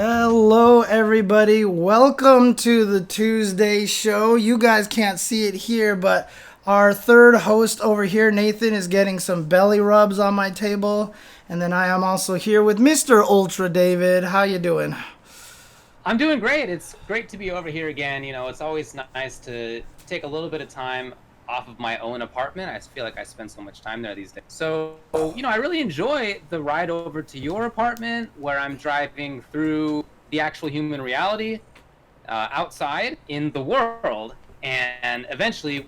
Hello, everybody. Welcome to the Tuesday show. You guys can't see it here, but our third host over here, Nathan, is getting some belly rubs on my table. And then I am also here with Mr. Ultra David. How you doing? I'm doing great. It's great to be over here again. You know, it's always nice to take a little bit of time off of my own apartment. I feel like I spend so much time there these days. So, you know, I really enjoy the ride over to your apartment where I'm driving through the actual human reality outside in the world. And eventually,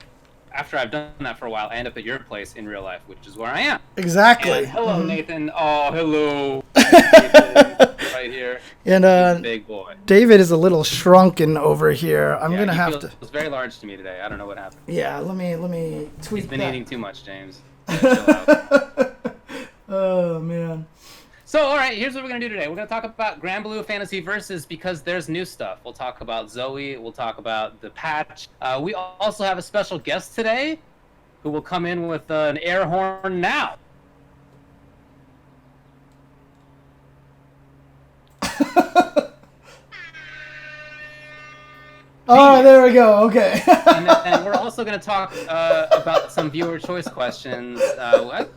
after I've done that for a while, I end up at your place in real life, which is where I am. Exactly. And hello, Nathan. Oh, hello. Nathan, right here. And big boy. David is a little shrunken over here. I'm gonna have to. It's very large to me today. I don't know what happened. Yeah, let me tweak. He's been eating too much, James. Oh man. So, all right, here's what we're going to do today. We're going to talk about Granblue Fantasy Versus because there's new stuff. We'll talk about Zooey. We'll talk about the patch. We also have a special guest today who will come in with an air horn now. Oh, there we go. Okay. and we're also going to talk about some viewer choice questions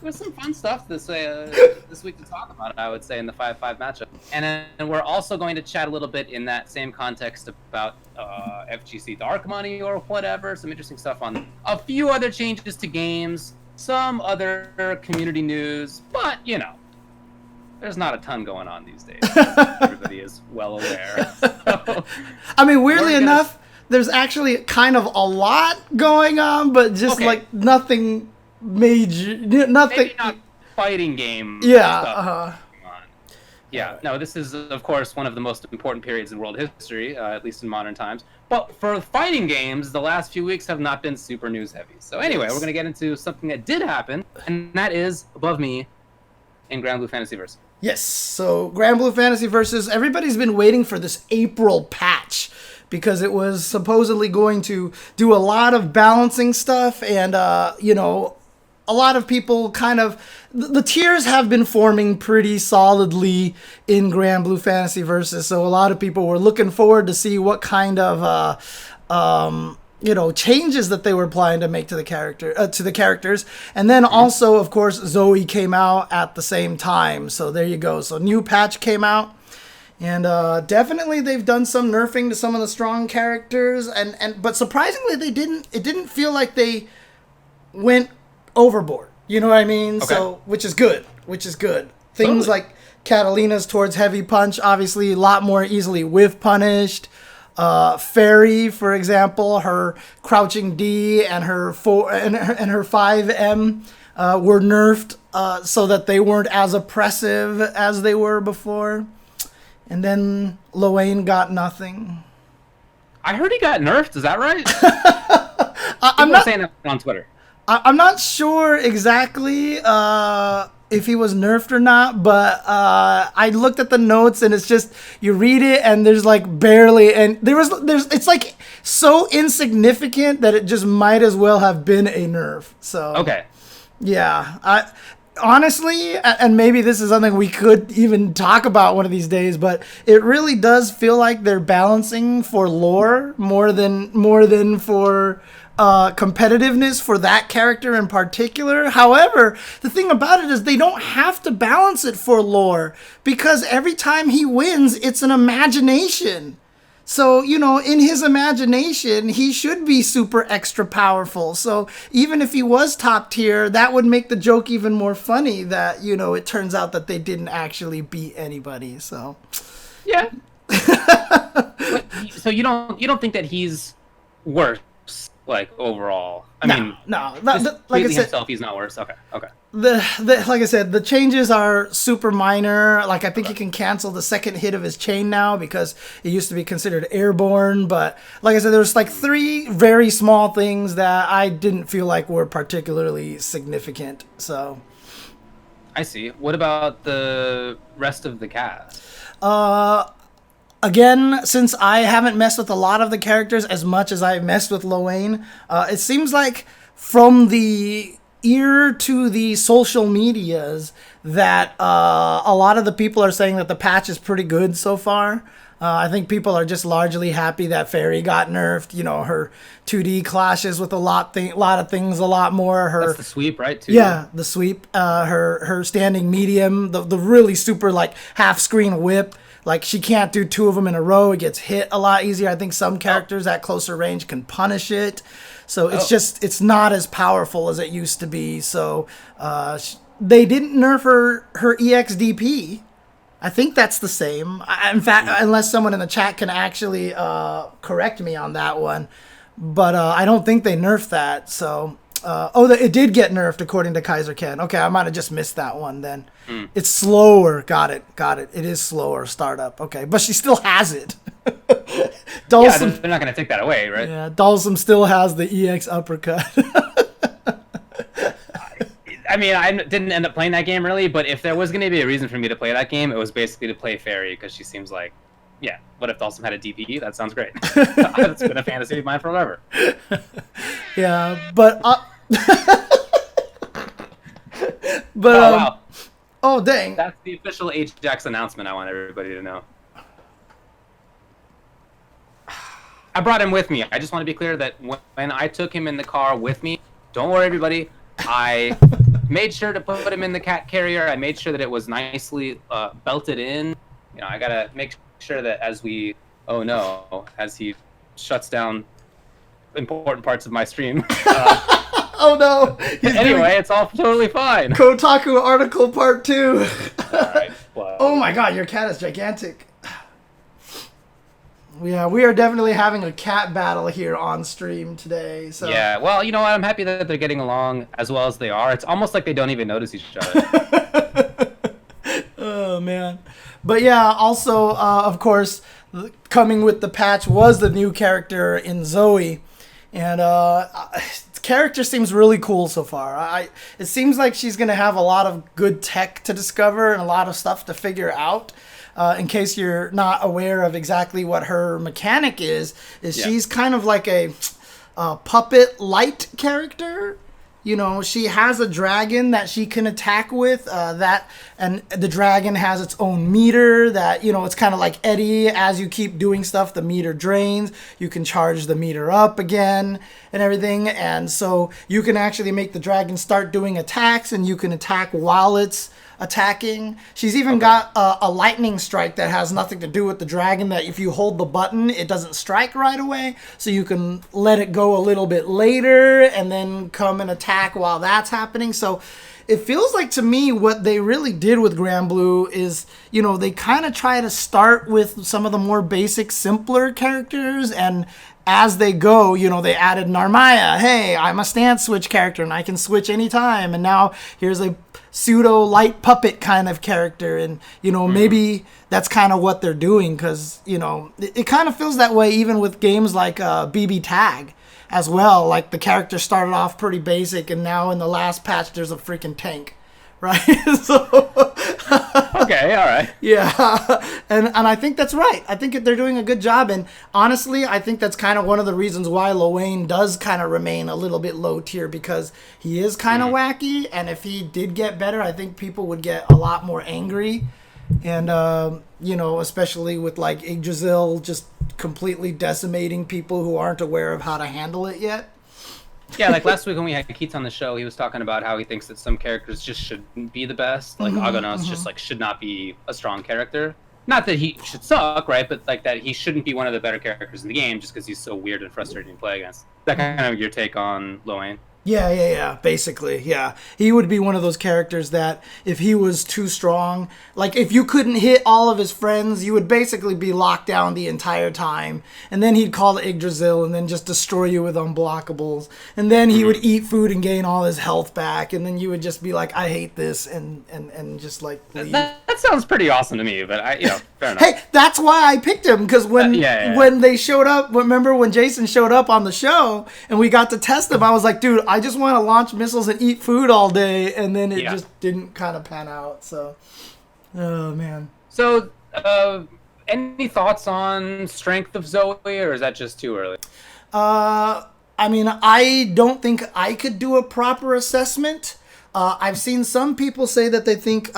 with some fun stuff this week to talk about, I would say, in the 5-5 matchup. And then we're also going to chat a little bit in that same context about FGC Dark Money or whatever, some interesting stuff on a few other changes to games, some other community news, but, you know, there's not a ton going on these days. Everybody is well aware. So, I mean, weirdly enough, there's actually kind of a lot going on, but just like nothing major, nothing. Maybe not fighting game. Yeah. Stuff Yeah. No, this is of course one of the most important periods in world history, at least in modern times. But for fighting games, the last few weeks have not been super news heavy. So anyway, we're gonna get into something that did happen, and that is above me in Granblue Fantasy Versus. Yes, so Granblue Fantasy Versus, everybody's been waiting for this April patch because it was supposedly going to do a lot of balancing stuff and, you know, a lot of people kind of... The tiers have been forming pretty solidly in Granblue Fantasy Versus, so a lot of people were looking forward to see what kind of... you know, changes that they were planning to make to the characters. And then also, of course, Zooey came out at the same time. So there you go. So new patch came out. And definitely they've done some nerfing to some of the strong characters. But surprisingly, it didn't feel like they went overboard. You know what I mean? Okay. So, which is good. Things like Catalina's towards heavy punch, obviously a lot more easily whiff punished. Fairy, for example, her crouching D and her 5M were nerfed so that they weren't as oppressive as they were before. And then Loane got nothing. I heard he got nerfed. Is that right? I'm not saying that on Twitter. I'm not sure exactly if he was nerfed or not, but I looked at the notes and it's just you read it and there's like barely, and there's it's like so insignificant that it just might as well have been a nerf. So okay, yeah, I honestly, and maybe this is something we could even talk about one of these days, but it really does feel like they're balancing for lore more than for competitiveness for that character in particular. However, the thing about it is they don't have to balance it for lore because every time he wins, it's an imagination. So, you know, in his imagination, he should be super extra powerful. So even if he was top tier, that would make the joke even more funny that, you know, it turns out that they didn't actually beat anybody. So yeah. So you don't think that he's worse? Like overall, I mean, like I said, himself, he's not worse. Okay. Like I said, the changes are super minor. Like I think he can cancel the second hit of his chain now because it used to be considered airborne. But like I said, there's like 3 very small things that I didn't feel like were particularly significant. So I see. What about the rest of the cast? Again, since I haven't messed with a lot of the characters as much as I've messed with Loane, it seems like from the ear to the social medias that a lot of the people are saying that the patch is pretty good so far. I think people are just largely happy that Fairy got nerfed. You know, her 2D clashes with a lot of things a lot more. That's the sweep, right? 2D. Yeah, the sweep. Her standing medium, the really super like half screen whip. Like she can't do two of them in a row. It gets hit a lot easier. I think some characters at closer range can punish it. So it's not as powerful as it used to be. So they didn't nerf her EXDP. I think that's the same. In fact, unless someone in the chat can actually correct me on that one. But I don't think they nerfed that. So, it did get nerfed according to Kaiser Ken. Okay, I might have just missed that one then. It's slower. Got it. It is slower startup. Okay, but she still has it. Dulcim, yeah, they're not going to take that away, right? Yeah, Dulcim still has the EX uppercut. I mean, I didn't end up playing that game really, but if there was going to be a reason for me to play that game, it was basically to play Fairy, because she seems like, yeah, what if Dulcim had a DP? That sounds great. That's been a fantasy of mine forever. Yeah, but... wow. Oh, dang. That's the official Ajax announcement I want everybody to know. I brought him with me. I just want to be clear that when I took him in the car with me, don't worry, everybody, I made sure to put him in the cat carrier. I made sure that it was nicely belted in. You know, I got to make sure that as he shuts down important parts of my stream. Oh no! Anyway, it's all totally fine. Kotaku article part 2. Alright, well. Oh my god, your cat is gigantic. Yeah, we are definitely having a cat battle here on stream today. So. Yeah, well, you know what? I'm happy that they're getting along as well as they are. It's almost like they don't even notice each other. Oh, man. But yeah, also, of course, coming with the patch was the new character in Zooey. And character seems really cool so far. It seems like she's going to have a lot of good tech to discover and a lot of stuff to figure out. In case you're not aware of exactly what her mechanic is she's kind of like a puppet light character. You know, she has a dragon that she can attack with, and the dragon has its own meter that, you know, it's kind of like Eddie. As you keep doing stuff, the meter drains. You can charge the meter up again and everything. And so you can actually make the dragon start doing attacks, and you can attack while it's attacking. She's even got a lightning strike that has nothing to do with the dragon, that if you hold the button, it doesn't strike right away. So you can let it go a little bit later and then come and attack while that's happening. So it feels like to me what they really did with Granblue is, you know, they kind of try to start with some of the more basic, simpler characters, and as they go, you know, they added Narmaya. Hey, I'm a stance switch character and I can switch anytime. And now here's a pseudo light puppet kind of character. And, you know, maybe that's kind of what they're doing, because, you know, it kind of feels that way even with games like BBTag as well. Like the character started off pretty basic, and now in the last patch there's a freaking tank. Right? So okay, all right. Yeah. And I think that's right. I think they're doing a good job. And honestly, I think that's kind of one of the reasons why Lowain does kind of remain a little bit low tier, because he is kind of wacky. And if he did get better, I think people would get a lot more angry. And, you know, especially with like Yggdrasil just completely decimating people who aren't aware of how to handle it yet. Yeah, like last week when we had Keats on the show, he was talking about how he thinks that some characters just shouldn't be the best. Like Agonos just like should not be a strong character. Not that he should suck, right? But like that he shouldn't be one of the better characters in the game just because he's so weird and frustrating to play against. That kind of your take on Lowain? Yeah. Basically, yeah. He would be one of those characters that if he was too strong, like if you couldn't hit all of his friends, you would basically be locked down the entire time. And then he'd call Yggdrasil and then just destroy you with unblockables. And then he would eat food and gain all his health back. And then you would just be like, I hate this, and just like leave. That sounds pretty awesome to me, but fair enough. Hey, that's why I picked him, because when they showed up, remember when Jason showed up on the show and we got to test him, I was like, dude, I just want to launch missiles and eat food all day, and then it just didn't kind of pan out. So, oh man. So, any thoughts on strength of Zooey, or is that just too early? I mean, I don't think I could do a proper assessment. I've seen some people say that they think.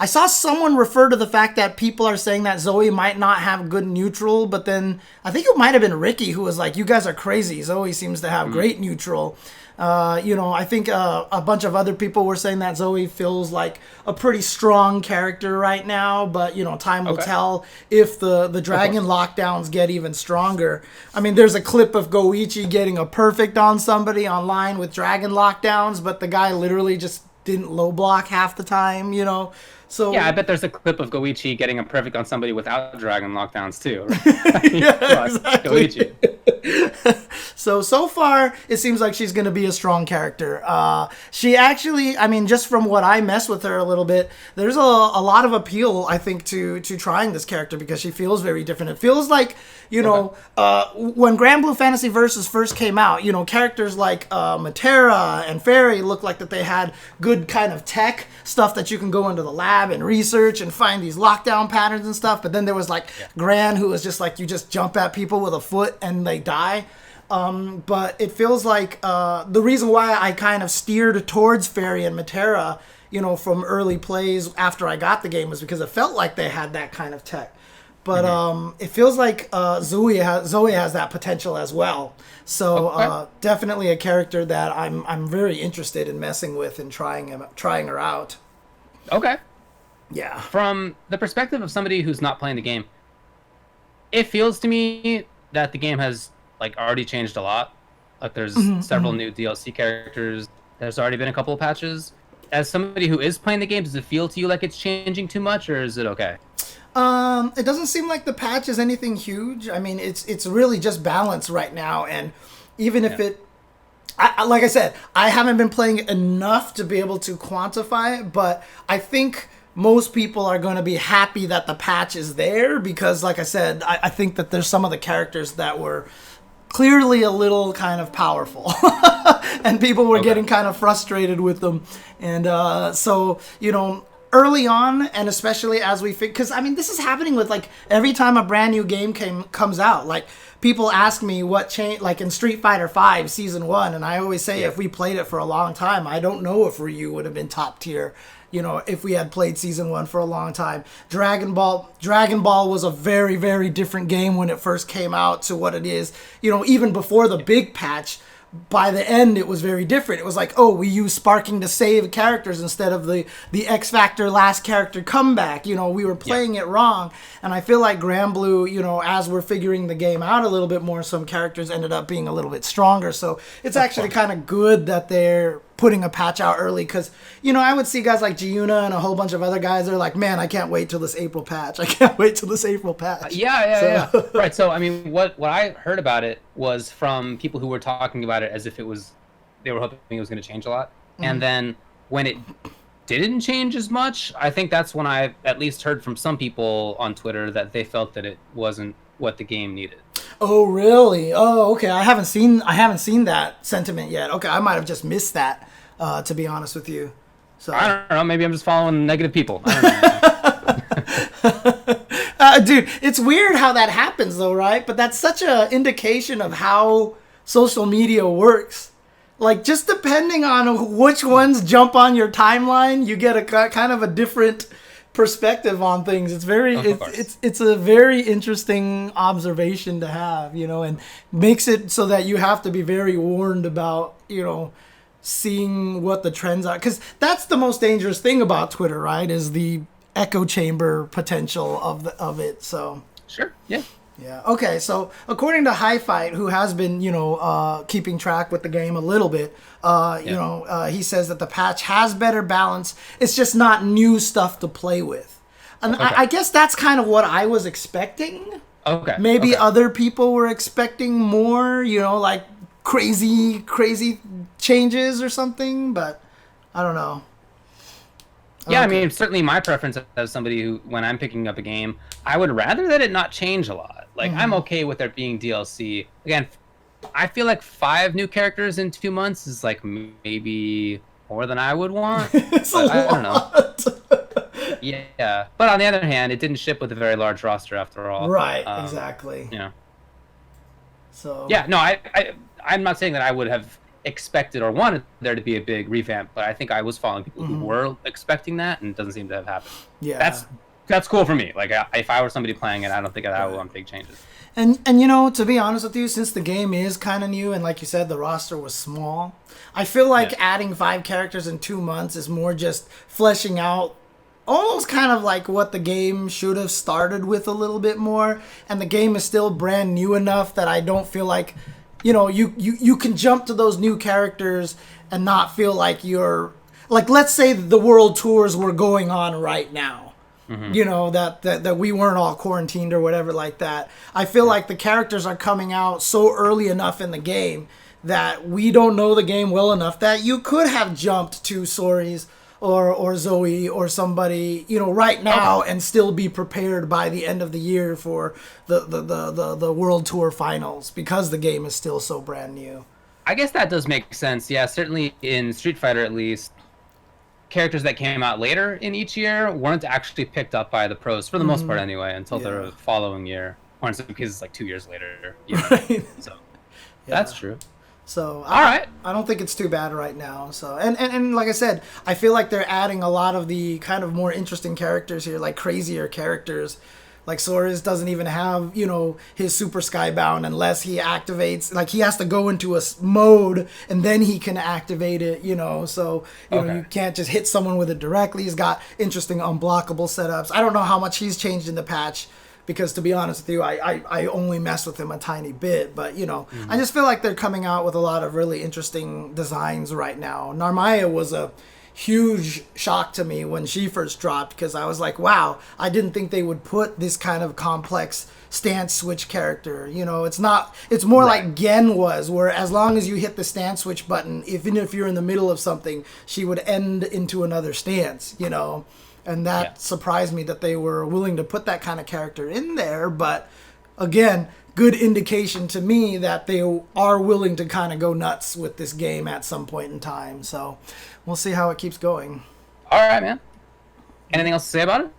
I saw someone refer to the fact that people are saying that Zooey might not have good neutral, but then I think it might have been Ricky who was like, "You guys are crazy. Zooey seems to have great neutral." I think a bunch of other people were saying that Zooey feels like a pretty strong character right now, but time will tell if the dragon lockdowns get even stronger. I mean, there's a clip of Goichi getting a perfect on somebody online with dragon lockdowns, but the guy literally just didn't low block half the time, So yeah, I bet there's a clip of Goichi getting a perfect on somebody without dragon lockdowns too. Right? Yeah, exactly. Goichi. So far, it seems like she's going to be a strong character. She actually, I mean, just from what I mess with her a little bit, there's a lot of appeal, I think, to trying this character because she feels very different. It feels like, when Granblue Fantasy Versus first came out, characters like Matera and Fairy looked like that they had good kind of tech stuff that you can go into the lab and research and find these lockdown patterns and stuff. But then there was Gran, who was just like you just jump at people with a foot and they die. But it feels like the reason why I kind of steered towards Fairy and Matera, from early plays after I got the game was because it felt like they had that kind of tech. But it feels like Zooey has that potential as well. So definitely a character that I'm very interested in messing with and trying her out. Okay. Yeah. From the perspective of somebody who's not playing the game, it feels to me that the game has already changed a lot. Like there's several new DLC characters. There's already been a couple of patches. As somebody who is playing the game, does it feel to you like it's changing too much, or is it okay? It doesn't seem like the patch is anything huge. I mean, it's really just balance right now, and even if like I said, I haven't been playing enough to be able to quantify it, but I think most people are going to be happy that the patch is there because, like I said, I think that there's some of the characters that were clearly a little kind of powerful and people were getting kind of frustrated with them. And so, early on, and especially as we because I mean, this is happening with every time a brand new game comes out. People ask me what changed, in Street Fighter 5 Season 1, and I always say if we played it for a long time, I don't know if Ryu would have been top tier, if we had played Season 1 for a long time. Dragon Ball was a very, very different game when it first came out to what it is. Even before the big patch, by the end, it was very different. It was like, oh, we use sparking to save characters instead of the X Factor last character comeback. We were playing it wrong. And I feel like Granblue, as we're figuring the game out a little bit more, some characters ended up being a little bit stronger. So it's actually kind of good that they're putting a patch out early because, I would see guys like Giuna and a whole bunch of other guys. They're like, man, I can't wait till this April patch. Yeah. Right. So, I mean, what I heard about it was from people who were talking about it as if they were hoping it was going to change a lot. And then when it didn't change as much, I think that's when I at least heard from some people on Twitter that they felt that it wasn't what the game needed. Oh, really? Oh, okay. I haven't seen that sentiment yet. Okay, I might have just missed that, to be honest with you. So I don't know. Maybe I'm just following negative people. I don't know. Dude, it's weird how that happens, though, right? But that's such an indication of how social media works. Just depending on which ones jump on your timeline, you get a kind of a different perspective on things. It's it's a very interesting observation to have, and makes it so that you have to be very warned about, seeing what the trends are, because that's the most dangerous thing about Twitter, right? Is the echo chamber potential of it. So sure, yeah. Yeah. Okay. So according to High Fight, who has been, keeping track with the game a little bit, he says that the patch has better balance. It's just not new stuff to play with. And I guess that's kind of what I was expecting. Okay. Maybe other people were expecting more, crazy changes or something, but I don't know. Yeah, I mean, certainly my preference as somebody who, when I'm picking up a game, I would rather that it not change a lot. I'm okay with there being DLC. Again, I feel like 5 new characters in 2 months is maybe more than I would want. It's a lot. I don't know. Yeah, but on the other hand, it didn't ship with a very large roster after all. Right, exactly. Yeah. So. Yeah, no, I I'm not saying that I would have expected or wanted there to be a big revamp, but I think I was following people who were expecting that, and it doesn't seem to have happened. Yeah. That's cool for me. Like, if I were somebody playing it, I don't think I would want big changes. And to be honest with you, since the game is kind of new and like you said, the roster was small, I feel like adding 5 characters in 2 months is more just fleshing out almost kind of like what the game should have started with a little bit more. And the game is still brand new enough that I don't feel like, you can jump to those new characters and not feel like you're like, let's say the world tours were going on right now. That we weren't all quarantined or whatever like that. I feel like the characters are coming out so early enough in the game that we don't know the game well enough that you could have jumped to Sori's or Zooey or somebody, right now and still be prepared by the end of the year for the World Tour Finals because the game is still so brand new. I guess that does make sense. Yeah, certainly in Street Fighter at least, characters that came out later in each year weren't actually picked up by the pros for the most part anyway until the following year, or in some cases like 2 years later. Right. So that's true. So all right, I don't think it's too bad right now. So and like I said, I feel like they're adding a lot of the kind of more interesting characters here, like crazier characters. Like Soares doesn't even have, his super skybound unless he activates, like he has to go into a mode and then he can activate it, so, you can't just hit someone with it directly. He's got interesting unblockable setups. I don't know how much he's changed in the patch because to be honest with you, I only mess with him a tiny bit, but I just feel like they're coming out with a lot of really interesting designs right now. Narmaya was a huge shock to me when she first dropped because I was like, wow, I didn't think they would put this kind of complex stance switch character. It's more like Gen was, where as long as you hit the stance switch button, even if you're in the middle of something, she would end into another stance, and that surprised me that they were willing to put that kind of character in there. But again, good indication to me that they are willing to kind of go nuts with this game at some point in time. So we'll see how it keeps going. All right, man. Anything else to say about it?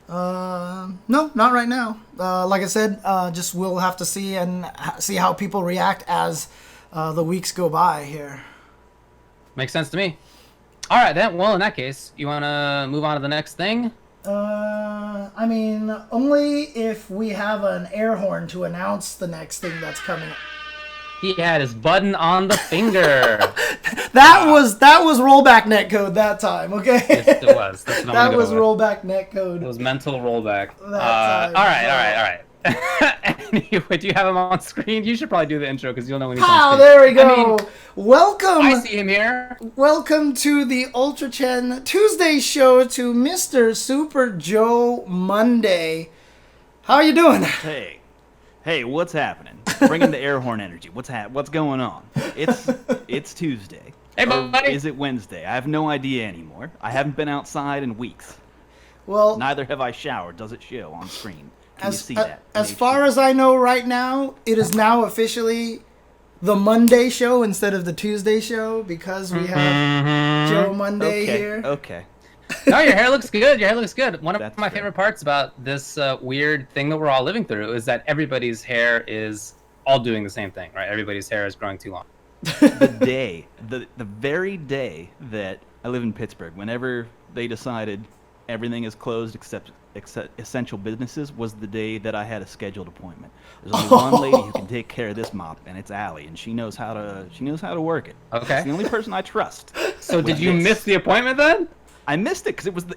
No, not right now. Like I said, just we'll have to see how people react as the weeks go by here. Makes sense to me. All right, then. Well, in that case, you want to move on to the next thing? I mean, only if we have an air horn to announce the next thing that's coming. He had his button on the finger. That was rollback netcode that time, okay? Yes, it was. That's what that was rollback netcode. It was mental rollback. All right. Anyway, do you have him on screen? You should probably do the intro because you'll know when he's on screen. Oh, there we go. Welcome. I see him here. Welcome to the Ultra Chen Tuesday show to Mr. Super Joe Munday. How are you doing? Hey, what's happening? Bringing the air horn energy. What's going on? It's Tuesday. Hey, buddy. Or is it Wednesday? I have no idea anymore. I haven't been outside in weeks. Well, neither have I showered. Does it show on screen? Can you see that? As far as I know right now, it is now officially the Monday show instead of the Tuesday show because we have Joe Munday here. Okay. No, your hair looks good. One of my favorite parts about this weird thing that we're all living through is that everybody's hair is all doing the same thing, right? Everybody's hair is growing too long. The very day that I live in Pittsburgh, whenever they decided everything is closed except essential businesses, was the day that I had a scheduled appointment. There's only one lady who can take care of this mop, and it's Allie, and she knows how to work it. Okay. It's the only person I trust. So did you miss the appointment then? I missed it because it was the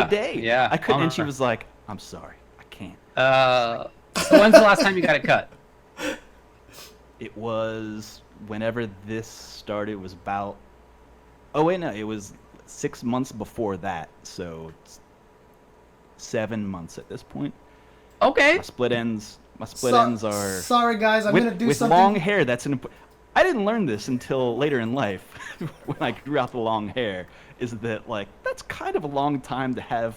day. Yeah. I couldn't, and she was like, "I'm sorry, I can't." So when's the last time you got it cut? It was whenever this started. It was about. Oh wait, no, it was 6 months before that. So it's 7 months at this point. Okay. My split ends are. Sorry, guys. I'm gonna do with something. With long hair, that's an. I didn't learn this until later in life, when I grew out the long hair. Is that that's kind of a long time to have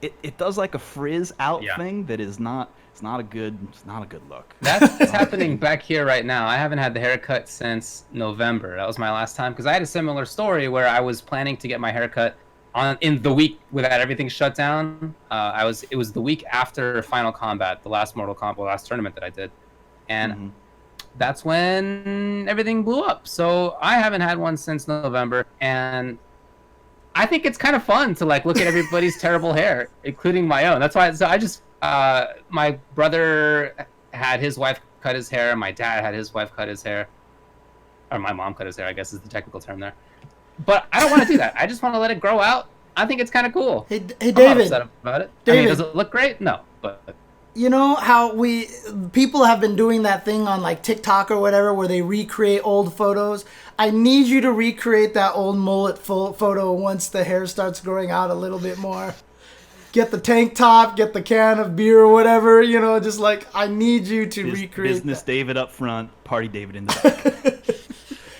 it does like a frizz out thing that is not. It's not a good look. That's happening back here right now. I haven't had the haircut since November. That was my last time because I had a similar story where I was planning to get my haircut in the week without everything shut down. It was the week after Final Combat, the last Mortal Kombat, the last tournament that I did, and that's when everything blew up. So I haven't had one since November, and I think it's kind of fun to like look at everybody's terrible hair, including my own. That's why. So I just my brother had his wife cut his hair. My dad had his wife cut his hair, or my mom cut his hair, I guess is the technical term there. But I don't want to do that. I just want to let it grow out. I think it's kind of cool. Hey, I'm David. not upset about it. David. I mean, does it look great? No, but You know how people have been doing that thing on like TikTok or whatever where they recreate old photos? I need you to recreate that old mullet photo once the hair starts growing out a little bit more. Get the tank top, get the can of beer or whatever, just like, I need you to recreate Business that. David up front, party David in the back.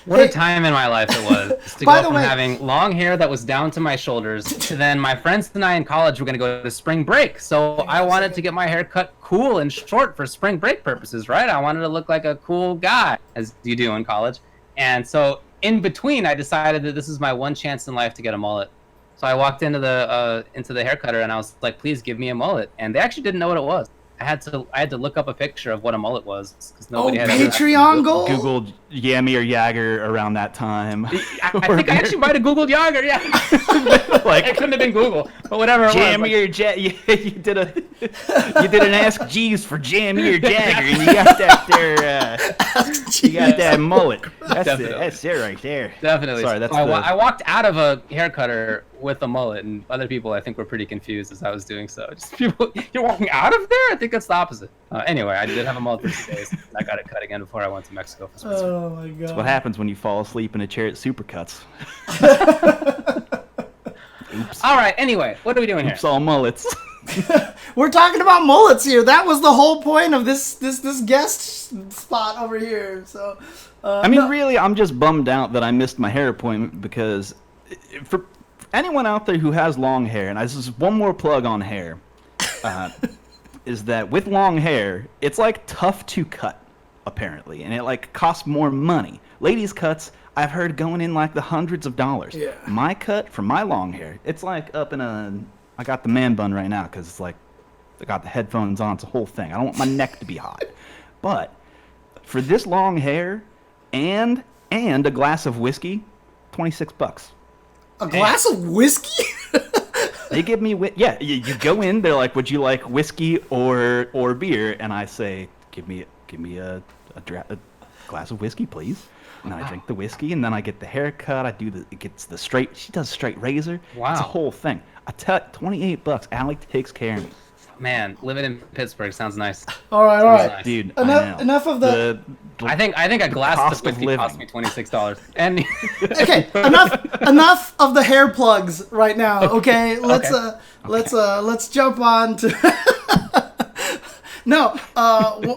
what a time in my life it was to By go the from way- having long hair that was down to my shoulders to then my friends and I in college were going to go to spring break. So I wanted to get my hair cut cool and short for spring break purposes, right? I wanted to look like a cool guy, as you do in college. And so in between, I decided that this is my one chance in life to get a mullet. So I walked into the hair cutter and I was like, please give me a mullet. And they actually didn't know what it was. I had to look up a picture of what a mullet was because nobody had ever Patreon goal? Googled Yammy or Jagger around that time. I think I actually might have Googled Jagger, yeah. Like, It couldn't have been Google, but whatever it Jammy was. or you did an Ask Jeeves for Jammy or Jagger, and you got that there. You got that mullet. That's it. Definitely. That's it right there. Definitely. Sorry, that's So the. I walked out of a hair cutter with a mullet, and other people I think were pretty confused as I was doing so. Just people, you're walking out of there? I think that's the opposite. Anyway, I did have a mullet for 2 days. I got it cut again before I went to Mexico for Christmas. Oh my god. That's what happens when you fall asleep in a chair at Supercuts. Oops. All right. Anyway, what are we doing here? Oops, all mullets. We're talking about mullets here. That was the whole point of this guest spot over here. So, I mean, really, I'm just bummed out that I missed my hair appointment because for anyone out there who has long hair, and this is one more plug on hair, is that with long hair, it's like tough to cut, apparently, and it like costs more money. Ladies' cuts, I've heard going in like the hundreds of dollars. Yeah. My cut for my long hair, it's like up in I got the man bun right now because it's like I got the headphones on. It's a whole thing. I don't want my neck to be hot, but for this long hair and a glass of whiskey, $26. a glass of whiskey? They give me you go in, they're like, would you like whiskey or beer? And I say, give me a glass of whiskey, please. And I drink the whiskey, and then I get the haircut. She does straight razor. Wow. It's a whole thing. I tell $28. Alec takes care of me. Man, living in Pittsburgh sounds nice. All right. Nice. Dude, Enough of the I think a glass cost of of whiskey living. cost me $26. And Okay, enough of the hair plugs right now. Okay, let's jump on to. No,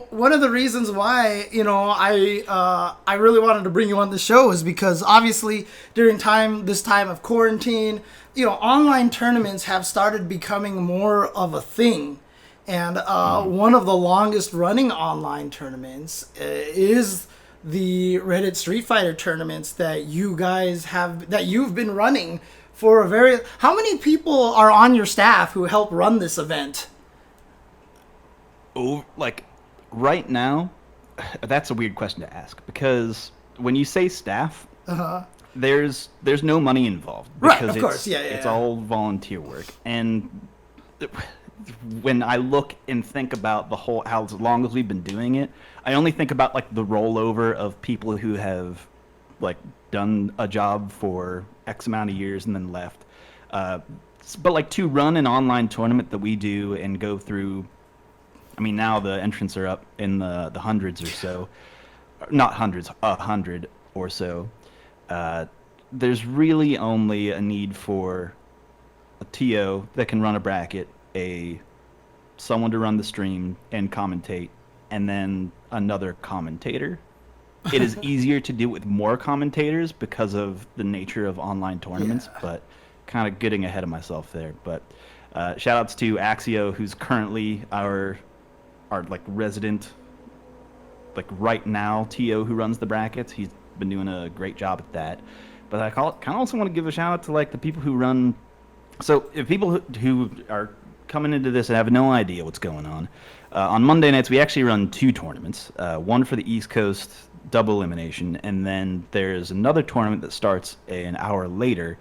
one of the reasons why I really wanted to bring you on the show is because obviously during this time of quarantine, online tournaments have started becoming more of a thing. And one of the longest running online tournaments is the Reddit StreetFighter tournaments that you've been running for a very. How many people are on your staff who help run this event? Oh, like right now, that's a weird question to ask because when you say staff, there's no money involved Right, because of course, yeah. it's all volunteer work. And when I look and think about how long as we've been doing it, I only think about like the rollover of people who have like done a job for X amount of years and then left. But like to run an online tournament that we do and go through. I mean, now the entrants are up in the hundreds or so. Not hundreds, 100 or so. There's really only a need for a TO that can run a bracket, someone to run the stream and commentate, and then another commentator. It is easier to do with more commentators because of the nature of online tournaments, but kind of getting ahead of myself there. But shout outs to Axio, who's currently our like resident, like right now TO who runs the brackets. He's been doing a great job at that. But I kind of also want to give a shout out to like the people who run. So if people who are coming into this, I have no idea what's going on. On Monday nights, we actually run 2 tournaments. One for the East Coast, double elimination, and then there's another tournament that starts an hour later.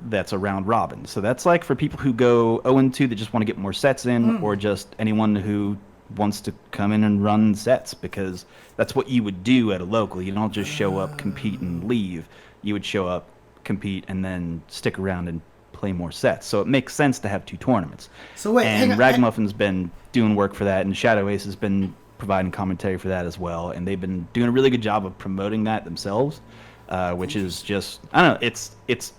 That's a round robin. So that's like for people who go 0-2 that just want to get more sets in, or just anyone who wants to come in and run sets, because that's what you would do at a local. You don't just show up, compete, and leave. You would show up, compete, and then stick around and play more sets. So it makes sense to have 2 tournaments. So wait, and hang on. Ragmuffin's been doing work for that, and Shadow Ace has been providing commentary for that as well, and they've been doing a really good job of promoting that themselves, which is just, I don't know, it's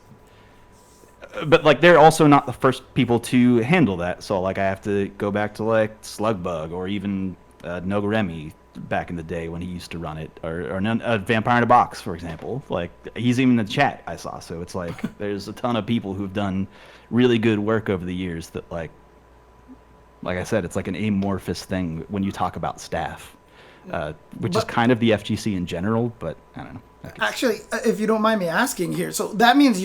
but like they're also not the first people to handle that. So like I have to go back to like Slugbug or even Nogoremi back in the day when he used to run it, or Vampire in a Box, for example. Like he's even in the chat I saw. So it's like there's a ton of people who've done really good work over the years that like I said, it's like an amorphous thing when you talk about staff, which is kind of the FGC in general, but I don't know. Actually, if you don't mind me asking here, so that means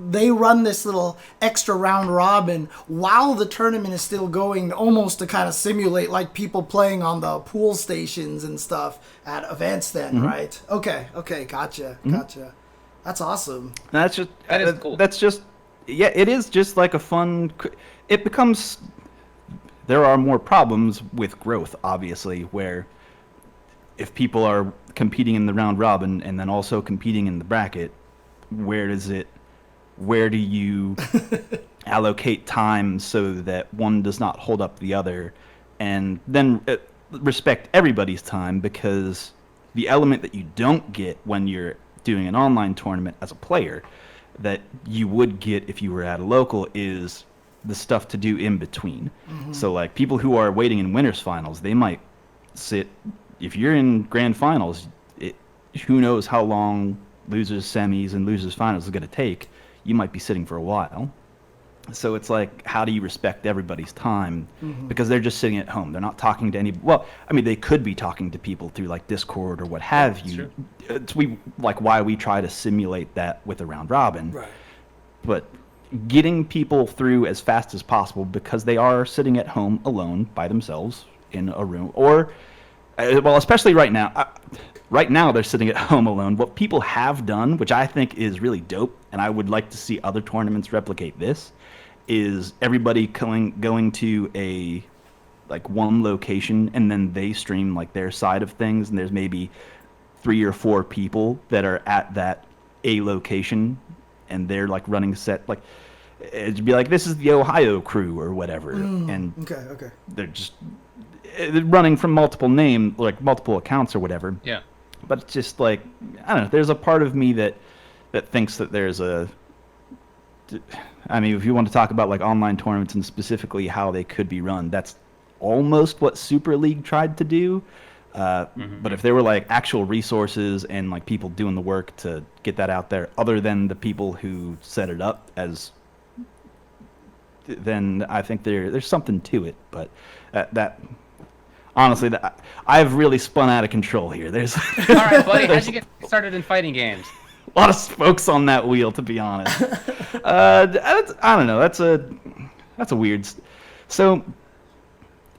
they run this little extra round robin while the tournament is still going, almost to kind of simulate like people playing on the pool stations and stuff at events then, right? Okay, gotcha. That's awesome. That is cool. That's just, yeah, it is just like a fun, it becomes, there are more problems with growth, obviously, where if people are competing in the round robin and then also competing in the bracket, where do you allocate time so that one does not hold up the other, and then respect everybody's time? Because the element that you don't get when you're doing an online tournament as a player that you would get if you were at a local is the stuff to do in between. So like people who are waiting in winners finals, they might sit, if you're in grand finals, who knows how long losers semis and losers finals is going to take. You might be sitting for a while. So it's like, how do you respect everybody's time? Because they're just sitting at home. They're not talking to any. Well, I mean, they could be talking to people through like Discord or what have you. It's why we try to simulate that with a round robin. Right. But getting people through as fast as possible, because they are sitting at home alone by themselves in a room, or well, especially right now. Right now, they're sitting at home alone. What people have done, which I think is really dope, and I would like to see other tournaments replicate this, is everybody going to a like one location, and then they stream like their side of things, and there's maybe 3 or 4 people that are at that a location, and they're like running set, like it'd be like, this is the Ohio crew or whatever, and Okay. they're just running from multiple accounts or whatever. Yeah. But it's just like, I don't know, there's a part of me that thinks that there's I mean, if you want to talk about like online tournaments and specifically how they could be run, that's almost what Super League tried to do. But if there were like actual resources and like people doing the work to get that out there, other than the people who set it up, then I think there's something to it. But that honestly, I've really spun out of control here. There's All right, buddy, how'd you get started in fighting games? a lot of spokes on that wheel, to be honest. I don't know. That's a weird. So,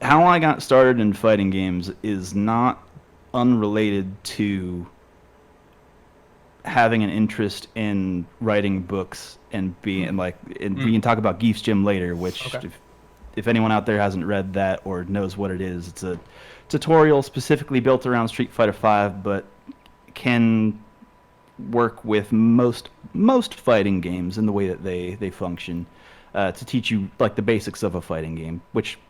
how I got started in fighting games is not unrelated to having an interest in writing books and being like. And we can talk about Geef's Gym later, which. Okay. If anyone out there hasn't read that or knows what it is, it's a tutorial specifically built around Street Fighter V, but can work with most fighting games in the way that they function, to teach you like the basics of a fighting game, which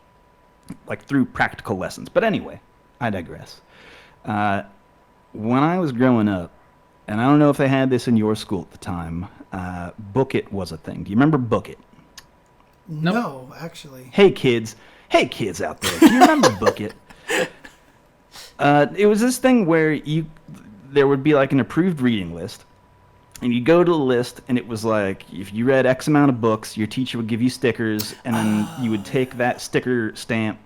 like through practical lessons. But anyway, I digress. When I was growing up, and I don't know if they had this in your school at the time, Book It was a thing. Do you remember Book It? No, actually. Hey kids out there, do you remember Book It? It was this thing where there would be like an approved reading list, and you go to the list, and it was like, if you read X amount of books, your teacher would give you stickers, and then you would take that sticker stamp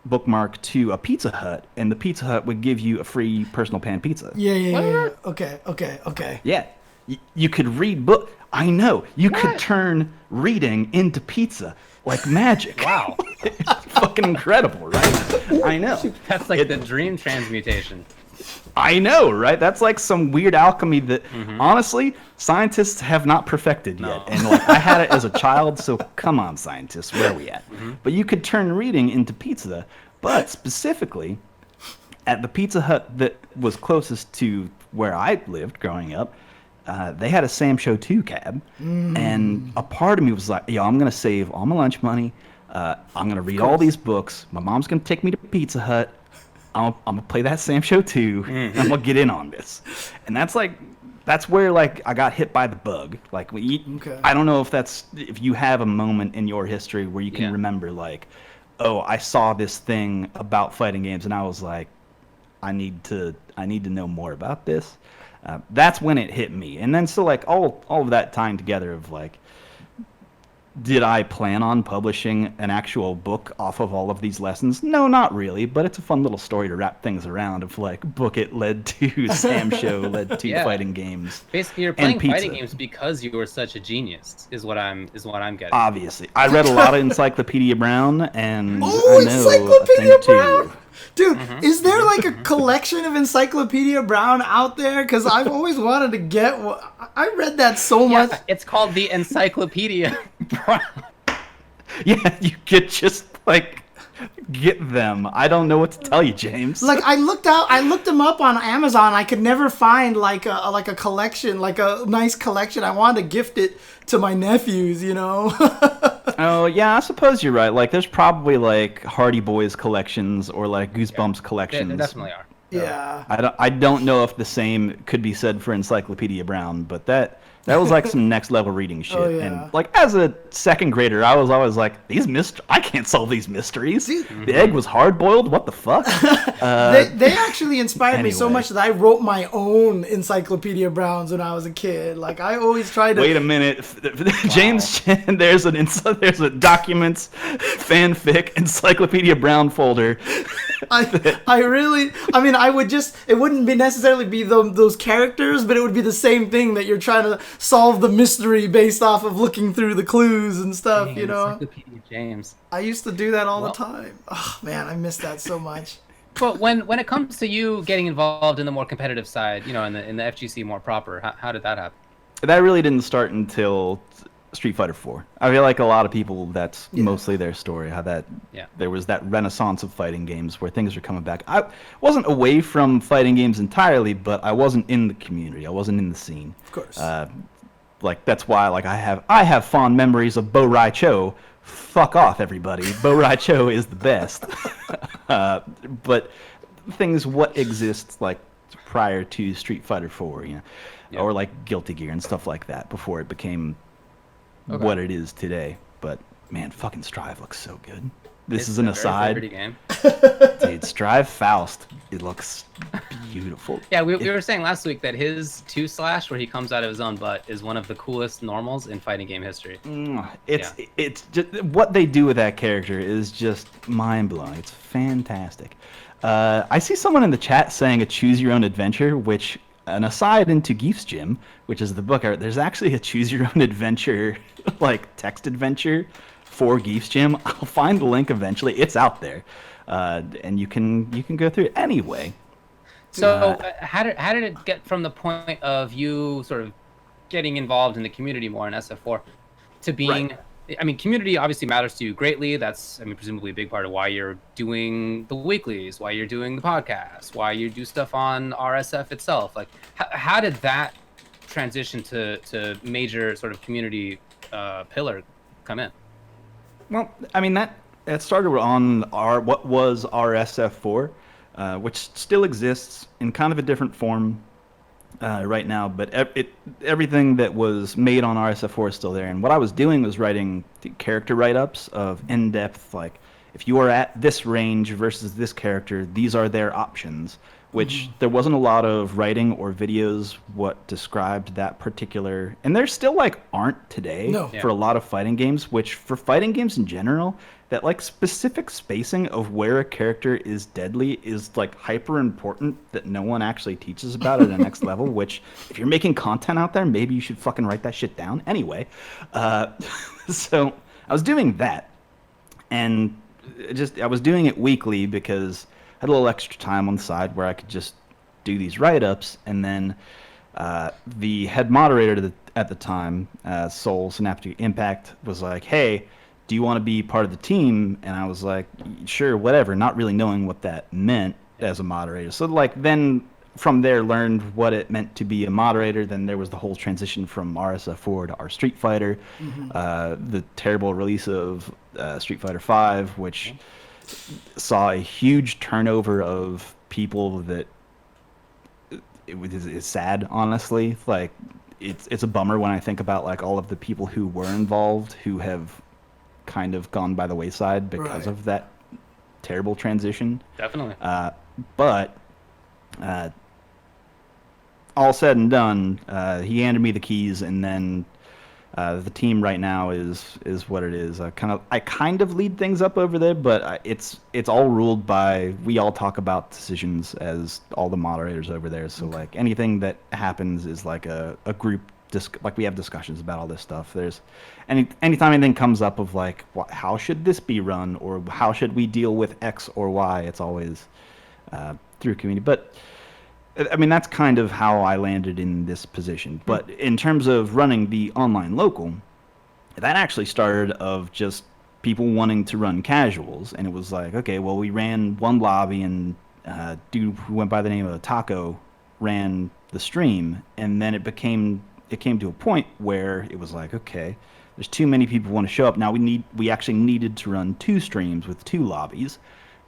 bookmark to a Pizza Hut, and the Pizza Hut would give you a free personal pan pizza. Yeah. Okay. Yeah. You could read book. I know. You What? could turn reading into pizza like magic. Wow. It's fucking incredible, right? I know. That's like the dream transmutation. I know, right? That's like some weird alchemy that, honestly, scientists have not perfected yet. And like, I had it as a child, so come on, scientists, where are we at? But you could turn reading into pizza, but specifically, at the Pizza Hut that was closest to where I lived growing up, they had a Sam Show 2 cab, and a part of me was like, yo, I'm going to save all my lunch money. I'm going to read all these books. My mom's going to take me to Pizza Hut. I'm gonna play that Sam Show 2, and I'm gonna get in on this. And that's where like I got hit by the bug. Like I don't know if you have a moment in your history where you can remember like, oh, I saw this thing about fighting games, and I was like, I need to know more about this. That's when it hit me. And then so like all of that tying together of like, did I plan on publishing an actual book off of all of these lessons? No, not really, but it's a fun little story to wrap things around of like, book it led to Sam Show, led to fighting games. Basically, you're playing fighting games because you were such a genius, is what I'm getting. Obviously. I read a lot of Encyclopedia Brown, and Oh, I know Encyclopedia a thing Brown! too. Dude, is there like a collection of Encyclopedia Brown out there? Because I've always wanted to get one. I read that so much. Yeah, it's called the Encyclopedia Brown. Yeah, you could just like get them. I don't know what to tell you, James. Like I looked them up on Amazon. I could never find like a collection, like a nice collection. I wanted to gift it to my nephews, you know. Oh yeah, I suppose you're right. Like, there's probably like Hardy Boys collections or like Goosebumps collections. There definitely are. Yeah. I don't know if the same could be said for Encyclopedia Brown, but that was like some next level reading shit. Oh, yeah. And like as a second grader, I was always like, I can't solve these mysteries. The egg was hard boiled. What the fuck? They actually inspired me so Anyway. much that I wrote my own Encyclopedia Browns when I was a kid. Like I always tried to. Wait a minute, James Chen. There's a documents fanfic Encyclopedia Brown folder. It wouldn't be necessarily be those characters, but it would be the same thing that you're trying to solve the mystery based off of looking through the clues and stuff, Dang, you know? Encyclopedia James. I used to do that all the time. Oh, man, I miss that so much. But when it comes to you getting involved in the more competitive side, you know, in the FGC more proper, how did that happen? That really didn't start until StreetFighter 4. I feel like a lot of people, that's mostly their story, how that there was that renaissance of fighting games where things are coming back. I wasn't away from fighting games entirely, but I wasn't in the community. I wasn't in the scene. Of course. Like, that's why like I have fond memories of Bo Rai Cho. Fuck off, everybody. Bo Rai Cho is the best. But what exists like prior to Street Fighter 4, you know, or like Guilty Gear and stuff like that before it became what it is today. But man, fucking Strive looks so good. This is an aside. Very game. Dude, Strive Faust, it looks beautiful. Yeah, we were saying last week that his 2/ where he comes out of his own butt is one of the coolest normals in fighting game history. It's just what they do with that character is just mind blowing. It's fantastic. I see someone in the chat saying a choose your own adventure, which an aside into Geef's Gym, which is the book art. There's actually a choose your own adventure, like text adventure for Geef's Gym. I'll find the link eventually. It's out there, and you can go through it anyway. So how did it get from the point of you sort of getting involved in the community more in SF4 to being? Right. I mean, community obviously matters to you greatly. That's, I mean, presumably a big part of why you're doing the weeklies, why you're doing the podcast, why you do stuff on RSF itself. Like, how did that transition to major sort of community pillar come in? Well, I mean, that started on what was RSF4, which still exists in kind of a different form right now, but everything that was made on RSF4 is still there. And what I was doing was writing character write-ups of in-depth like if you are at this range versus this character, these are their options. Which there wasn't a lot of writing or videos what described that particular, and there still like aren't today for a lot of fighting games. Which for fighting games in general, that like specific spacing of where a character is deadly is like hyper important that no one actually teaches about at the next level. Which if you're making content out there, maybe you should fucking write that shit down. Anyway, so I was doing that, and I was doing it weekly because had a little extra time on the side where I could just do these write-ups, and then the head moderator at the time, Soul Synaptic Impact, was like, "Hey, do you want to be part of the team?" And I was like, "Sure, whatever," not really knowing what that meant as a moderator. So like then from there learned what it meant to be a moderator. Then there was the whole transition from RSF4 to our StreetFighter, the terrible release of StreetFighter 5, which saw a huge turnover of people that is sad, honestly. Like it's a bummer when I think about like all of the people who were involved who have kind of gone by the wayside because of that terrible transition. Definitely. But all said and done, he handed me the keys, and then the team right now is what it is. I kind of lead things up over there, but it's all ruled by, we all talk about decisions as all the moderators over there. So like anything that happens is like a group like we have discussions about all this stuff. There's anytime anything comes up of like how should this be run, or how should we deal with X or Y, it's always through community. But I mean, that's kind of how I landed in this position. But in terms of running the online local, that actually started of just people wanting to run casuals. And it was like, okay, well, we ran one lobby, and dude who went by the name of Taco ran the stream. And then it came to a point where it was like, okay, there's too many people who want to show up. Now we actually needed to run 2 streams with 2 lobbies.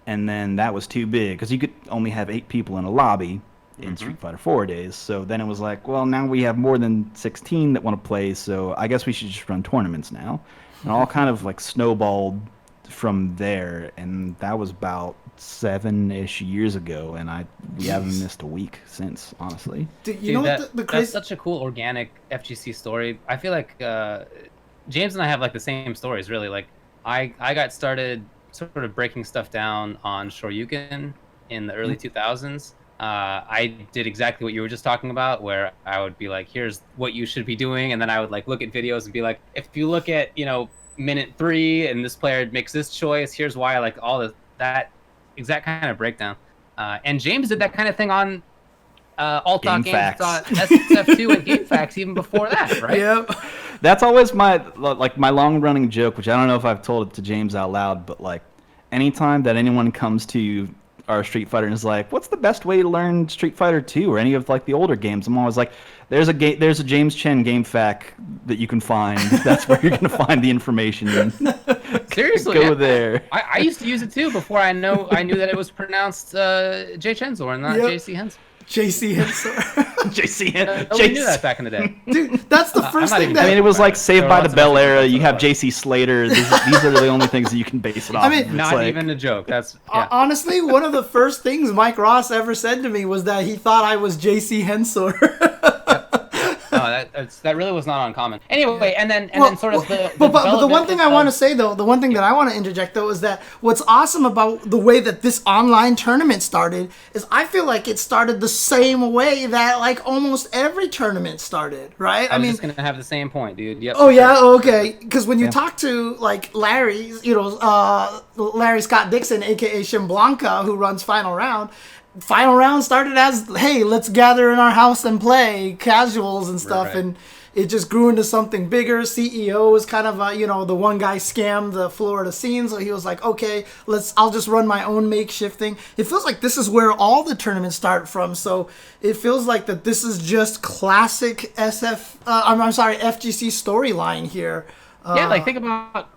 And then that was too big because you could only have 8 people in a lobby in Street Fighter 4 days. So then it was like, well, now we have more than 16 that want to play, so I guess we should just run tournaments now. And all kind of like snowballed from there, and that was about 7-ish years ago, and we haven't missed a week since, honestly. Dude, you know what the crazy... That's such a cool organic FGC story. I feel like James and I have like the same stories, really. Like I got started sort of breaking stuff down on Shoryuken in the early 2000s. I did exactly what you were just talking about, where I would be like, here's what you should be doing, and then I would like look at videos and be like, if you look at, minute 3 and this player makes this choice, here's why, like all that exact kind of breakdown. And James did that kind of thing on alt.games.sf2 and GameFAQs even before that, right? Yep. That's always my long running joke, which I don't know if I've told it to James out loud, but like anytime that anyone comes to our Street Fighter and is like, what's the best way to learn Street Fighter 2 or any of like the older games, I'm always like, there's a James Chen GameFAQ that you can find. That's where you're gonna find the information. Seriously, go there. I used to use it too before I knew that it was pronounced jchensor and not jchensor. jchensor. Nobody knew that back in the day. Dude, that's the first thing that... I mean, it was like Saved by the Bell era. You have JC Slater. These are the only things that you can base it off. I mean, not like... even a joke. That's honestly, one of the first things Mike Ross ever said to me was that he thought I was JC Hensor. That really was not uncommon. Anyway, and then sort of the one thing I want to say though, the one thing that I want to interject though is that what's awesome about the way that this online tournament started is I feel like it started the same way that like almost every tournament started, right? I mean, just gonna have the same point, dude. Yep. Oh yeah, okay. Because when you talk to like Larry, Larry Scott Dixon, aka Shimblanca, who runs Final Round started as, hey, let's gather in our house and play casuals and stuff, right. And it just grew into something bigger. CEO was kind of the one guy scammed the Florida scene, so he was like, okay, I'll just run my own makeshift thing. It feels like this is where all the tournaments start from, so it feels like that this is just classic FGC storyline here. Yeah, like think about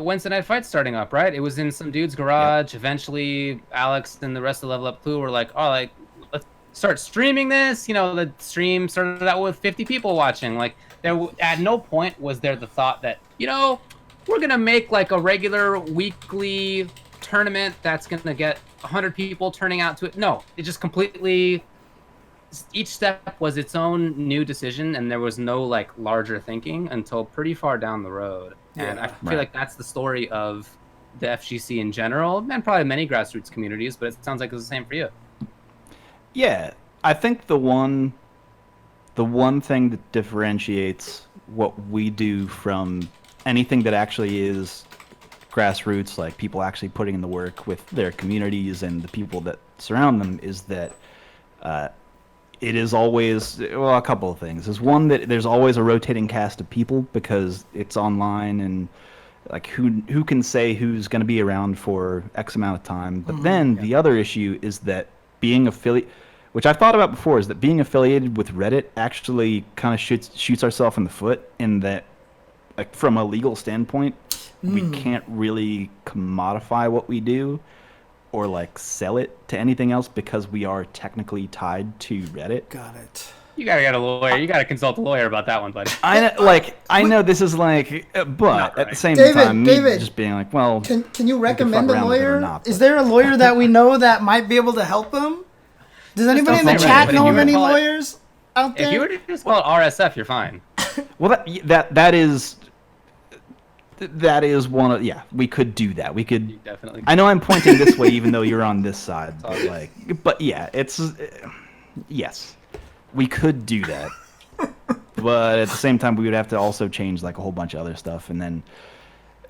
Wednesday Night Fight starting up, right? It was in some dude's garage. Yep. Eventually, Alex and the rest of Level Up Crew were like, oh, like, let's start streaming this. The stream started out with 50 people watching. Like, at no point was there the thought that, we're going to make like a regular weekly tournament that's going to get 100 people turning out to it. No, it just completely, each step was its own new decision, and there was no like larger thinking until pretty far down the road. And I feel like that's the story of the FGC in general, and probably many grassroots communities, but it sounds like it's the same for you. Yeah, I think the one thing that differentiates what we do from anything that actually is grassroots, like people actually putting in the work with their communities and the people that surround them, is that it is always, well, a couple of things. Is one, that there's always a rotating cast of people because it's online, and like who can say who's going to be around for X amount of time. But then the other issue is that being affiliate, which I've thought about before, is that being affiliated with Reddit actually kind of shoots ourselves in the foot, in that, like, from a legal standpoint, we can't really commodify what we do or like sell it to anything else because we are technically tied to Reddit. Got it. You gotta get a lawyer. You gotta consult a lawyer about that one, buddy. I know this is like, but at the same time, David, just being like, well, can you recommend a lawyer? Not, is there a lawyer that we know that might be able to help him? Does anybody in the chat know of any lawyers out there? If you were to just call it RSF, you're fine. Well, that is one of, yeah, we could do that. We could definitely. I know I'm pointing this way even though you're on this side, but yeah, it's, yes, we could do that. But at the same time, we would have to also change like a whole bunch of other stuff. And then,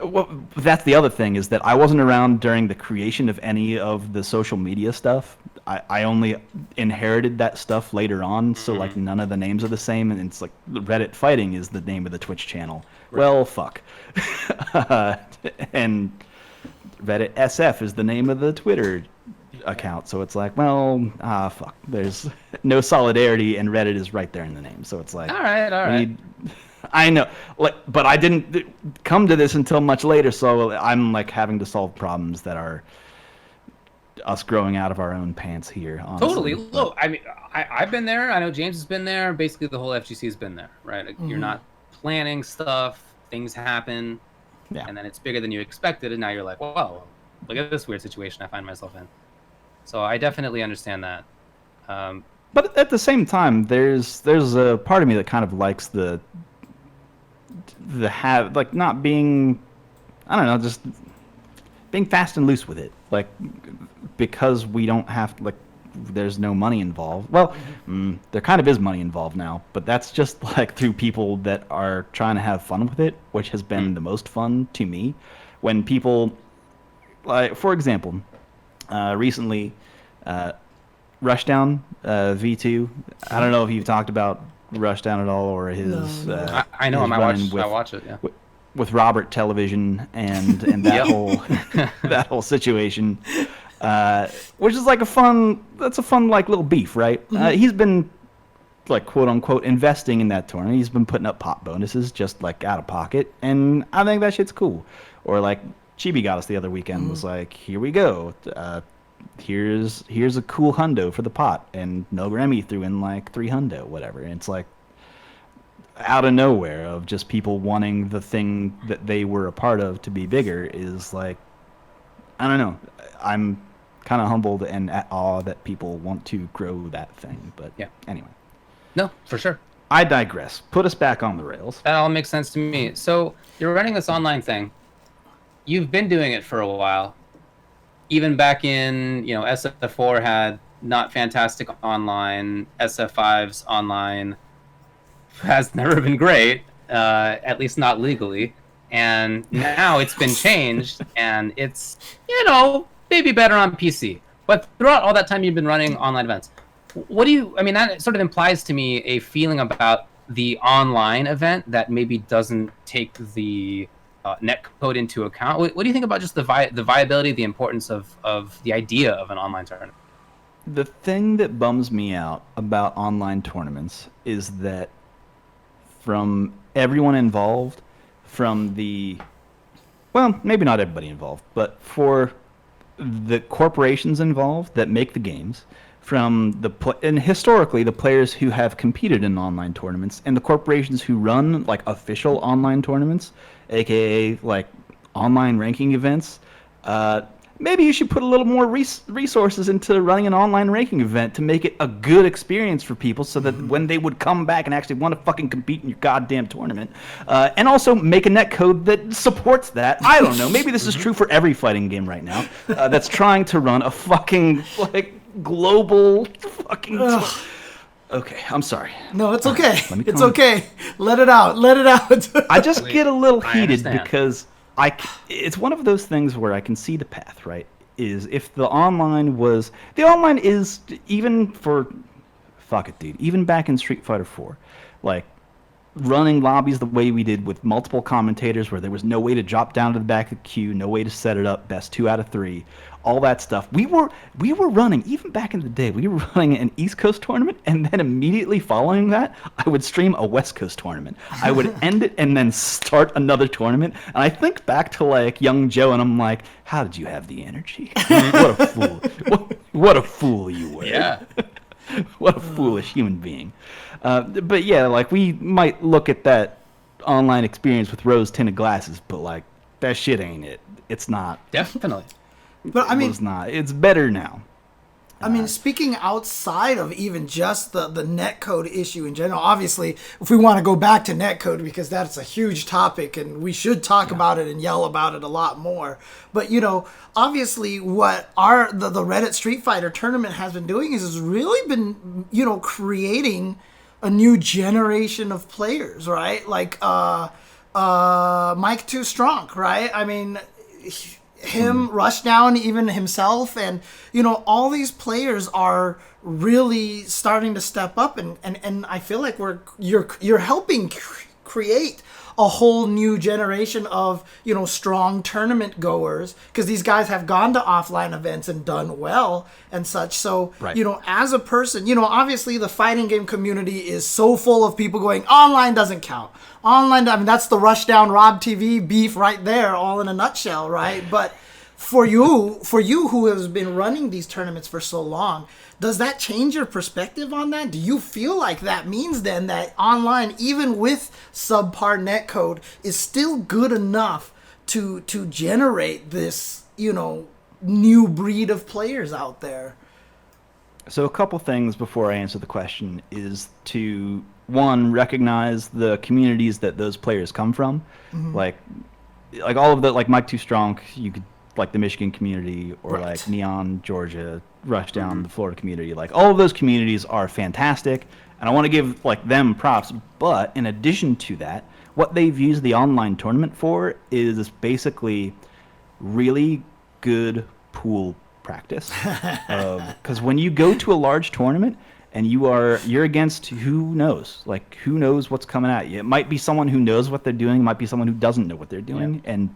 well, that's the other thing, is that I wasn't around during the creation of any of the social media stuff. I only inherited that stuff later on, so like none of the names are the same, and it's like Reddit Fighting is the name of the Twitch channel. Right. Well, fuck. And Reddit SF is the name of the Twitter account, so it's like, well, fuck. There's no solidarity, and Reddit is right there in the name, so it's like, all right. I know, like, but I didn't come to this until much later, so I'm like having to solve problems that are us growing out of our own pants here. Honestly. Totally. Look, I mean, I've been there. I know James has been there. Basically, the whole FGC has been there, right? Like, you're not planning stuff. Things happen, and then it's bigger than you expected, and now you're like, whoa, look at this weird situation I find myself in. So I definitely understand that. But at the same time, there's a part of me that kind of likes the like not being, I don't know, just being fast and loose with it, like, because we don't have, like, there's no money involved. Well, there kind of is money involved now, but that's just like through people that are trying to have fun with it, which has been the most fun to me. When people, like, for example, recently, Rushdown V2. I don't know if you've talked about Rushdown at all, or his. No. I know him. I watch it. Yeah. With Robert Television and that that whole situation, which is like a fun like little beef, right? He's been, like, quote unquote investing in that tournament. He's been putting up pop bonuses just like out of pocket, and I think that shit's cool. Or like Chibi got us the other weekend, was like, here we go. Here's a cool hundo for the pot, and No Remy threw in like 3 hundo, whatever. And it's like, out of nowhere, of just people wanting the thing that they were a part of to be bigger, is like, I don't know. I'm kind of humbled and at awe that people want to grow that thing. But yeah, anyway. No, for sure. I digress. Put us back on the rails. That all makes sense to me. So you're running this online thing. You've been doing it for a while. Even back in, SF4 had not fantastic online. SF5's online has never been great, at least not legally. And now it's been changed, and it's, maybe better on PC. But throughout all that time you've been running online events, that sort of implies to me a feeling about the online event that maybe doesn't take the netcode into account. What do you think about just the viability, the importance of the idea of an online tournament? The thing that bums me out about online tournaments is that from everyone involved, maybe not everybody involved, but for the corporations involved that make the games, and historically the players who have competed in online tournaments, and the corporations who run like official online tournaments, aka like online ranking events, maybe you should put a little more resources into running an online ranking event to make it a good experience for people so that when they would come back and actually want to fucking compete in your goddamn tournament, and also make a netcode that supports that. I don't know. Maybe this is true for every fighting game right now that's trying to run a fucking, like, global fucking... Okay, I'm sorry. No, it's okay. It's okay. Let it out. Let it out. I just get a little heated because it's one of those things where I can see the path, right? Is if the online is, even for, fuck it, dude, even back in Street Fighter 4, like, running lobbies the way we did with multiple commentators where there was no way to drop down to the back of the queue, no way to set it up, best 2 out of 3, all that stuff. We were running, even back in the day, we were running an East Coast tournament, and then immediately following that, I would stream a West Coast tournament. I would end it and then start another tournament. And I think back to, like, young Joe, and I'm like, how did you have the energy? What a fool. What a fool you were. Yeah. What a foolish human being. But yeah, like, we might look at that online experience with rose-tinted glasses, but, like, that shit ain't it. It's not. Definitely. But I mean, it's not. It's better now. I mean, speaking outside of even just the netcode issue in general, obviously, if we want to go back to netcode, because that's a huge topic and we should talk about it and yell about it a lot more. But, you know, obviously what the Reddit Street Fighter tournament has been doing is really been, you know, creating a new generation of players, right? Like Mike Too Strong, right? I mean, him, Rushdown, even himself, and, you know, all these players are really starting to step up, and I feel like you're helping create a whole new generation of, you know, strong tournament goers, because these guys have gone to offline events and done well and such. So, you know, as a person, you know, obviously the fighting game community is so full of people going, online doesn't count. Online, I mean, that's the Rushdown Rob TV beef right there, all in a nutshell, right? But for you who has been running these tournaments for so long, does that change your perspective on that? Do you feel like that means then that online, even with subpar netcode, is still good enough to generate this, you know, new breed of players out there? So a couple things before I answer the question is to, one, recognize the communities that those players come from. Like all of the, like Mike Too Strong, you could, like the Michigan community, or like Neon, Georgia, Rushdown, the Florida community. Like, all of those communities are fantastic, and I want to give, like, them props. But in addition to that, what they've used the online tournament for is basically really good pool practice. Because when you go to a large tournament and you're against who knows what's coming at you. It might be someone who knows what they're doing, it might be someone who doesn't know what they're doing, and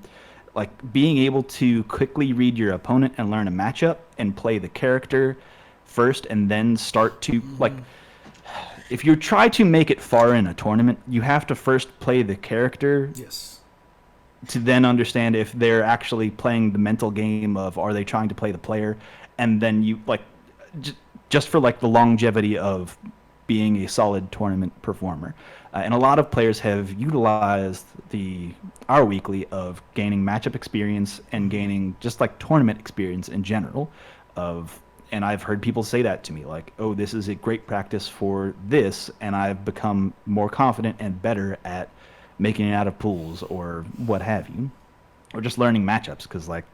like being able to quickly read your opponent and learn a matchup and play the character first, and then start to, like, if you try to make it far in a tournament, you have to first play the character. Yes. To then understand if they're actually playing the mental game of, are they trying to play the player, and then you, like, just for, like, the longevity of being a solid tournament performer. And a lot of players have utilized our weekly of gaining matchup experience and gaining just, like, tournament experience in general. And I've heard people say that to me, like, oh, this is a great practice for this, and I've become more confident and better at making it out of pools or what have you. Or just learning matchups, because, like,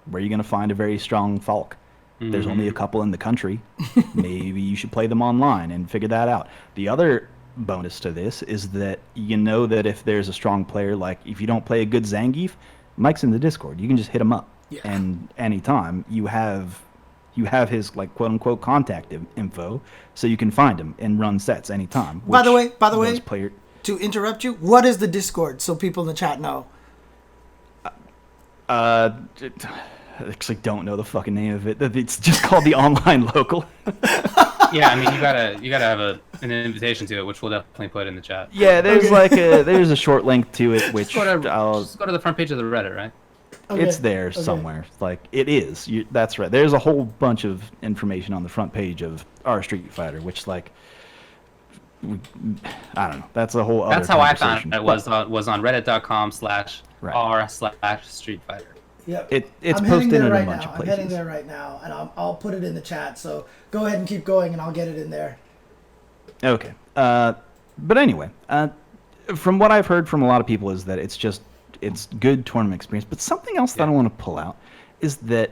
where are you going to find a very strong Falk? There's only a couple in the country. Maybe you should play them online and figure that out. The other bonus to this is that you know that if there's a strong player, like if you don't play a good Zangief, Mike's in the Discord. You can just hit him up. Yeah. And anytime you have his, like, quote unquote contact info, so you can find him and run sets anytime. By the way, to interrupt you, what is the Discord so people in the chat know? I actually don't know the fucking name of it. It's just called the Online Local. Yeah, I mean, you gotta have an invitation to it, which we'll definitely put in the chat. Yeah, there's there's a short link to it, which just go to the front page of the Reddit, right? Okay. It's there somewhere. Like, it is. That's right. There's a whole bunch of information on the front page of our Street Fighter, which, like, I don't know. That's a whole other. That's how I found it. Was on reddit.com/r/StreetFighter. Yep. It's I'm heading posted there in right a bunch now. of I'm places. heading there right now, and I'll put it in the chat. So go ahead and keep going, and I'll get it in there. Okay. But anyway, from what I've heard from a lot of people is that it's good tournament experience. But something else that I want to pull out is that,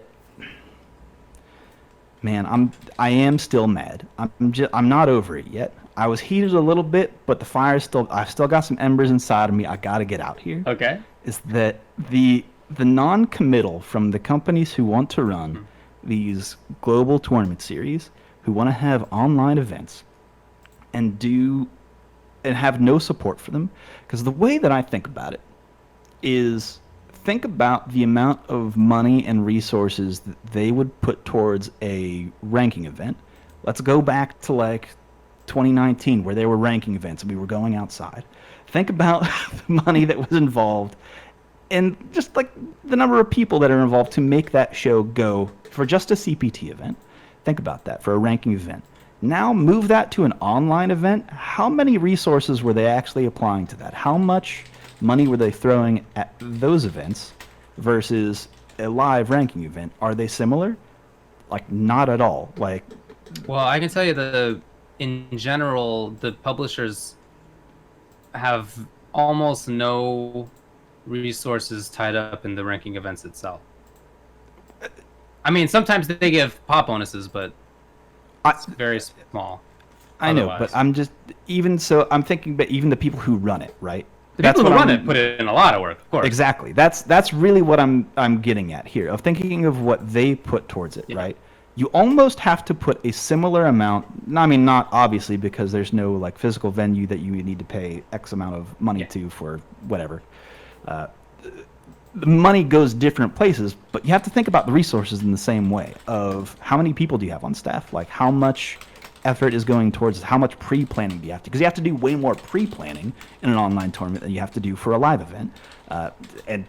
man, I am still mad. I'm not over it yet. I was heated a little bit, but I've still got some embers inside of me. I got to get out here. Okay. Is that the non-committal from the companies who want to run these global tournament series, who want to have online events, and have no support for them? Because the way that I think about it is, think about the amount of money and resources that they would put towards a ranking event. Let's go back to like 2019, where there were ranking events and we were going outside. Think about the money that was involved and just like the number of people that are involved to make that show go for just a CPT event. Think about that for a ranking event. Now move that to an online event. How many resources were they actually applying to that? How much money were they throwing at those events versus a live ranking event? Are they similar? Like, not at all. Like, well, I can tell you in general, the publishers have almost no resources tied up in the ranking events itself. I mean, sometimes they give pop bonuses, but it's very small. I know, but I'm thinking about even the people who run it, right? The people who run it put in a lot of work, of course. Exactly. That's really what I'm getting at here, of thinking of what they put towards it, right? You almost have to put a similar amount. I mean, not obviously, because there's no like physical venue that you need to pay X amount of money to for whatever. The money goes different places, but you have to think about the resources in the same way of how many people do you have on staff? Like, how much effort is going towards how much pre-planning do you have to? Because you have to do way more pre-planning in an online tournament than you have to do for a live event. And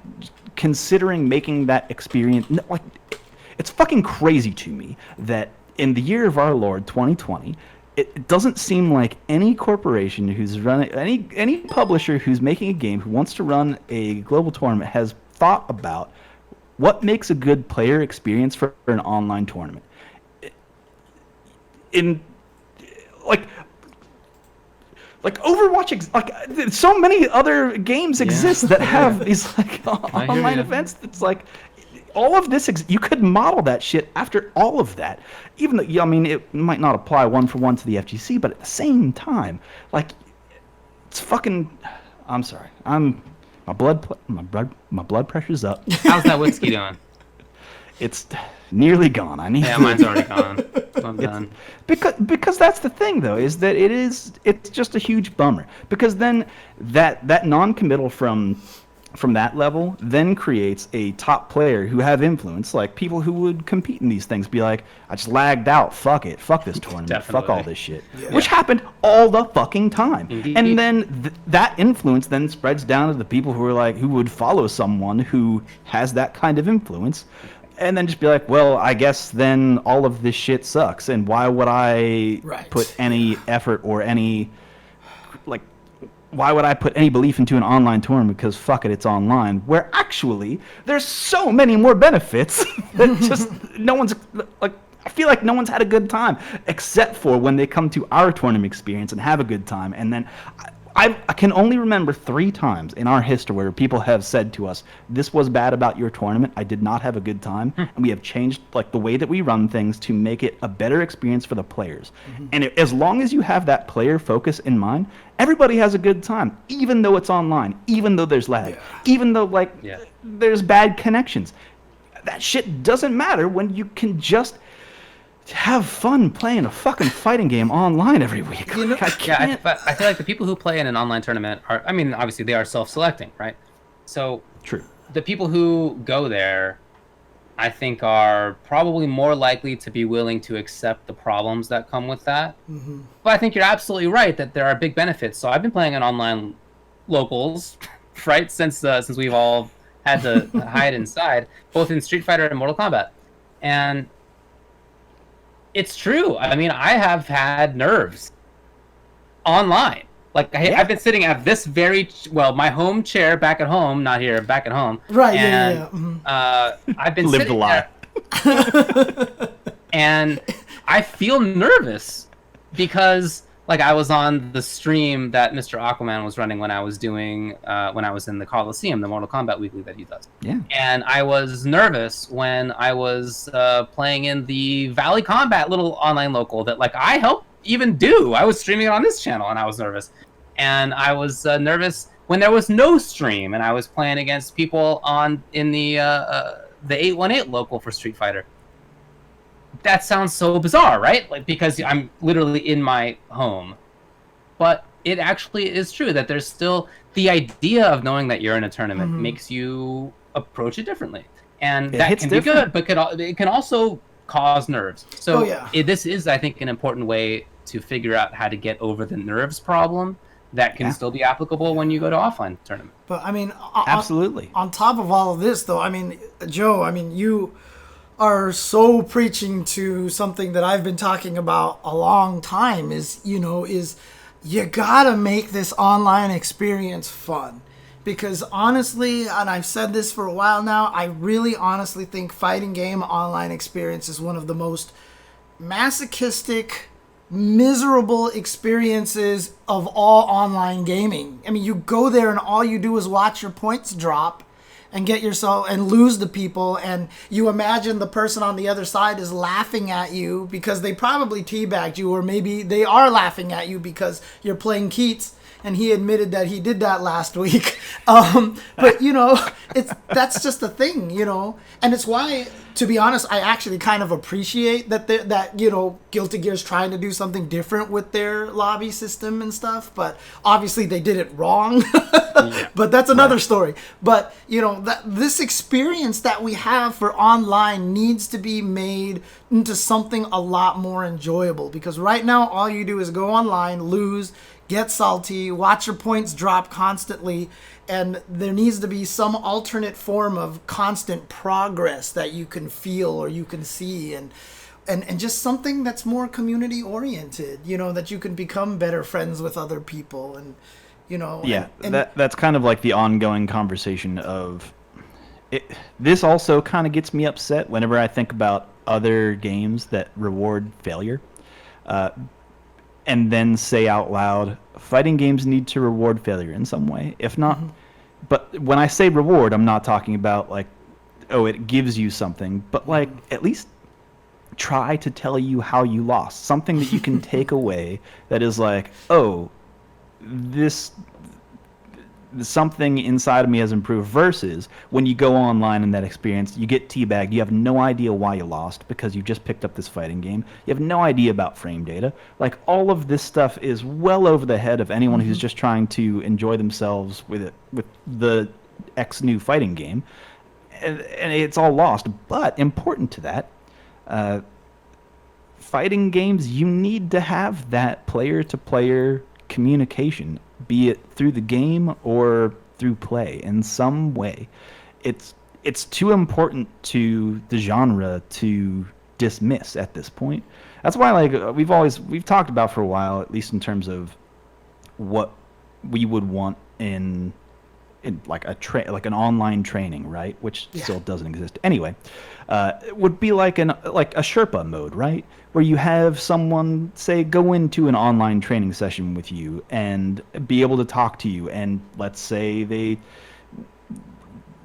considering making that experience, like, it's fucking crazy to me that in the year of our Lord 2020, it doesn't seem like any corporation who's running, any publisher who's making a game who wants to run a global tournament has thought about what makes a good player experience for an online tournament. In like Overwatch, like so many other games exist that have these like online events. That's like all of this. You could model that shit after all of that. Even though, I mean, it might not apply one for one to the FGC, but at the same time, like, it's fucking. I'm sorry. My blood pressure's up. How's that whiskey doing? It's nearly gone. Mine's already gone. I'm done. Because that's the thing, though, is that it's just a huge bummer. Because then that non-committal from that level then creates a top player who have influence, like people who would compete in these things, be like, I just lagged out, fuck it, fuck this tournament, Definitely. fuck all this shit, which happened all the fucking time. Indeed. And then that influence then spreads down to the people who would follow someone who has that kind of influence, and then just be like, well, I guess then all of this shit sucks, and why would I put any effort or any, like, why would I put any belief into an online tournament? Because fuck it, it's online. Where actually, there's so many more benefits that just no one's, like, I feel like no one's had a good time, except for when they come to our tournament experience and have a good time. And then I can only remember 3 times in our history where people have said to us, this was bad about your tournament, I did not have a good time, and we have changed like the way that we run things to make it a better experience for the players. And as long as you have that player focus in mind, everybody has a good time, even though it's online, even though there's lag, even though there's bad connections. That shit doesn't matter when you can just have fun playing a fucking fighting game online every week. I feel like the people who play in an online tournament are, I mean, obviously they are self-selecting, right? So true. The people who go there, I think, are probably more likely to be willing to accept the problems that come with that. But I think you're absolutely right that there are big benefits. So I've been playing in online locals, right, since we've all had to hide inside, both in StreetFighter and Mortal Kombat, and it's true. I mean, I have had nerves online Like I've been sitting at this my home chair back at home, not here, back at home. Right. And, Yeah. Mm-hmm. I've been Lived a sitting lie. there, and I feel nervous because like I was on the stream that Mr. Aquaman was running when I was doing when I was in the Coliseum, the Mortal Kombat weekly that he does. Yeah. And I was nervous when I was playing in the Valley Combat little online local that like I helped even do. I was streaming it on this channel and I was nervous. And I was nervous when there was no stream and I was playing against people in the 818 local for Street Fighter. That sounds so bizarre, right? Like because I'm literally in my home. But it actually is true that there's still the idea of knowing that you're in a tournament makes you approach it differently. And that can be good, but it can also cause nerves. So this is, I think, an important way to figure out how to get over the nerves problem that can still be applicable when you go to offline tournament. But I mean, absolutely. On top of all of this, though, I mean, Joe, I mean, you are so preaching to something that I've been talking about a long time is you gotta make this online experience fun. Because honestly, and I've said this for a while now, I really honestly think fighting game online experience is one of the most masochistic, miserable experiences of all online gaming. I mean, you go there and all you do is watch your points drop and get yourself and lose to people, and you imagine the person on the other side is laughing at you because they probably teabagged you, or maybe they are laughing at you because you're playing Keats and he admitted that he did that last week. But that's just a thing, and it's why, to be honest, I actually kind of appreciate that Guilty Gear's trying to do something different with their lobby system and stuff, but obviously they did it wrong. But that's another story. But this experience that we have for online needs to be made into something a lot more enjoyable, because right now all you do is go online, lose, get salty, watch your points drop constantly, and there needs to be some alternate form of constant progress that you can feel or you can see, and just something that's more community oriented, that you can become better friends with other people, and that's kind of like the ongoing conversation of it. This also kind of gets me upset whenever I think about other games that reward failure. And then say out loud, fighting games need to reward failure in some way. If not, but when I say reward, I'm not talking about like, oh, it gives you something, but like at least try to tell you how you lost. Something that you can take away that is like, oh, something inside of me has improved, versus when you go online in that experience, you get teabagged, you have no idea why you lost because you just picked up this fighting game, you have no idea about frame data. Like, all of this stuff is well over the head of anyone who's just trying to enjoy themselves with the X new fighting game, and it's all lost. But important to that, fighting games, you need to have that player-to-player communication, be it through the game or through play in some way. It's too important to the genre to dismiss at this point. That's why, like, we've talked about for a while, at least in terms of what we would want in like an online training, right? Which still doesn't exist anyway. It would be like a Sherpa mode, right? Where you have someone, say, go into an online training session with you and be able to talk to you, and let's say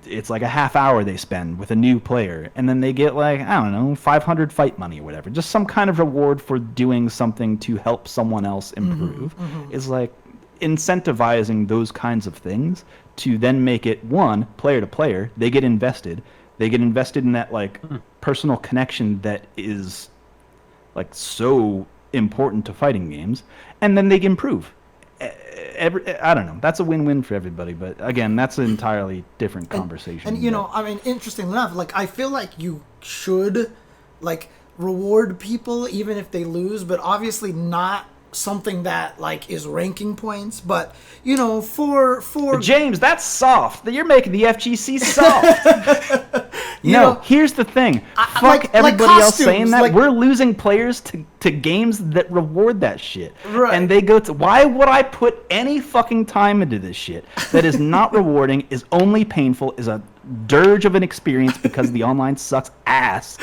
it's like a half hour they spend with a new player, and then they get, like, I don't know, 500 fight money or whatever, just some kind of reward for doing something to help someone else improve. Is like incentivizing those kinds of things to then make it, one, player to player, they get invested in that, like, personal connection that is, like, so important to fighting games, and then they improve. I don't know. That's a win-win for everybody, but again, that's an entirely different conversation. And I mean, interesting enough, like, I feel like you should, like, reward people even if they lose, but obviously not something that, like, is ranking points, but for James, that's soft. You're making the FGC soft. Here's the thing. Fuck like everybody else saying costumes, that. like- We're losing players to games that reward that shit. Right. And they go to, why would I put any fucking time into this shit that is not rewarding, is only painful, is a dirge of an experience because the online sucks ass.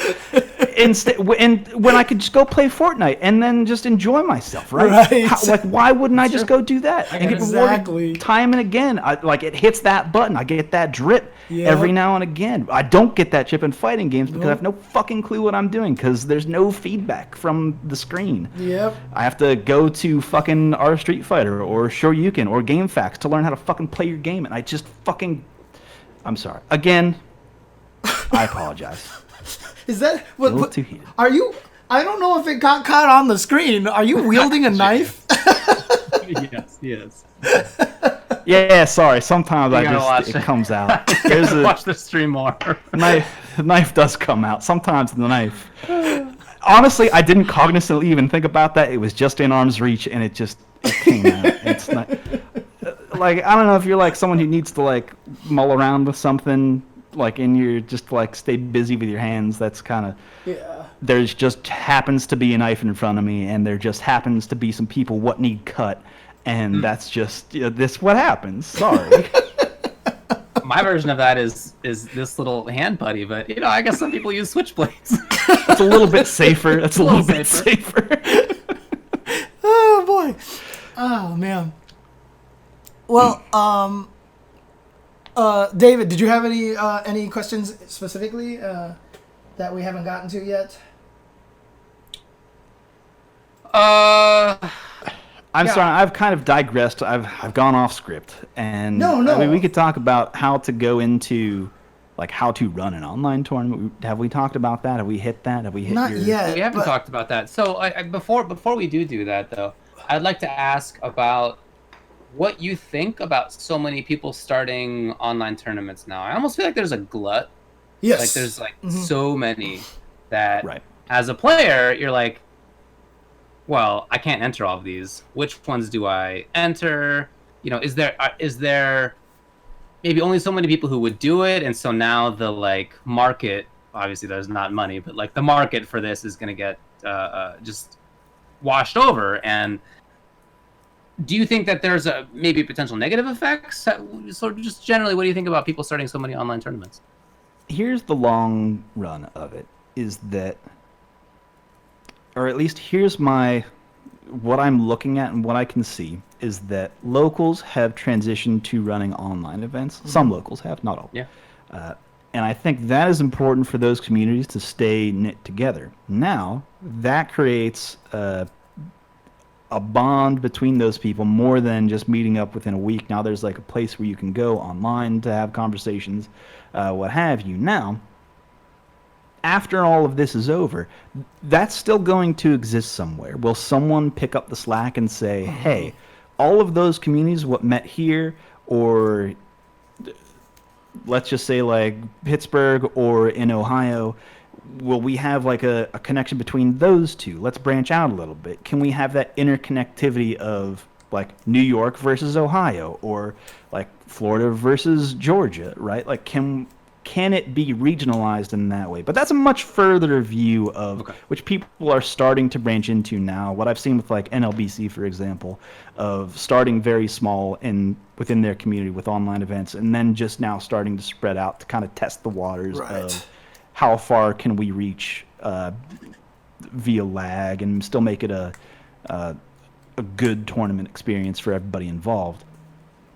Instead, and when I could just go play Fortnite and then just enjoy myself, right? Right. Why wouldn't I just go do that and get Exactly. rewarded time and again? It hits that button, I get that drip every now and again. I don't get that chip in fighting games because I have no fucking clue what I'm doing because there's no feedback from the screen. Yep. I have to go to fucking our StreetFighter or Shoryuken or GameFAQs to learn how to fucking play your game, and I just fucking. I'm sorry. Again, I apologize. Is that A little too heated. Are you? I don't know if it got caught on the screen. Are you wielding a knife? Yes. Yeah, sorry. Sometimes It comes out. Watch the stream more. The knife does come out. Sometimes the knife. Honestly, I didn't cognizantly even think about that. It was just in arm's reach, and it came out. It's not. Like, I don't know if you're like someone who needs to like mull around with something, like, and you're just like stay busy with your hands. That's kind of. Yeah. There's just happens to be a knife in front of me, and there just happens to be some people what need cut, and that's just this what happens. Sorry. My version of that is this little hand putty, but I guess some people use switchblades. It's a little bit safer. It's a little bit safer. Oh boy. Oh man. Well, David, did you have any questions specifically that we haven't gotten to yet? I'm sorry, I've kind of digressed. I've gone off script, and No. I mean, we could talk about how to go into, like, how to run an online tournament. Have we talked about that? Have we hit that? Have we hit Not yet. We haven't talked about that. So before we do that though, I'd like to ask about what you think about so many people starting online tournaments now. I almost feel like there's a glut. Yes. Like there's so many that Right. as a player you're like, well, I can't enter all of these. Which ones do I enter? Is there maybe only so many people who would do it, and so now the like market, obviously there's not money, but like the market for this is going to get just washed over. And do you think that there's maybe potential negative effects? Sort of just generally, what do you think about people starting so many online tournaments? Here's the long run of it, is that, or at least here's what I'm looking at and what I can see, is that locals have transitioned to running online events. Mm-hmm. Some locals have, not all. Yeah. And I think that is important for those communities to stay knit together. Now, that creates a bond between those people more than just meeting up within a week. Now there's like a place where you can go online to have conversations, what have you. Now, after all of this is over, that's still going to exist somewhere. Will someone pick up the slack and say, hey, all of those communities, what met here, or let's just say like Pittsburgh or in Ohio, will we have like a connection between those two? Let's branch out a little bit. Can we have that interconnectivity of like New York versus Ohio, or like Florida versus Georgia, right? Like can it be regionalized in that way? But that's a much further view of which people are starting to branch into now. What I've seen with like NLBC, for example, of starting very small within their community with online events, and then just now starting to spread out to kind of test the waters of how far can we reach via lag and still make it a good tournament experience for everybody involved.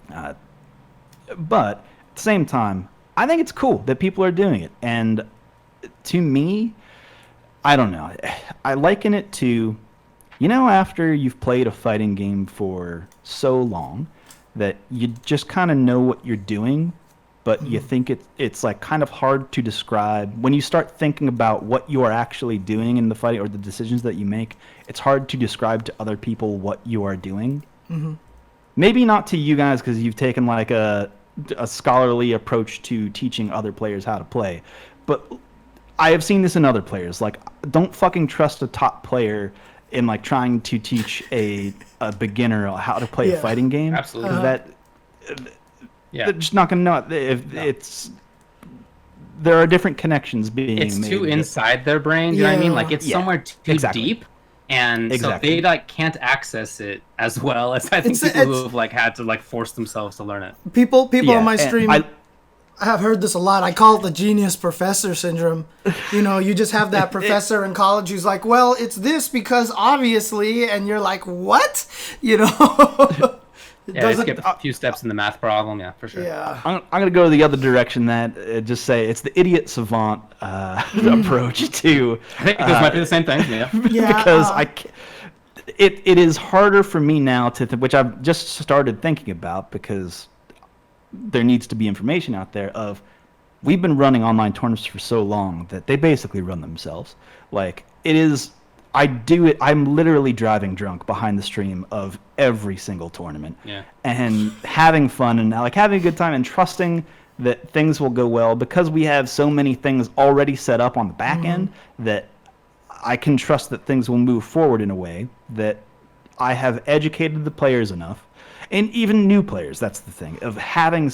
But at the same time, I think it's cool that people are doing it. And to me, I don't know. I liken it to, after you've played a fighting game for so long that you just kind of know what you're doing, but you think it's like kind of hard to describe. When you start thinking about what you are actually doing in the fight or the decisions that you make, it's hard to describe to other people what you are doing. Mm-hmm. Maybe not to you guys because you've taken like a scholarly approach to teaching other players how to play. But I have seen this in other players. Like, don't fucking trust a top player in like trying to teach a beginner how to play a fighting game. Absolutely. They're just not going to know it. If it's there are different connections being It's made. too inside their brain. You know what I mean? Like it's Yeah, somewhere too exactly. deep, and Exactly. so they like can't access it as well as I think people who have like had to like force themselves to learn it. People Yeah, on my and stream. I have heard this a lot. I call it the genius professor syndrome. You know, you just have that professor in college who's like, well, it's this because obviously, and you're like, what? You know? Yeah, they skip a few steps in the math problem. Yeah, for sure. Yeah. I'm going to go the other direction. That just say it's the idiot savant approach to. I think those might be the same thing. Yeah. Because it is harder for me now to which I've just started thinking about because there needs to be information out there of we've been running online tournaments for so long that they basically run themselves. Like it is. I do it. I'm literally driving drunk behind the stream of every single tournament, and having fun and like having a good time and trusting that things will go well because we have so many things already set up on the back end that I can trust that things will move forward in a way that I have educated the players enough, and even new players. That's the thing of having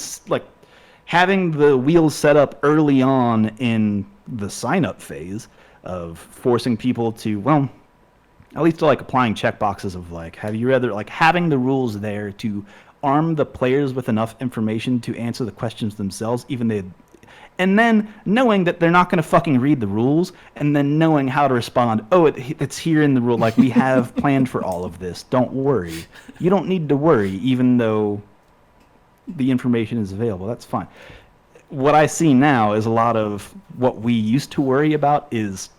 the wheels set up early on in the sign-up phase. Of forcing people to, well, at least to like applying checkboxes of like, have you rather like having the rules there to arm the players with enough information to answer the questions themselves, and then knowing that they're not going to fucking read the rules, and then knowing how to respond. Oh, it's here in the rule. Like we have planned for all of this. Don't worry. You don't need to worry, even though the information is available. That's fine. What I see now is a lot of what we used to worry about is,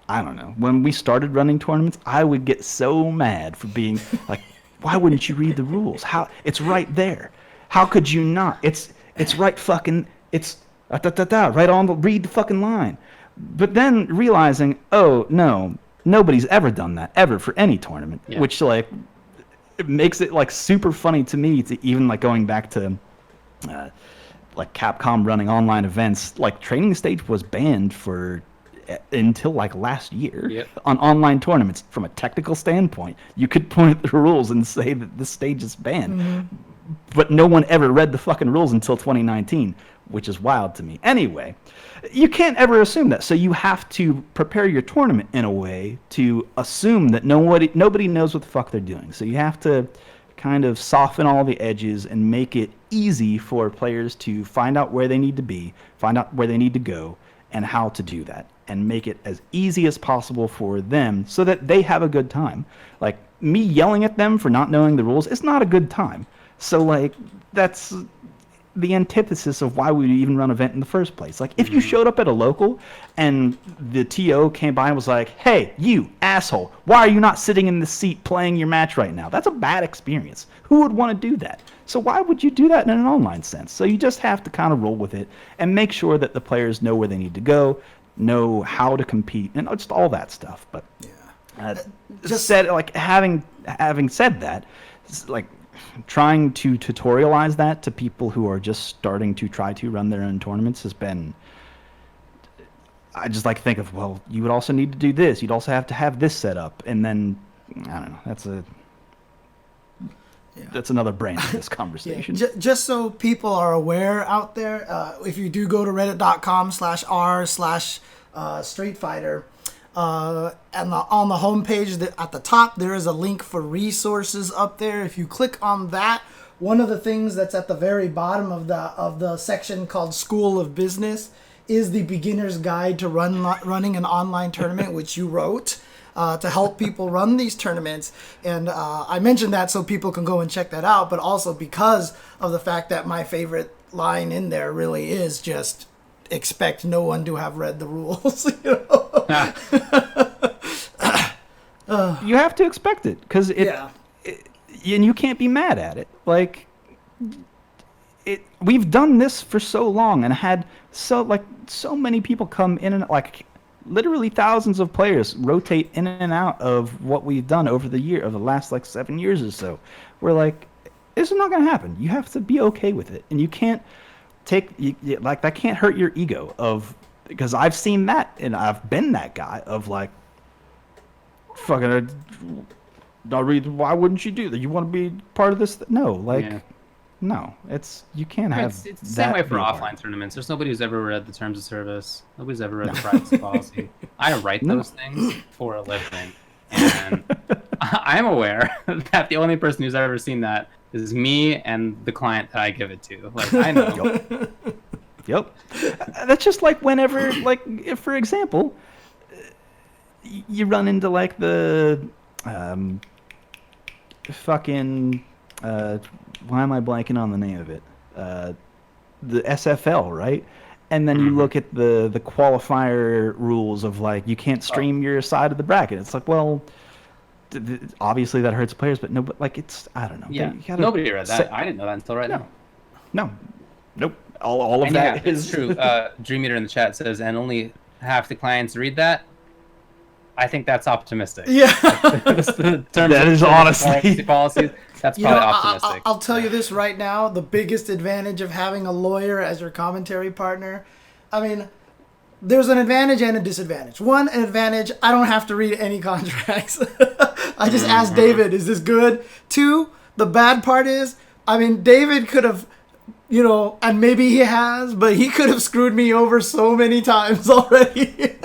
I don't know, when we started running tournaments, I would get so mad for being like, why wouldn't you read the rules? How it's right there. How could you not? It's right fucking, it's right on the, read the fucking line. But then realizing, oh no, nobody's ever done that ever for any tournament, which like, it makes it like super funny to me to even like going back to, like Capcom running online events, like Training Stage was banned for until like last year on online tournaments. From a technical standpoint, you could point at the rules and say that this stage is banned, but no one ever read the fucking rules until 2019, which is wild to me. Anyway, you can't ever assume that, so you have to prepare your tournament in a way to assume that nobody knows what the fuck they're doing. So you have to kind of soften all the edges and make it easy for players to find out where they need to be, find out where they need to go, and how to do that, and make it as easy as possible for them so that they have a good time. Like, me yelling at them for not knowing the rules is not a good time. So, like, that's the antithesis of why we would even run an event in the first place. Like, if you showed up at a local and the TO came by and was like, hey, you asshole, why are you not sitting in the seat playing your match right now? That's a bad experience. Who would want to do that? So why would you do that in an online sense? So you just have to kind of roll with it and make sure that the players know where they need to go, know how to compete, and just all that stuff. But just said, like, having said that, like, trying to tutorialize that to people who are just starting to try to run their own tournaments has been, I just like to think of, well, you would also need to do this. You'd also have to have this set up. And then, I don't know, that's another branch of this conversation. Just so people are aware out there, if you do go to reddit.com/r/StreetFighter, and on the homepage at the top, there is a link for resources up there. If you click on that, one of the things that's at the very bottom of the section called School of Business is the beginner's guide to running an online tournament, which you wrote to help people run these tournaments. And I mentioned that so people can go and check that out, but also because of the fact that my favorite line in there really is just expect no one to have read the rules. You know? You have to expect it because and you can't be mad at it. Like, we've done this for so long and had so many people come in and like literally thousands of players rotate in and out of what we've done over the last like 7 years or so. We're like, this is not going to happen. You have to be okay with it, and you can't like that can't hurt your ego because I've seen that and I've been that guy of like, fucking, why wouldn't you do that? You want to be part of this? No, like, No, you can't have. It's the same way for offline tournaments. There's nobody who's ever read the terms of service. Nobody's ever read the privacy policy. I write those things for a living, and I'm aware that the only person who's ever seen that is me and the client that I give it to. Like, I know. Yep. That's just like whenever, like, if, for example, you run into like the fucking why am I blanking on the name of it? The SFL, right? And then you look at the qualifier rules of like you can't stream your side of the bracket. It's like, well, obviously that hurts players, but no, but like it's, I don't know. Yeah, nobody read that. I didn't know that until right now. Nope. All of that is true. Dream Eater in the chat says, and only half the clients read that. I think that's optimistic. Yeah. That is honestly policies. That's probably optimistic. I'll tell you this right now: the biggest advantage of having a lawyer as your commentary partner. I mean, there's an advantage and a disadvantage. One advantage: I don't have to read any contracts. I just ask David, "Is this good?" Two, the bad part is, I mean, David could have. And maybe he has, but he could have screwed me over so many times already.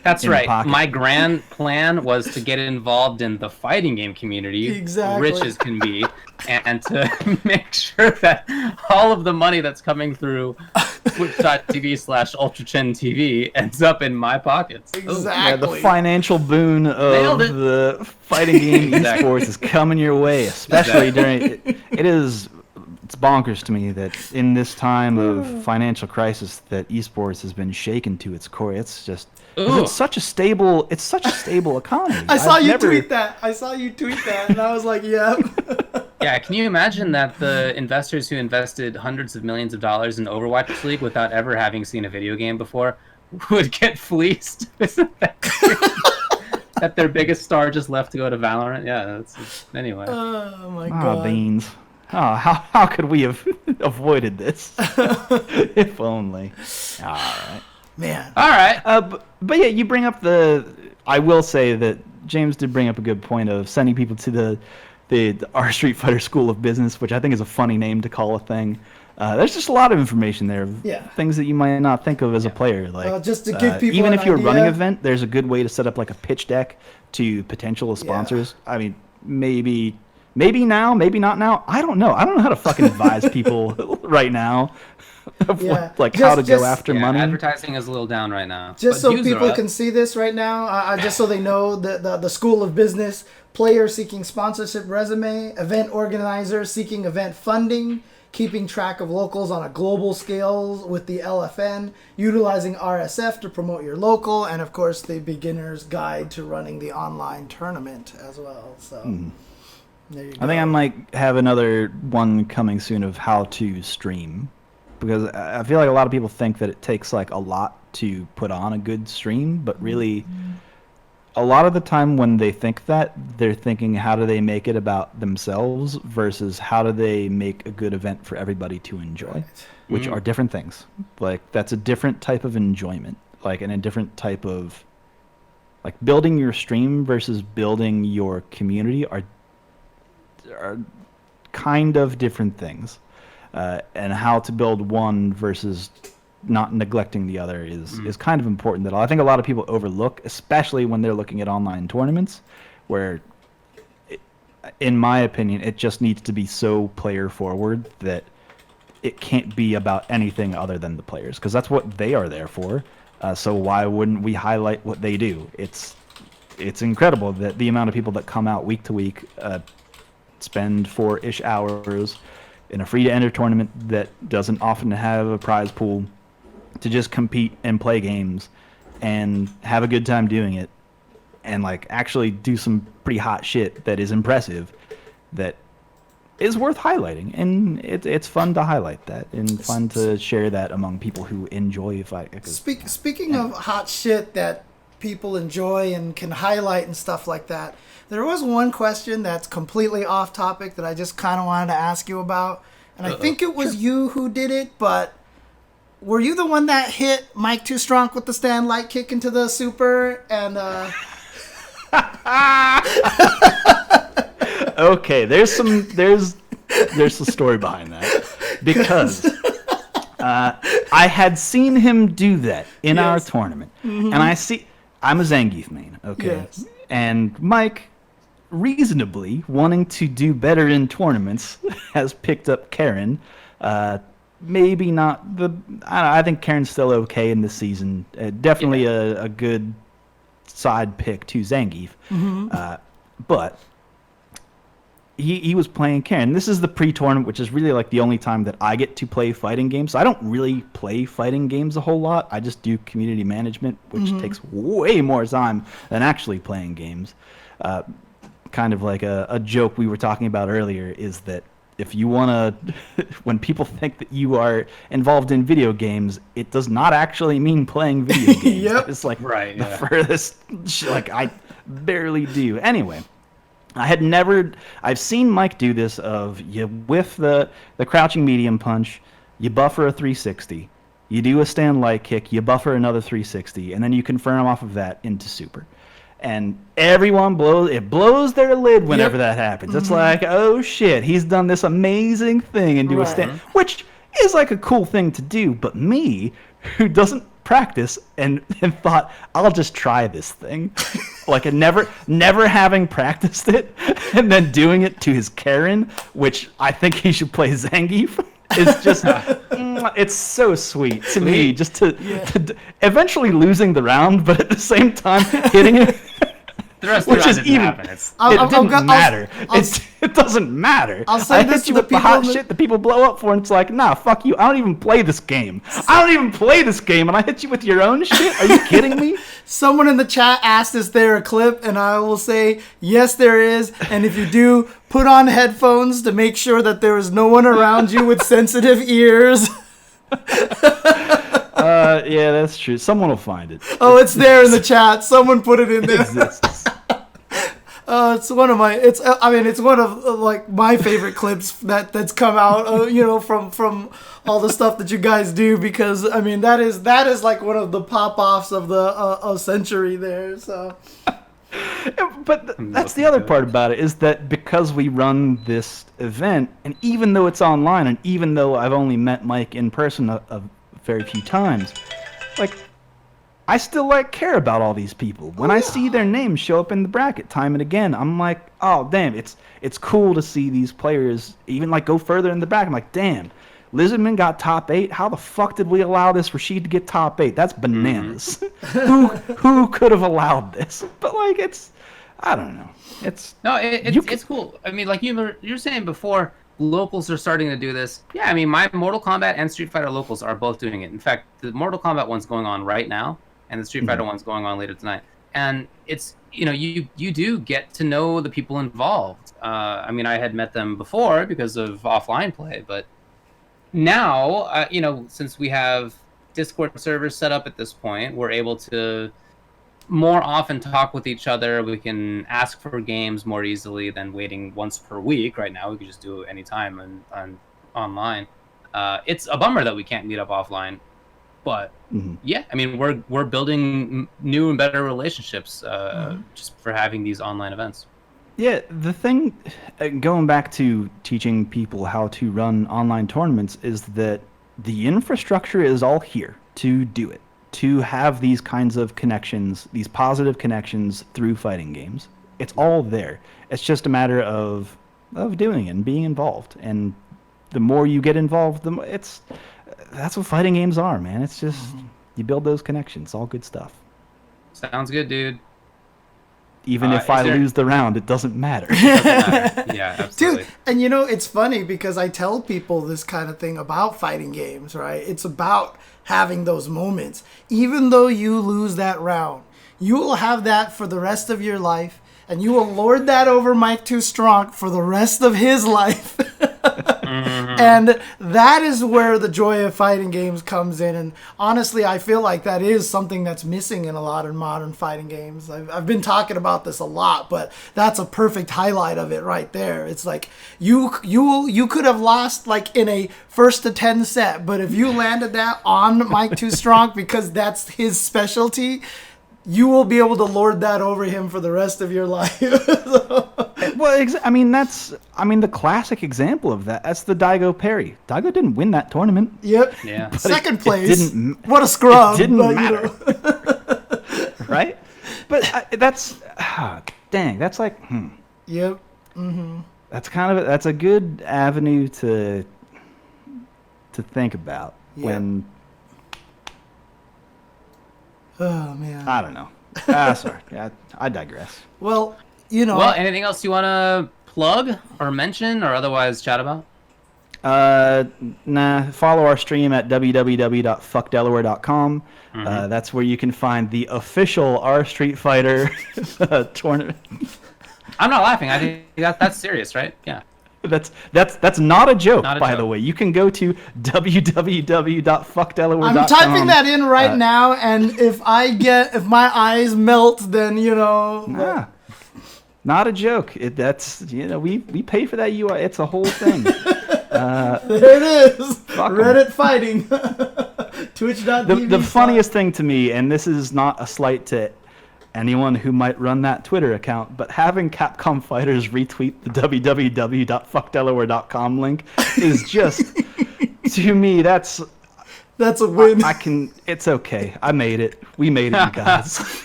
That's right. My grand plan was to get involved in the fighting game community, rich as can be, and to make sure that all of the money that's coming through twitch.tv/UltraChenTV ends up in my pockets. Exactly. Yeah, the financial boon of the fighting game esports is coming your way, especially during it's bonkers to me that in this time of financial crisis that esports has been shaken to its core. It's just it's such a stable economy. I saw you tweet that, and I was like, yeah. Yeah, can you imagine that the investors who invested hundreds of millions of dollars in Overwatch League without ever having seen a video game before would get fleeced? That their biggest star just left to go to Valorant? Yeah, anyway. Oh my god. Beans. Oh, how could we have avoided this? If only. All right. Man. All right. But yeah, you bring up I will say that James did bring up a good point of sending people to our Street Fighter School of Business, which I think is a funny name to call a thing. There's just a lot of information there, things that you might not think of as a player. Like just to give people even if you're idea. Running an event, there's a good way to set up like a pitch deck to potential sponsors. I mean, maybe now, maybe not now. I don't know. I don't know how to fucking advise people right now of how to go after money. Advertising is a little down right now. Just so people can see this right now, just so they know, the School of Business, player seeking sponsorship resume, event organizer seeking event funding, keeping track of locals on a global scale with the LFN, utilizing RSF to promote your local, and of course the beginner's guide to running the online tournament as well. So there you go. I think I might have another one coming soon of how to stream, because I feel like a lot of people think that it takes like a lot to put on a good stream, but really a lot of the time when they think that, they're thinking how do they make it about themselves versus how do they make a good event for everybody to enjoy, which are different things. Like that's a different type of enjoyment, like, and a different type of, like, building your stream versus building your community are kind of different things. And how to build one versus not neglecting the other is kind of important that I think a lot of people overlook, especially when they're looking at online tournaments, where, in my opinion, it just needs to be so player forward that it can't be about anything other than the players, because that's what they are there for. So why wouldn't we highlight what they do? It's incredible that the amount of people that come out week to week, spend 4-ish hours in a free-to-enter tournament that doesn't often have a prize pool to just compete and play games and have a good time doing it and like actually do some pretty hot shit that is impressive, that is worth highlighting, and it's fun to highlight that and fun to share that among people who enjoy fight. Speaking of hot shit that people enjoy and can highlight and stuff like that, there was one question that's completely off topic that I just kind of wanted to ask you about, and I think it was you who did it, but were you the one that hit Mike Too Strong with the stand light kick into the super and Okay, there's There's a story behind that. Because I had seen him do that in our tournament. And I'm a Zangief main, okay? Yes. And Mike, reasonably wanting to do better in tournaments, has picked up Karen. Maybe not the... I think Karen's still okay in this season. Definitely a good side pick to Zangief. But he was playing Karen. This is the pre-tournament, which is really like the only time that I get to play fighting games. So I don't really play fighting games a whole lot. I just do community management, which takes way more time than actually playing games. Kind of like a joke we were talking about earlier is that if you want to, when people think that you are involved in video games, it does not actually mean playing video games. It's like the furthest, like I barely do. Anyway, I've seen Mike do this of you whiff the crouching medium punch, you buffer a 360, you do a stand light kick, you buffer another 360, and then you confirm off of that into super. And everyone blows their lid whenever that happens. It's like, oh shit, he's done this amazing thing and do a stand, which is like a cool thing to do. But me, who doesn't practice and thought, I'll just try this thing, like a never having practiced it and then doing it to his Karen, which I think he should play Zangief. It's just, it's so sweet to me just to eventually losing the round, but at the same time hitting it. The rest of the round didn't happen. It didn't matter. It doesn't matter. I'll say this hit you with the hot shit that people blow up for, and it's like, nah, fuck you. I don't even play this game. And I hit you with your own shit? Are you kidding me? Someone in the chat asked, is there a clip? And I will say, yes, there is. And if you do, put on headphones to make sure that there is no one around you with sensitive ears. Yeah, that's true. Someone will find it. Oh, it's there in the chat. Someone put it in there. It exists. It's one of my. It's one of like my favorite clips that's come out. From all the stuff that you guys do, because I mean that is like one of the pop offs of the century there. So. But that's the other part about it, is that because we run this event, and even though it's online, and even though I've only met Mike in person a very few times, like, I still care about all these people. When I see their names show up in the bracket time and again, I'm like, oh damn, it's cool to see these players even go further in the bracket. I'm like, damn, Lizardman got top 8. How the fuck did we allow this Rashid to get top 8? That's bananas. Who could have allowed this? But it's, I don't know. It's cool. I mean, like you were saying before, locals are starting to do this. Yeah, I mean, my Mortal Kombat and Street Fighter locals are both doing it. In fact, the Mortal Kombat one's going on right now, and the Street Fighter one's going on later tonight. And it's, you do get to know the people involved. I mean, I had met them before because of offline play, but now, since we have Discord servers set up at this point, we're able to more often talk with each other. We can ask for games more easily than waiting once per week. Right now, we can just do it anytime on online. It's a bummer that we can't meet up offline, but yeah, I mean, we're building new and better relationships just for having these online events. Yeah, the thing, going back to teaching people how to run online tournaments, is that the infrastructure is all here to do it, to have these kinds of connections, these positive connections through fighting games. It's all there. It's just a matter of doing it and being involved. And the more you get involved, that's what fighting games are, man. It's just, you build those connections. All good stuff. Sounds good, dude. Even if I lose the round, it doesn't matter. Yeah, absolutely. Dude, and it's funny because I tell people this kind of thing about fighting games, right? It's about having those moments. Even though you lose that round, you will have that for the rest of your life, and you will lord that over Mike Too Strong for the rest of his life. And that is where the joy of fighting games comes in. And honestly, I feel like that is something that's missing in a lot of modern fighting games. I've been talking about this a lot, but that's a perfect highlight of it right there. It's like you could have lost in a 1st to 10 set, but if you landed that on Mike Too Strong because that's his specialty, you will be able to lord that over him for the rest of your life. Well, Well, I mean, the classic example of that. That's the Daigo parry. Daigo didn't win that tournament. Yep. Yeah. Second It place. didn't. What a scrub. It didn't but, matter. You know. Right? But dang, that's like, Yep. that's a good avenue to think about Yeah. when, Oh man. I don't know. Sorry. Yeah, I digress. Well, you know. Well, anything else you want to plug or mention or otherwise chat about? Nah, follow our stream at www.fuckdelaware.com. That's where you can find the official R Street Fighter tournament. I'm not laughing. I think that's serious, right? Yeah. That's not a joke, Not a by joke. the way. You can go to www.fuckdelaware.com. I'm typing that in right now, and if my eyes melt, then you know. Nah, not a joke. We pay for that UI. It's a whole thing. There it is. Fuck 'em. Reddit fighting. Twitch.tv. The funniest thing to me, and this is not a slight to anyone who might run that Twitter account, but having CapcomFighters retweet the www.fuckdelaware.com link is just, to me, that's a win. it's okay. I made it. We made it, you guys.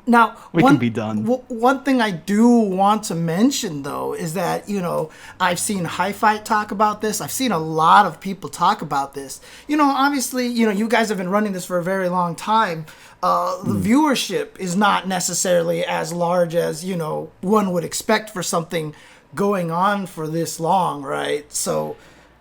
Now, We can be done. One thing I do want to mention, though, is that, you know, I've seen High Fight talk about this. I've seen a lot of people talk about this. You know, obviously, you know, you guys have been running this for a very long time. The viewership is not necessarily as large as, you know, one would expect for something going on for this long, right? So,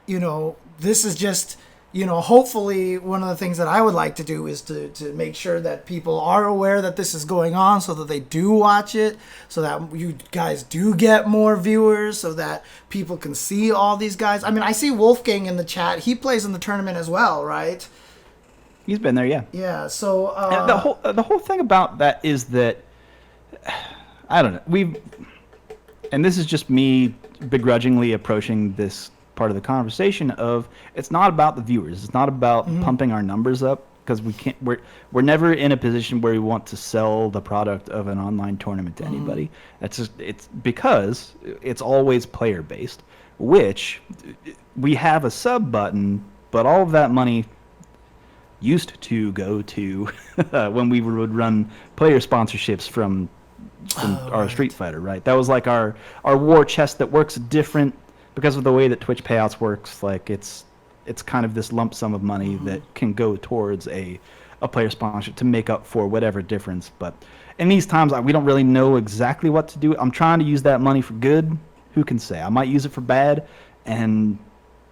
you know, this is just... You know, hopefully one of the things that I would like to do is to make sure that people are aware that this is going on so that they do watch it, so that you guys do get more viewers, so that people can see all these guys. I mean, I see Wolfgang in the chat. He plays in the tournament as well, right? He's been there, yeah. Yeah, so... And the whole thing about that is that, I don't know, and this is just me begrudgingly approaching this part of the conversation of, it's not about the viewers, it's not about pumping our numbers up, because we're never in a position where we want to sell the product of an online tournament to anybody. It's because it's always player based, which we have a sub button, but all of that money used to go to when we would run player sponsorships from our Street Fighter, right? That was like our war chest that works different because of the way that Twitch payouts works. Like it's kind of this lump sum of money that can go towards a player sponsorship to make up for whatever difference. But in these times, we don't really know exactly what to do. I'm trying to use that money for good. Who can say? I might use it for bad, and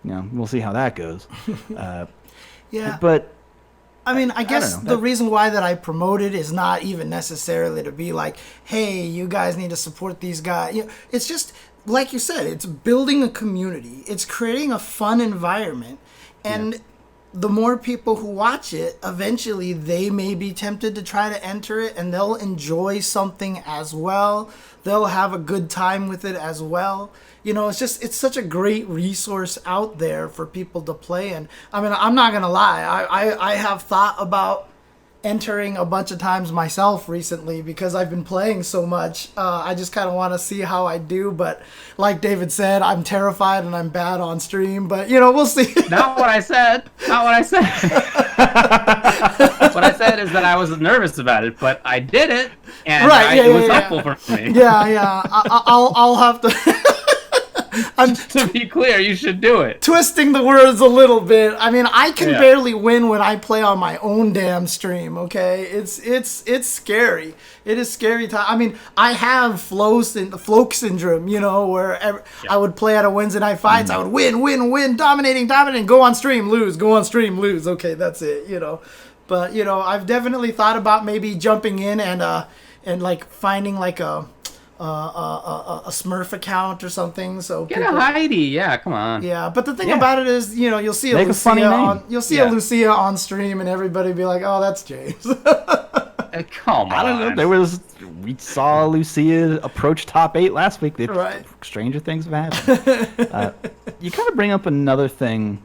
you know, we'll see how that goes. yeah. But I mean, I guess don't know. the reason why that I promote it is not even necessarily to be like, hey, you guys need to support these guys. You know, it's just, like you said, it's building a community. It's creating a fun environment. And the more people who watch it, eventually they may be tempted to try to enter it, and they'll enjoy something as well. They'll have a good time with it as well. You know, it's such a great resource out there for people to play. And I mean, I'm not going to lie. I have thought about entering a bunch of times myself recently because I've been playing so much. I just kind of want to see how I do. But like David said, I'm terrified and I'm bad on stream. But, you know, we'll see. Not what I said. Not what I said. What I said is that I was nervous about it, but I did it. And it was helpful for me. Yeah. I'll have to... To be clear, you should do it. Twisting the words a little bit. I mean, I can barely win when I play on my own damn stream, okay? It's scary. It is scary time. I mean, I have floke syndrome, you know, where I would play at a Wednesday night fights, I would win, dominating, go on stream, lose, go on stream, lose. Okay, that's it, you know. But, you know, I've definitely thought about maybe jumping in and like finding like a Smurf account or something. So get a Heidi, yeah, come on. Yeah, but the thing about it is, you know, you'll see Make a funny name. a Lucia on stream, and everybody be like, "Oh, that's James." Come on. I don't know. We saw Lucia approach top 8 last week. Right. Stranger things have happened. You kind of bring up another thing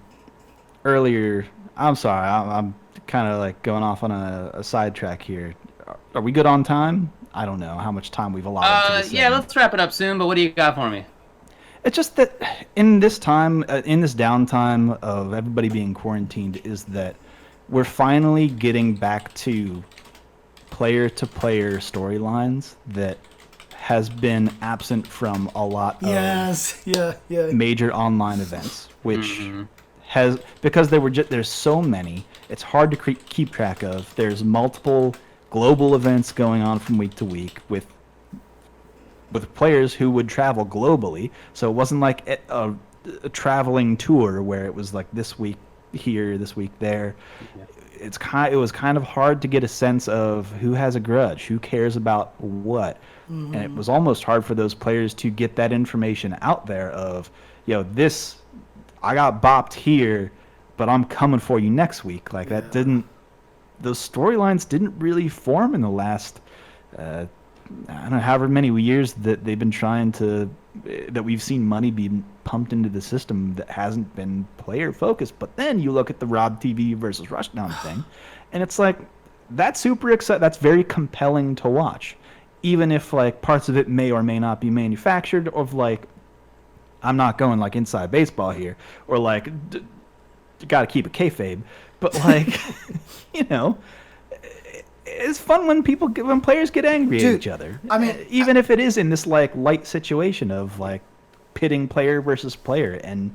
earlier. I'm sorry. I'm kind of like going off on a sidetrack here. Are we good on time? I don't know how much time we've allotted to this. Yeah, let's wrap it up soon. But what do you got for me? It's just that in this time, in this downtime of everybody being quarantined, is that we're finally getting back to player-to-player storylines that has been absent from a lot of major online events, which has, because there's so many, it's hard to keep track of. There's multiple global events going on from week to week with players who would travel globally, so it wasn't like a traveling tour where it was like this week here, this week there. Yeah. It was kind of hard to get a sense of who has a grudge, who cares about what, and it was almost hard for those players to get that information out there of, this, I got bopped here, but I'm coming for you next week. Like those storylines didn't really form in the last I don't know, however many years that they've been trying to, that we've seen money being pumped into the system that hasn't been player focused. But then you look at the Rob TV versus Rushdown thing, and it's like, that's super exciting. That's very compelling to watch, even if like parts of it may or may not be manufactured, or like, I'm not going like inside baseball here, or like, you got to keep a kayfabe, but like, it's fun when players get angry at each other. I mean, even if it is in this like light situation of like pitting player versus player, and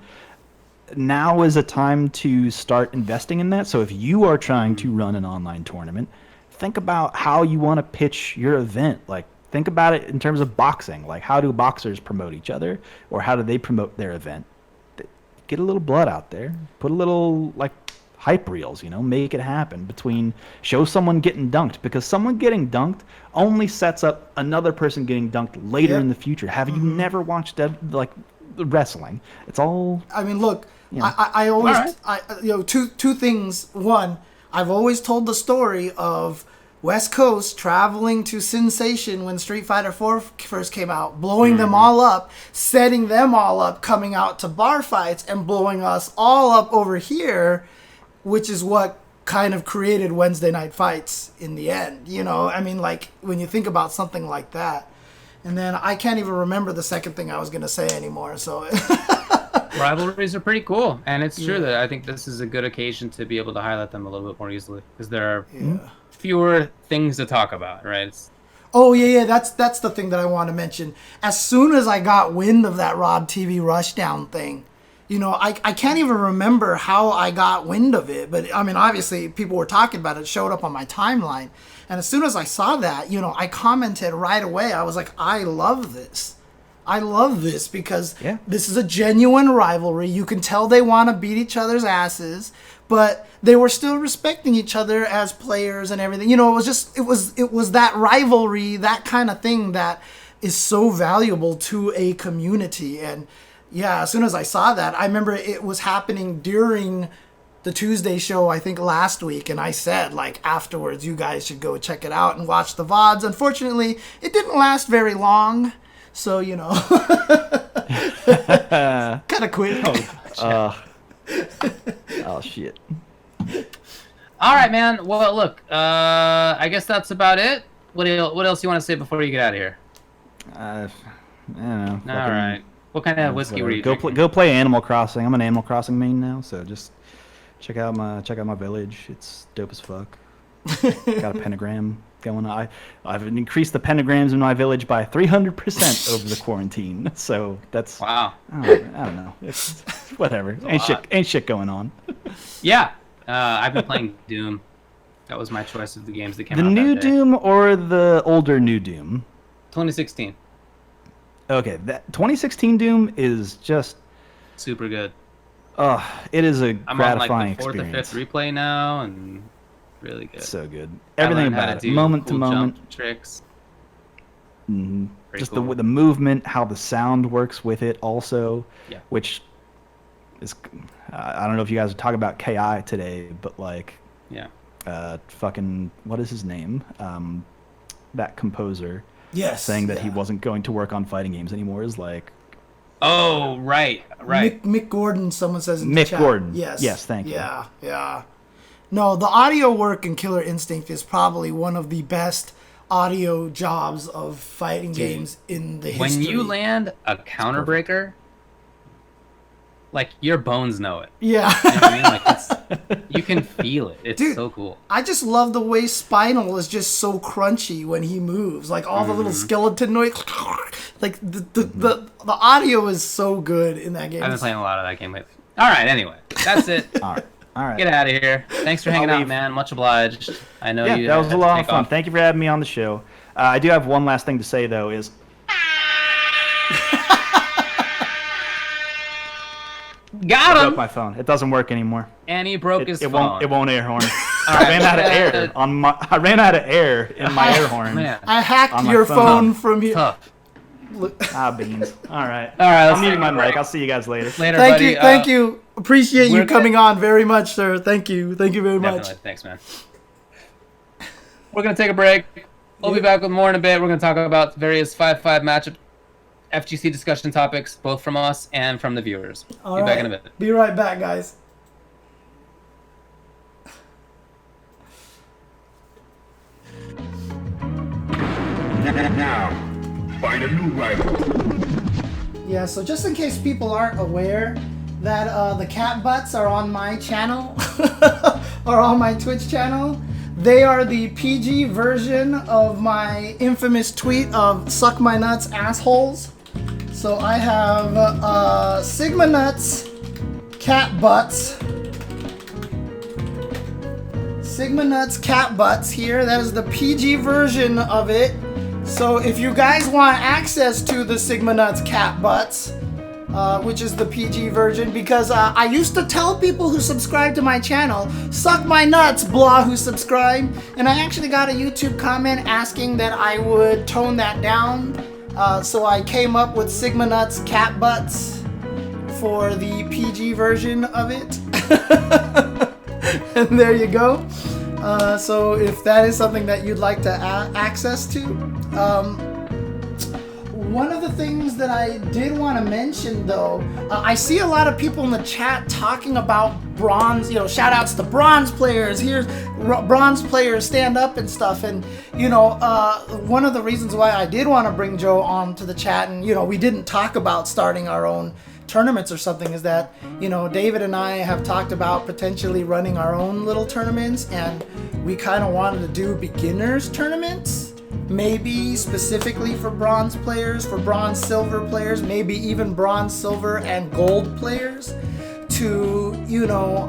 now is a time to start investing in that. So if you are trying to run an online tournament, think about how you want to pitch your event. Like, think about it in terms of boxing. Like, how do boxers promote each other, or how do they promote their event? Get a little blood out there. Put a little like hype reels, make it happen. Show someone getting dunked, because someone getting dunked only sets up another person getting dunked later in the future. Have you never watched like wrestling? It's all. I mean, look, I always, two things. One, I've always told the story of West Coast traveling to Sensation when Street Fighter 4 first came out, blowing them all up, setting them all up, coming out to bar fights, and blowing us all up over here, which is what kind of created Wednesday night fights in the end. I mean, like, when you think about something like that. And then I can't even remember the second thing I was going to say anymore. So rivalries are pretty cool. And it's true that I think this is a good occasion to be able to highlight them a little bit more easily, because there are fewer things to talk about, right? That's the thing that I want to mention. As soon as I got wind of that Rob TV Rushdown thing, I can't even remember how I got wind of it, but I mean, obviously people were talking about it, showed up on my timeline. And as soon as I saw that, I commented right away. I was like, I love this. I love this because this is a genuine rivalry. You can tell they want to beat each other's asses, but they were still respecting each other as players and everything. It was that rivalry, that kind of thing that is so valuable to a community. And yeah, as soon as I saw that, I remember it was happening during the Tuesday show, I think last week, and I said, like, afterwards, you guys should go check it out and watch the VODs. Unfortunately, it didn't last very long, so, kind of quick. Oh, shit. All right, man. Well, look, I guess that's about it. What else you want to say before you get out of here? I don't know. All right. What kind of whiskey were you drinking? Go play Animal Crossing. I'm an Animal Crossing main now, so just check out my village. It's dope as fuck. Got a pentagram going on. I've increased the pentagrams in my village by 300% over the quarantine. So that's wow. I don't know. It's whatever. Ain't shit going on. Yeah, I've been playing Doom. That was my choice of the games that came out. The new Doom or the older new Doom? 2016. Okay, that 2016 Doom is just super good. It is a gratifying I'm on like the 4th or 5th replay now, and really good. So good. Everything about it, moment to moment. Tricks. Mm-hmm. Just cool. the movement, how the sound works with it also, which is, I don't know if you guys are talking about KI today, but like, fucking, what is his name? That composer. Yes. Saying that he wasn't going to work on fighting games anymore is like... Oh, right. Mick Gordon, someone says in the chat. Mick Gordon. Yes, thank you. Yeah. No, the audio work in Killer Instinct is probably one of the best audio jobs of fighting games in the history. When you land a counter breaker, like your bones know it. Yeah. You know what I mean? Like you can feel it. It's Dude, so cool. I just love the way Spinal is just so crunchy when he moves. Like all the little skeleton noise. Like the audio is so good in that game. I've been playing a lot of that game lately. All right, anyway, that's it. All right. Get out of here. Thanks for hanging out, man. Much obliged. I know you. That was a lot of fun. Off. Thank you for having me on the show. I do have one last thing to say though. Is got I him. broke my phone. It doesn't work anymore. And he broke his phone. It won't air horn. I ran out of air I ran out of air in my air horn. Man. I hacked your phone from here. Tough. Beans. All right. Let's I'm muting my take a break. mic. I'll see you guys later. Later, Thank buddy. you, thank you. Appreciate you we're coming on very much, sir. Thank you very much. Definitely. Thanks, man. We're gonna take a break. We'll be back with more in a bit. We're gonna talk about various 5-5 matchup FGC discussion topics, both from us and from the viewers. Be back in a bit. Be right back, guys. Now, find a new rival. Yeah, so just in case people aren't aware that the cat butts are on my channel, or on my Twitch channel, they are the PG version of my infamous tweet of "suck my nuts, assholes." So I have Sigma Nuts cat butts. Sigma Nuts cat butts here. That is the PG version of it. So if you guys want access to the Sigma Nuts cat butts, which is the PG version, because I used to tell people who subscribe to my channel, suck my nuts, blah, who subscribe, and I actually got a YouTube comment asking that I would tone that down, so I came up with Sigma Nuts cat butts for the PG version of it. And there you go. So if that is something that you'd like to access to, one of the things that I did want to mention though, I see a lot of people in the chat talking about bronze, shout outs to bronze players, here's bronze players stand up and stuff, and one of the reasons why I did want to bring Joe on to the chat, and we didn't talk about starting our own tournaments or something, is that David and I have talked about potentially running our own little tournaments, and we kind of wanted to do beginners tournaments, maybe specifically for bronze players, for bronze silver players, maybe even bronze silver and gold players, to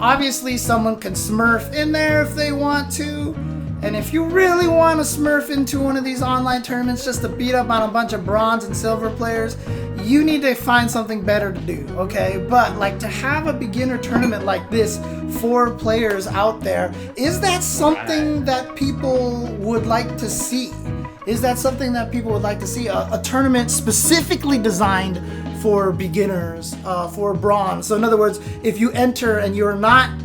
obviously someone can smurf in there if they want to. And if you really want to smurf into one of these online tournaments just to beat up on a bunch of bronze and silver players, you need to find something better to do, okay? But to have a beginner tournament like this for players out there, is that something that people would like to see? Is that something that people would like to see? A tournament specifically designed for beginners, for bronze. So in other words, if you enter and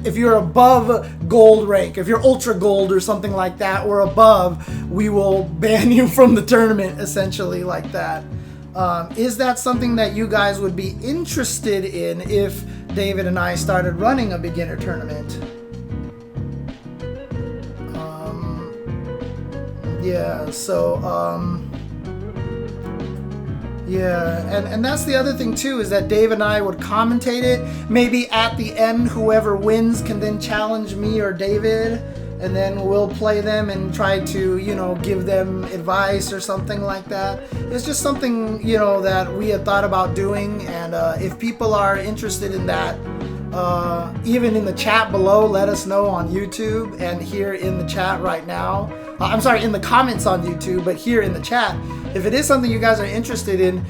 if you're above gold rank, if you're ultra gold or something like that, or above, we will ban you from the tournament, essentially, like that. Is that something that you guys would be interested in if David and I started running a beginner tournament? Yeah, so, yeah, and that's the other thing too, is that Dave and I would commentate it. Maybe at the end, whoever wins can then challenge me or David, and then we'll play them and try to, give them advice or something like that. It's just something, that we had thought about doing, and if people are interested in that, even in the chat below, let us know on YouTube, and here in the chat right now. I'm sorry, in the comments on YouTube, but here in the chat. If it is something you guys are interested in,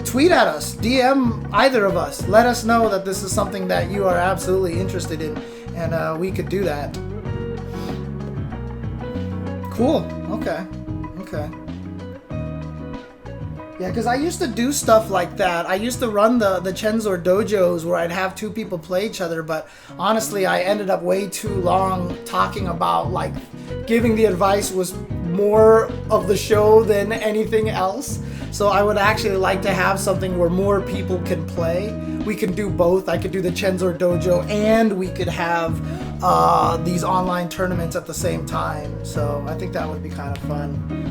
tweet at us, DM either of us. Let us know that this is something that you are absolutely interested in, and we could do that. Cool. Okay. Yeah, because I used to do stuff like that. I used to run the jchensor dojos where I'd have two people play each other, but honestly, I ended up way too long talking about, giving the advice was more of the show than anything else. So I would actually like to have something where more people can play. We can do both. I could do the jchensor dojo, and we could have these online tournaments at the same time. So I think that would be kind of fun.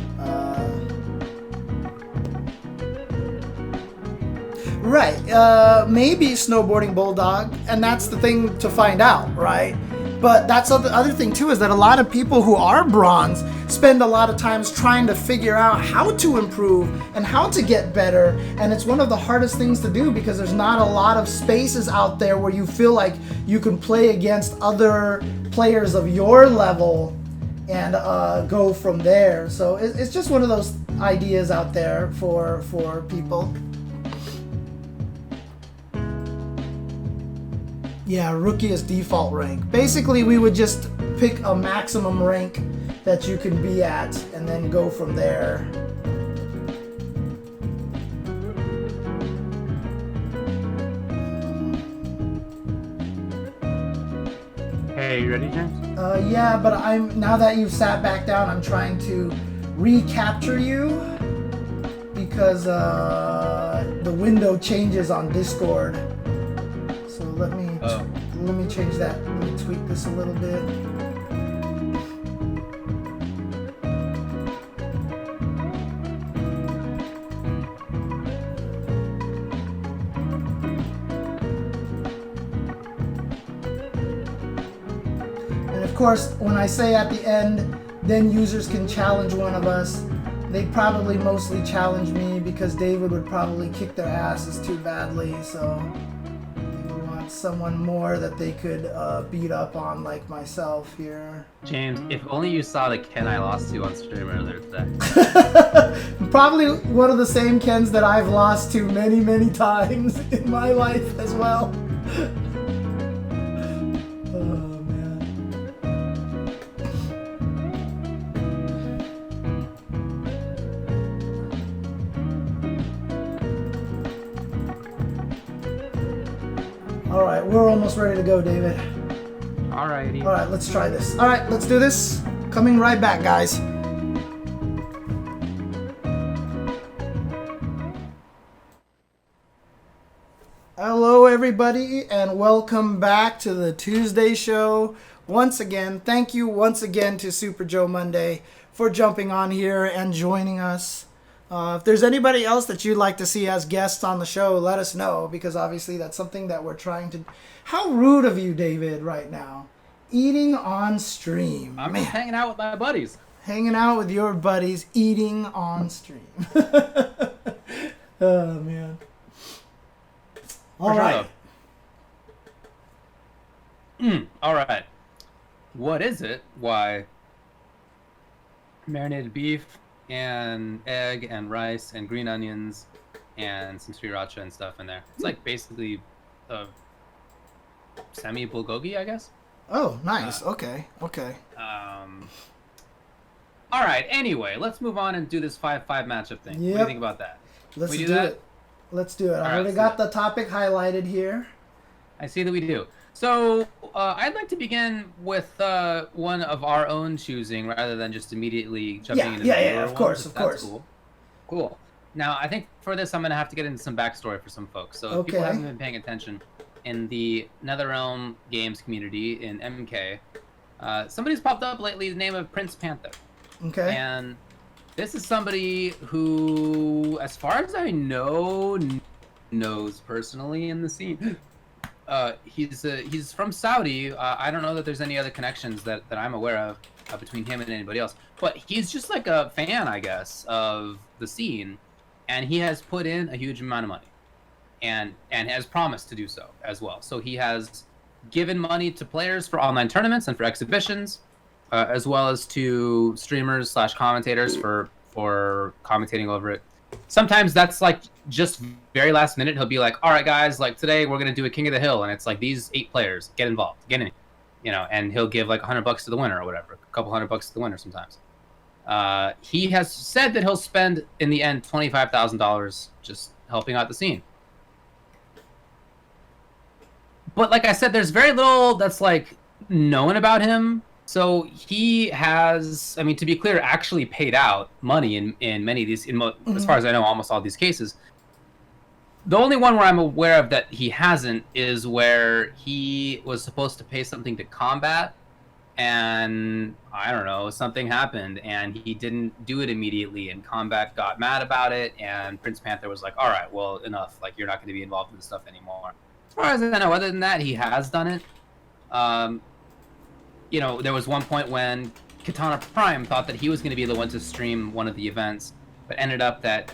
Right, maybe Snowboarding Bulldog, and that's the thing to find out, right? But that's the other thing too, is that a lot of people who are bronze spend a lot of times trying to figure out how to improve and how to get better, and it's one of the hardest things to do because there's not a lot of spaces out there where you feel like you can play against other players of your level and go from there. So it's just one of those ideas out there for people. Yeah, rookie is default rank. Basically, we would just pick a maximum rank that you can be at and then go from there. Hey, you ready, James? Yeah, but now that you've sat back down, I'm trying to recapture you because the window changes on Discord. So let me change that. Let me tweak this a little bit. And of course, when I say at the end, then users can challenge one of us, they probably mostly challenge me because David would probably kick their asses too badly, so someone more that they could beat up on, like myself here. James, if only you saw the Ken I lost to on stream earlier today. Probably one of the same Kens that I've lost to many, many times in my life as well. Oh, man. All right, we're almost ready to go, David. Alrighty. All right, let's try this. All right, let's do this. Coming right back, guys. Hello, everybody, and welcome back to the Tuesday show. Once again, thank you once again to Super Joe Munday for jumping on here and joining us. If there's anybody else that you'd like to see as guests on the show, let us know, because obviously that's something that we're trying to... How rude of you, David, right now. Eating on stream. I'm just hanging out with my buddies. Hanging out with your buddies, eating on stream. Oh, man. All right. All right. What is it? Why? Marinated beef and egg and rice and green onions and some sriracha and stuff in there. It's like basically a semi-bulgogi, I guess. Oh, nice. Okay. All right. Anyway, let's move on and do this 5-5 matchup thing. What do you think about that? Let's do it. Let's do it. I already got the topic highlighted here. I see that we do. So I'd like to begin with one of our own choosing rather than just immediately jumping into the Yeah, of course. Cool. Now, I think for this, I'm going to have to get into some backstory for some folks. So if people haven't been paying attention, in the NetherRealm games community in MK, somebody's popped up lately, the name of Prince Panther. Okay. And this is somebody who, as far as I know, knows personally in the scene. He's from Saudi. I don't know that there's any other connections that I'm aware of between him and anybody else. But he's just like a fan, I guess, of the scene. And he has put in a huge amount of money. And has promised to do so as well. So he has given money to players for online tournaments and for exhibitions, as well as to streamers / commentators for commentating over it. Sometimes that's like just very last minute. He'll be like, all right, guys, like today we're going to do a King of the Hill. And it's like these 8 players, get involved, get in, and he'll give like $100 to the winner or whatever, a couple $100 to the winner sometimes. He has said that he'll spend in the end $25,000 just helping out the scene. But like I said, there's very little that's like known about him. So he has, I mean, to be clear, actually paid out money in many of these, as far as I know, almost all these cases. The only one where I'm aware of that he hasn't is where he was supposed to pay something to Combat, and I don't know, something happened, and he didn't do it immediately, and Combat got mad about it, and Prince Panther was like, all right, well, enough. Like, you're not going to be involved in this stuff anymore. As far as I know, other than that, he has done it. You know, there was one point when Katana Prime thought that he was going to be the one to stream one of the events, but ended up that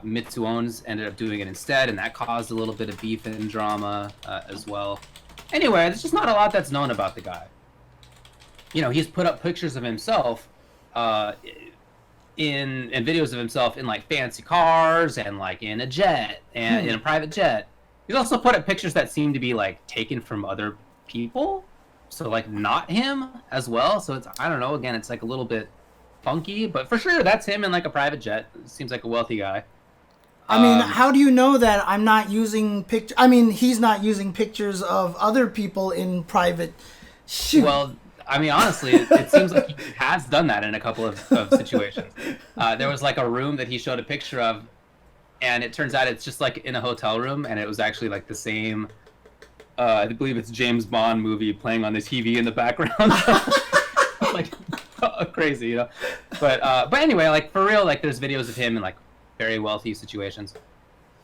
Mitsuones ended up doing it instead, and that caused a little bit of beef and drama as well. Anyway, there's just not a lot that's known about the guy. You know, he's put up pictures of himself in videos of himself in like fancy cars and like in a jet and in a private jet. He's also put up pictures that seem to be like taken from other people, so like not him as well. So it's, I don't know, again, it's like a little bit funky, but for sure that's him in like a private jet. Seems like a wealthy guy. I mean, how do you know that I'm not using I mean, he's not using pictures of other people in private. Shoot. Well, I mean, honestly, it seems like he has done that in a couple of situations. There was like a room that he showed a picture of, and it turns out it's just like in a hotel room, and it was actually like the same, I believe it's James Bond movie playing on the TV in the background. Like, crazy, you know? But anyway, like, for real, like, there's videos of him in like very wealthy situations.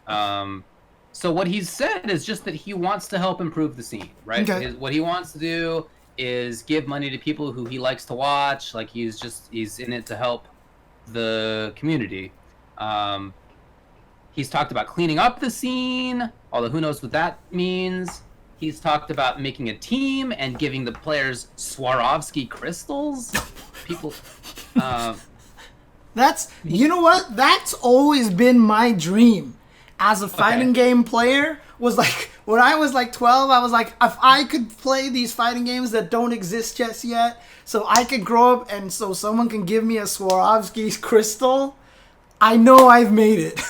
So what he's said is just that he wants to help improve the scene, right? Okay. What he wants to do is give money to people who he likes to watch. Like, he's in it to help the community. He's talked about cleaning up the scene, although who knows what that means. He's talked about making a team and giving the players Swarovski crystals. People, That's, you know what? That's always been my dream as a fighting game player. Was like, when I was like 12, I was like, if I could play these fighting games that don't exist just yet, so I could grow up and so someone can give me a Swarovski crystal, I know I've made it.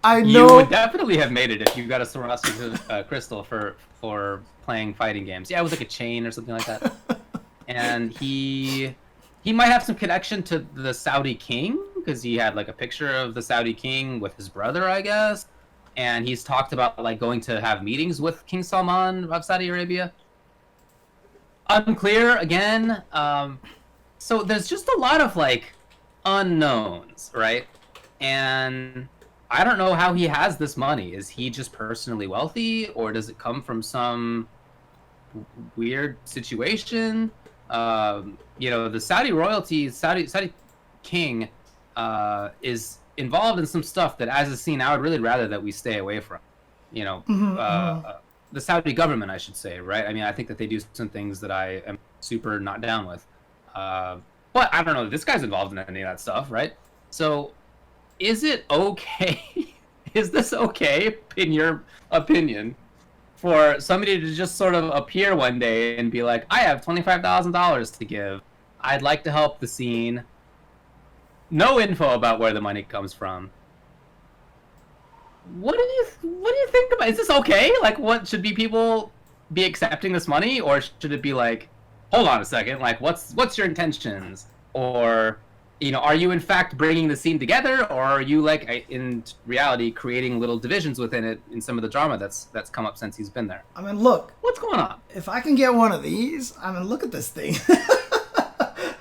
I know. You would definitely have made it if you got a Swarovski crystal for playing fighting games. Yeah, it was like a chain or something like that. And he might have some connection to the Saudi king, because he had like a picture of the Saudi king with his brother, I guess. And he's talked about like going to have meetings with King Salman of Saudi Arabia. Unclear again. So there's just a lot of like unknowns, right? And I don't know how he has this money. Is he just personally wealthy, or does it come from some weird situation? You know, the Saudi royalty, Saudi king, is involved in some stuff that, as a scene, I would really rather that we stay away from. You know, the Saudi government, I should say, right? I mean, I think that they do some things that I am super not down with. But I don't know, this guy's involved in any of that stuff, right? So, is it okay? Is this okay, in your opinion, for somebody to just sort of appear one day and be like, I have $25,000 to give. I'd like to help the scene. No info about where the money comes from. What do you think about? Is this okay? Like, what should people be accepting this money, or should it be like, hold on a second, like, what's your intentions? Or, you know, are you in fact bringing the scene together, or are you like in reality creating little divisions within it in some of the drama that's come up since he's been there? I mean, look. What's going on? If I can get one of these, I mean, look at this thing.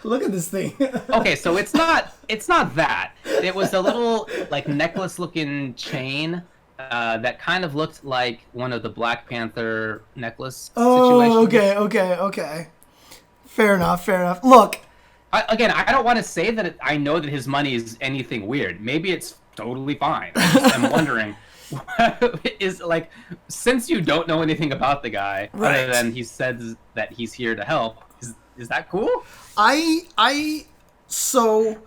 Look at this thing. Okay, so it's not that. It was a little like necklace-looking chain that kind of looked like one of the Black Panther necklace situations. Okay. Fair enough. Look. I don't want to say that I know that his money is anything weird. Maybe it's totally fine. I'm wondering, is like, since you don't know anything about the guy, other than he says that he's here to help, is that cool? So,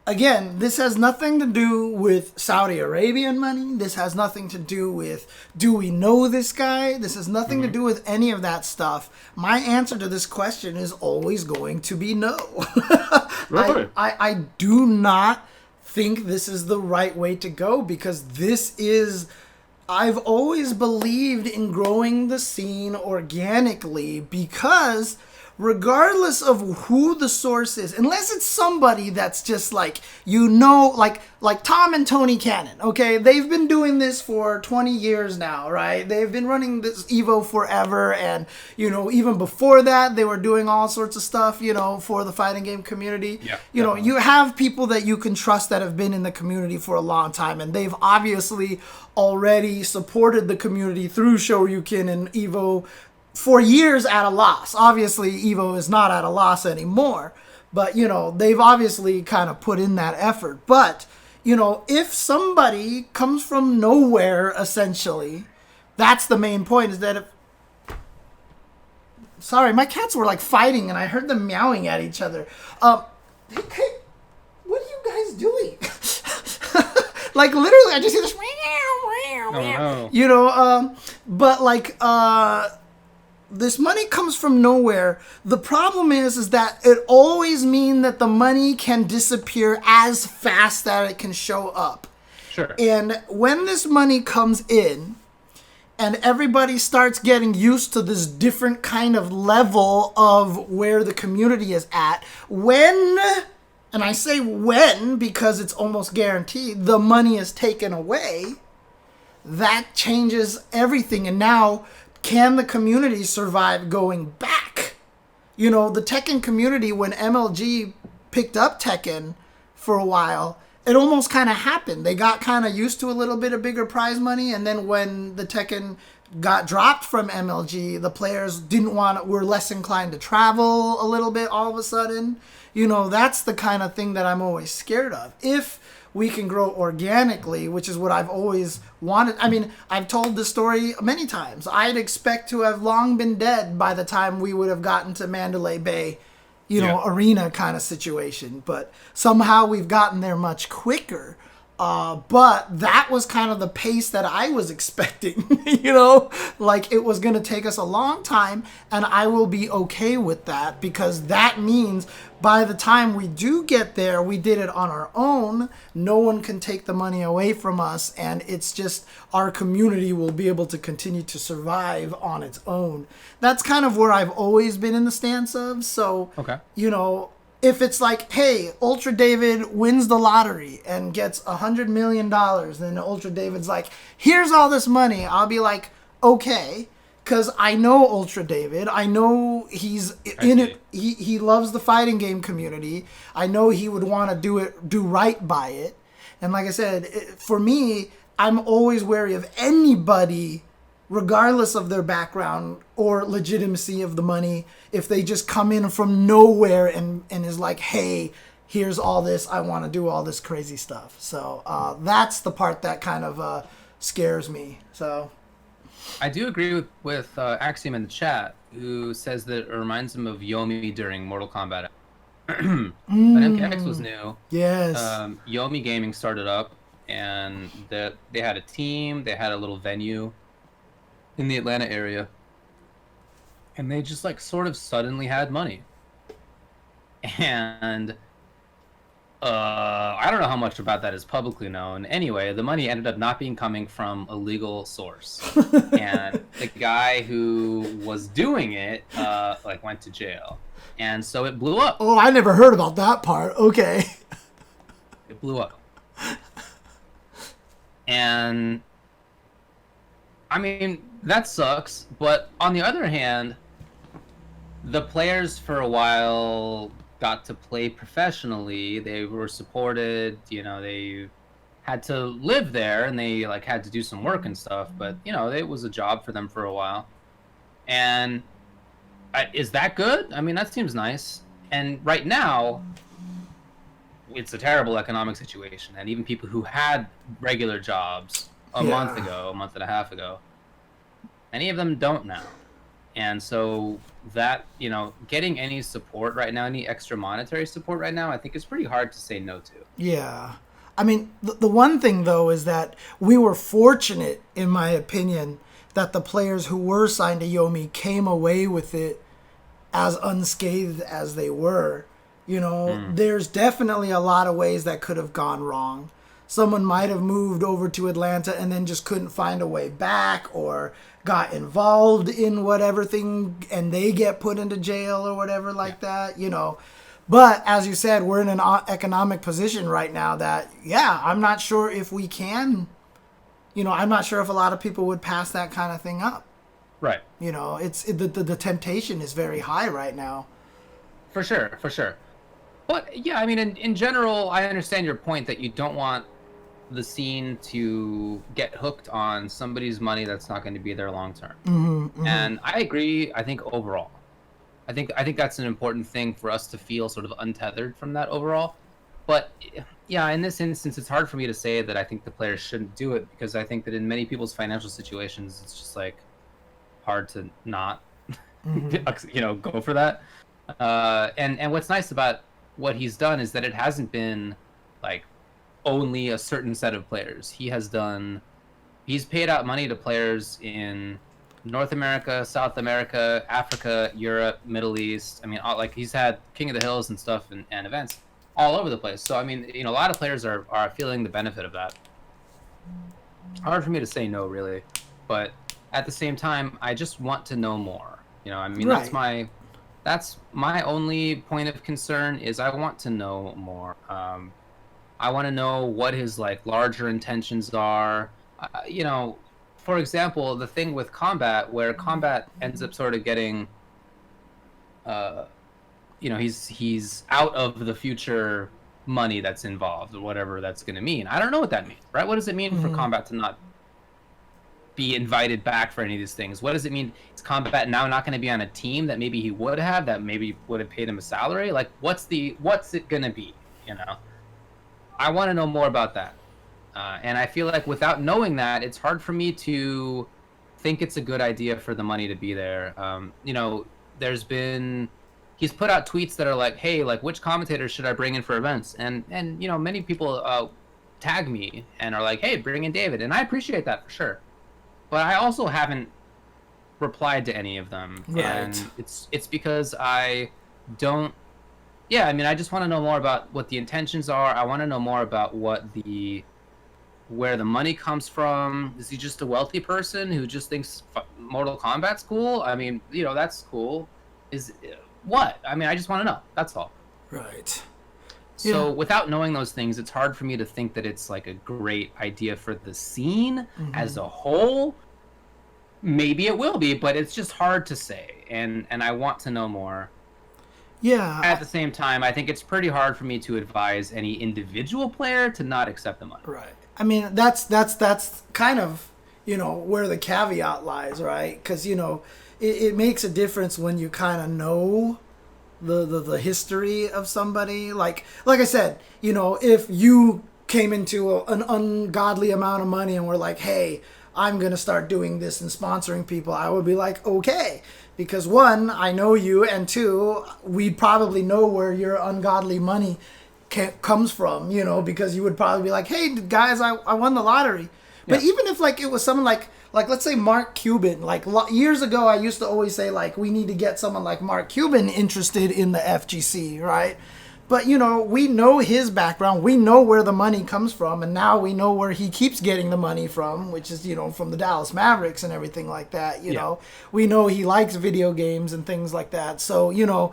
again, this has nothing to do with Saudi Arabian money. This has nothing to do with, do we know this guy? This has nothing to do with any of that stuff. My answer to this question is always going to be no. Right. I do not think this is the right way to go, because this is... I've always believed in growing the scene organically, because regardless of who the source is, unless it's somebody that's just like, like Tom and Tony Cannon, okay? They've been doing this for 20 years now, right? They've been running this Evo forever, and, even before that, they were doing all sorts of stuff, for the fighting game community. Yeah, You have people that you can trust that have been in the community for a long time, and they've obviously already supported the community through Shoryuken and Evo for years at a loss. Obviously, Evo is not at a loss anymore, but, they've obviously kind of put in that effort. But, if somebody comes from nowhere, essentially, that's the main point, is that Sorry, my cats were, fighting, and I heard them meowing at each other. Hey, what are you guys doing? Literally, I just hear this meow, meow, meow. But, this money comes from nowhere. The problem is that it always means that the money can disappear as fast that it can show up. Sure. And when this money comes in, and everybody starts getting used to this different kind of level of where the community is at, and I say when because it's almost guaranteed, the money is taken away, that changes everything. And now, can the community survive going back? The Tekken community, when MLG picked up Tekken for a while, it almost kind of happened. They got kind of used to a little bit of bigger prize money, and then when the Tekken got dropped from MLG, the players were less inclined to travel a little bit all of a sudden. That's the kind of thing that I'm always scared of. If we can grow organically, which is what I've always wanted. I mean, I've told this story many times. I'd expect to have long been dead by the time we would have gotten to Mandalay Bay, arena kind of situation. But somehow we've gotten there much quicker. But that was kind of the pace that I was expecting, it was going to take us a long time, and I will be okay with that, because that means by the time we do get there, we did it on our own. No one can take the money away from us, and it's just our community will be able to continue to survive on its own. That's kind of where I've always been in the stance of. So, okay. If it's like, hey, Ultra David wins the lottery and gets $100 million, then Ultra David's like, here's all this money. I'll be like, okay, because I know Ultra David. I know he's in it. He loves the fighting game community. I know he would want to do right by it. And like I said, for me, I'm always wary of anybody, regardless of their background or legitimacy of the money, if they just come in from nowhere and is like, hey, here's all this, I want to do all this crazy stuff. So that's the part that kind of scares me. So I do agree with Axiom in the chat, who says that it reminds him of Yomi during Mortal Kombat. When MKX was new, yes, Yomi Gaming started up, and they had a team, they had a little venue in the Atlanta area, and they just sort of suddenly had money. And I don't know how much about that is publicly known. Anyway, the money ended up not being coming from a legal source. And the guy who was doing it went to jail. And so it blew up. Oh, I never heard about that part. Okay. It blew up. And I mean, that sucks, but on the other hand, the players for a while got to play professionally. They were supported, they had to live there, and they had to do some work and stuff, but it was a job for them for a while. And is that good? I mean, that seems nice. And right now, it's a terrible economic situation, and even people who had regular jobs a month and a half ago, many of them don't now. And so that, getting any support right now, any extra monetary support right now, I think is pretty hard to say no to. Yeah. I mean, the one thing, though, is that we were fortunate, in my opinion, that the players who were signed to Yomi came away with it as unscathed as they were. There's definitely a lot of ways that could have gone wrong. someone might have moved over to Atlanta and then just couldn't find a way back, or got involved in whatever thing and they get put into jail or whatever like that, you know. But as you said, we're in an economic position right now that, yeah, I'm not sure if we can, you know, I'm not sure if a lot of people would pass that kind of thing up. Right. You know, the temptation is very high right now. For sure, for sure. But yeah, I mean, in general, I understand your point that you don't want the scene to get hooked on somebody's money that's not going to be there long term. And I agree. I think overall, I think that's an important thing for us to feel sort of untethered from that overall. But yeah, in this instance, it's hard for me to say that I think the players shouldn't do it, because I think that in many people's financial situations, it's just like hard to not, you know, go for that. And what's nice about what he's done is that it hasn't been like only a certain set of players. He's paid out money to players in North America, South America, Africa, Europe, Middle East. I mean, like, he's had King of the Hills and stuff and events all over the place. So I mean, you know, a lot of players are feeling the benefit of that. Hard for me to say no, really, but at the same time, I just want to know more. You know, I mean, Right. that's my only point of concern, is I want to know more. I want to know what his like larger intentions are. You know, for example, the thing with combat, where combat ends up sort of getting, you know, he's out of the future money that's involved, or whatever that's going to mean. I don't know what that means, right? What does it mean for combat to not be invited back for any of these things? What does it mean? Is combat now not going to be on a team that maybe he would have, that maybe would have paid him a salary? Like, what's it going to be? You know, I want to know more about that. And I feel like without knowing that, it's hard for me to think it's a good idea for the money to be there. You know, he's put out tweets that are like, hey, like, which commentators should I bring in for events? And you know, many people tag me and are like, hey, bring in David. And I appreciate that for sure. But I also haven't replied to any of them. Right. And it's because I don't. Yeah, I mean, I just want to know more about what the intentions are. I want to know more about where the money comes from. Is he just a wealthy person who just thinks Mortal Kombat's cool? I mean, you know, that's cool. What? I mean, I just want to know. That's all. Right. So without knowing those things, it's hard for me to think that it's like a great idea for the scene as a whole. Maybe it will be, but it's just hard to say. And I want to know more. Yeah. At the same time, I think it's pretty hard for me to advise any individual player to not accept the money. Right. I mean, that's kind of, you know, where the caveat lies, right? Because, you know, it makes a difference when you kind of know the history of somebody. Like I said, you know, if you came into an ungodly amount of money and were like, hey, I'm going to start doing this and sponsoring people, I would be like, okay. Because one, I know you, and two, we'd probably know where your ungodly money comes from, you know, because you would probably be like, hey, guys, I won the lottery. But even if, like, it was someone like let's say Mark Cuban, like years ago, I used to always say, like, we need to get someone like Mark Cuban interested in the FGC, right? But, you know, we know his background. We know where the money comes from. And now we know where he keeps getting the money from, which is, you know, from the Dallas Mavericks and everything like that. You know, we know he likes video games and things like that. So, you know,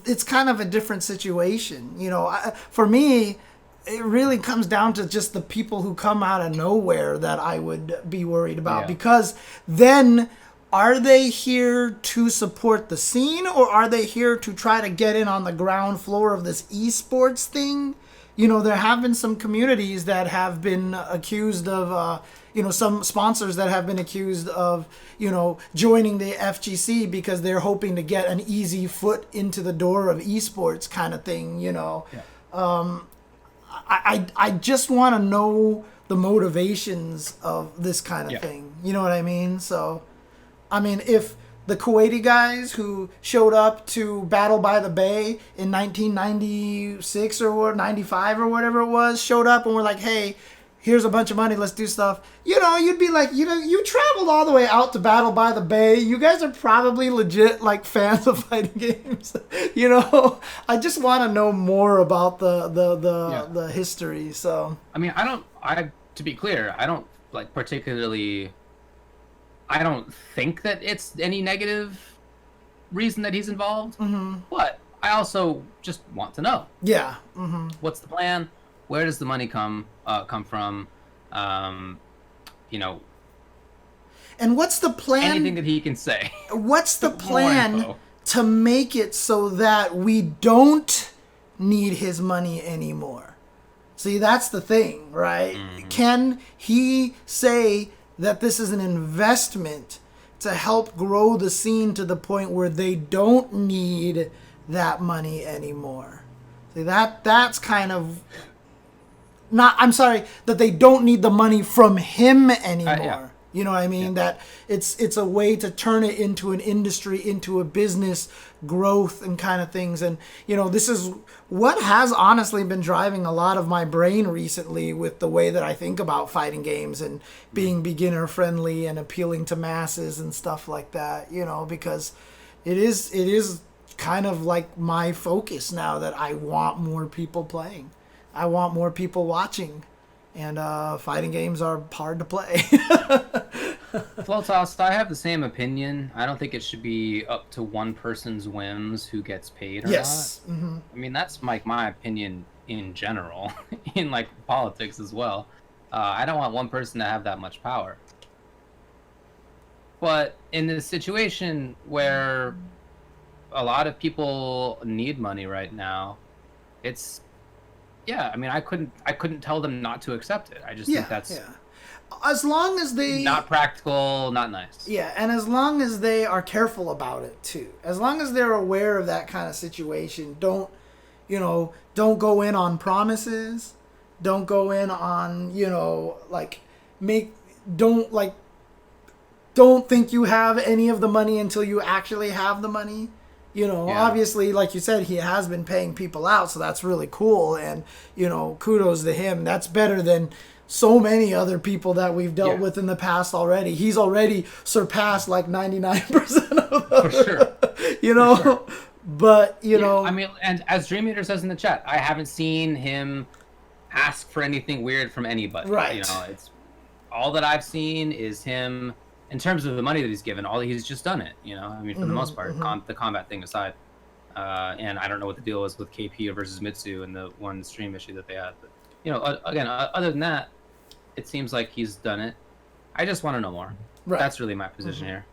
it's kind of a different situation. You know, for me, it really comes down to just the people who come out of nowhere that I would be worried about. Because then, are they here to support the scene, or are they here to try to get in on the ground floor of this esports thing? You know, there have been some communities that have been accused of, you know, some sponsors that have been accused of, you know, joining the FGC because they're hoping to get an easy foot into the door of esports kind of thing, you know. I just want to know the motivations of this kind of thing. You know what I mean? So, I mean, if the Kuwaiti guys who showed up to Battle by the Bay in 1996 or 95 or whatever it was, showed up and were like, hey, here's a bunch of money, let's do stuff. You know, you'd be like, you know, you traveled all the way out to Battle by the Bay. You guys are probably legit like fans of fighting games. You know, I just want to know more about the history. So I mean, to be clear, I don't like particularly. I don't think that it's any negative reason that he's involved, but I also just want to know. Yeah. What's the plan? Where does the money come from? You know. And what's the plan? Anything that he can say. What's the plan to make it so that we don't need his money anymore? See, that's the thing, right? Can he say that this is an investment to help grow the scene to the point where they don't need that money anymore? See, that's kind of not, I'm sorry, that they don't need the money from him anymore. Yeah. You know what I mean? That it's a way to turn it into an industry, into a business growth and kind of things. And, you know, this is what has honestly been driving a lot of my brain recently with the way that I think about fighting games and being beginner friendly and appealing to masses and stuff like that, you know, because it is kind of like my focus now that I want more people playing. I want more people watching. And fighting games are hard to play. Flotos, I have the same opinion. I don't think it should be up to one person's whims who gets paid or not. I mean, that's like my opinion in general, in like politics as well. I don't want one person to have that much power. But in this situation where a lot of people need money right now, it's... Yeah, I mean, I couldn't tell them not to accept it. I just think that's as long as they not practical, not nice. Yeah, and as long as they are careful about it too. As long as they're aware of that kind of situation, don't go in on promises. Don't go in on, don't think you have any of the money until you actually have the money. Obviously, like you said, he has been paying people out, so that's really cool. And, kudos to him. That's better than so many other people that we've dealt with in the past already. He's already surpassed like 99% of them. For sure. But, I mean, and as Dream Eater says in the chat, I haven't seen him ask for anything weird from anybody. Right. It's all that I've seen is him... In terms of the money that he's given, he's just done it, I mean, for the most part, the combat thing aside. And I don't know what the deal was with KP versus Mitsu and the one stream issue that they had. But, again, other than that, it seems like he's done it. I just want to know more. Right. That's really my position here.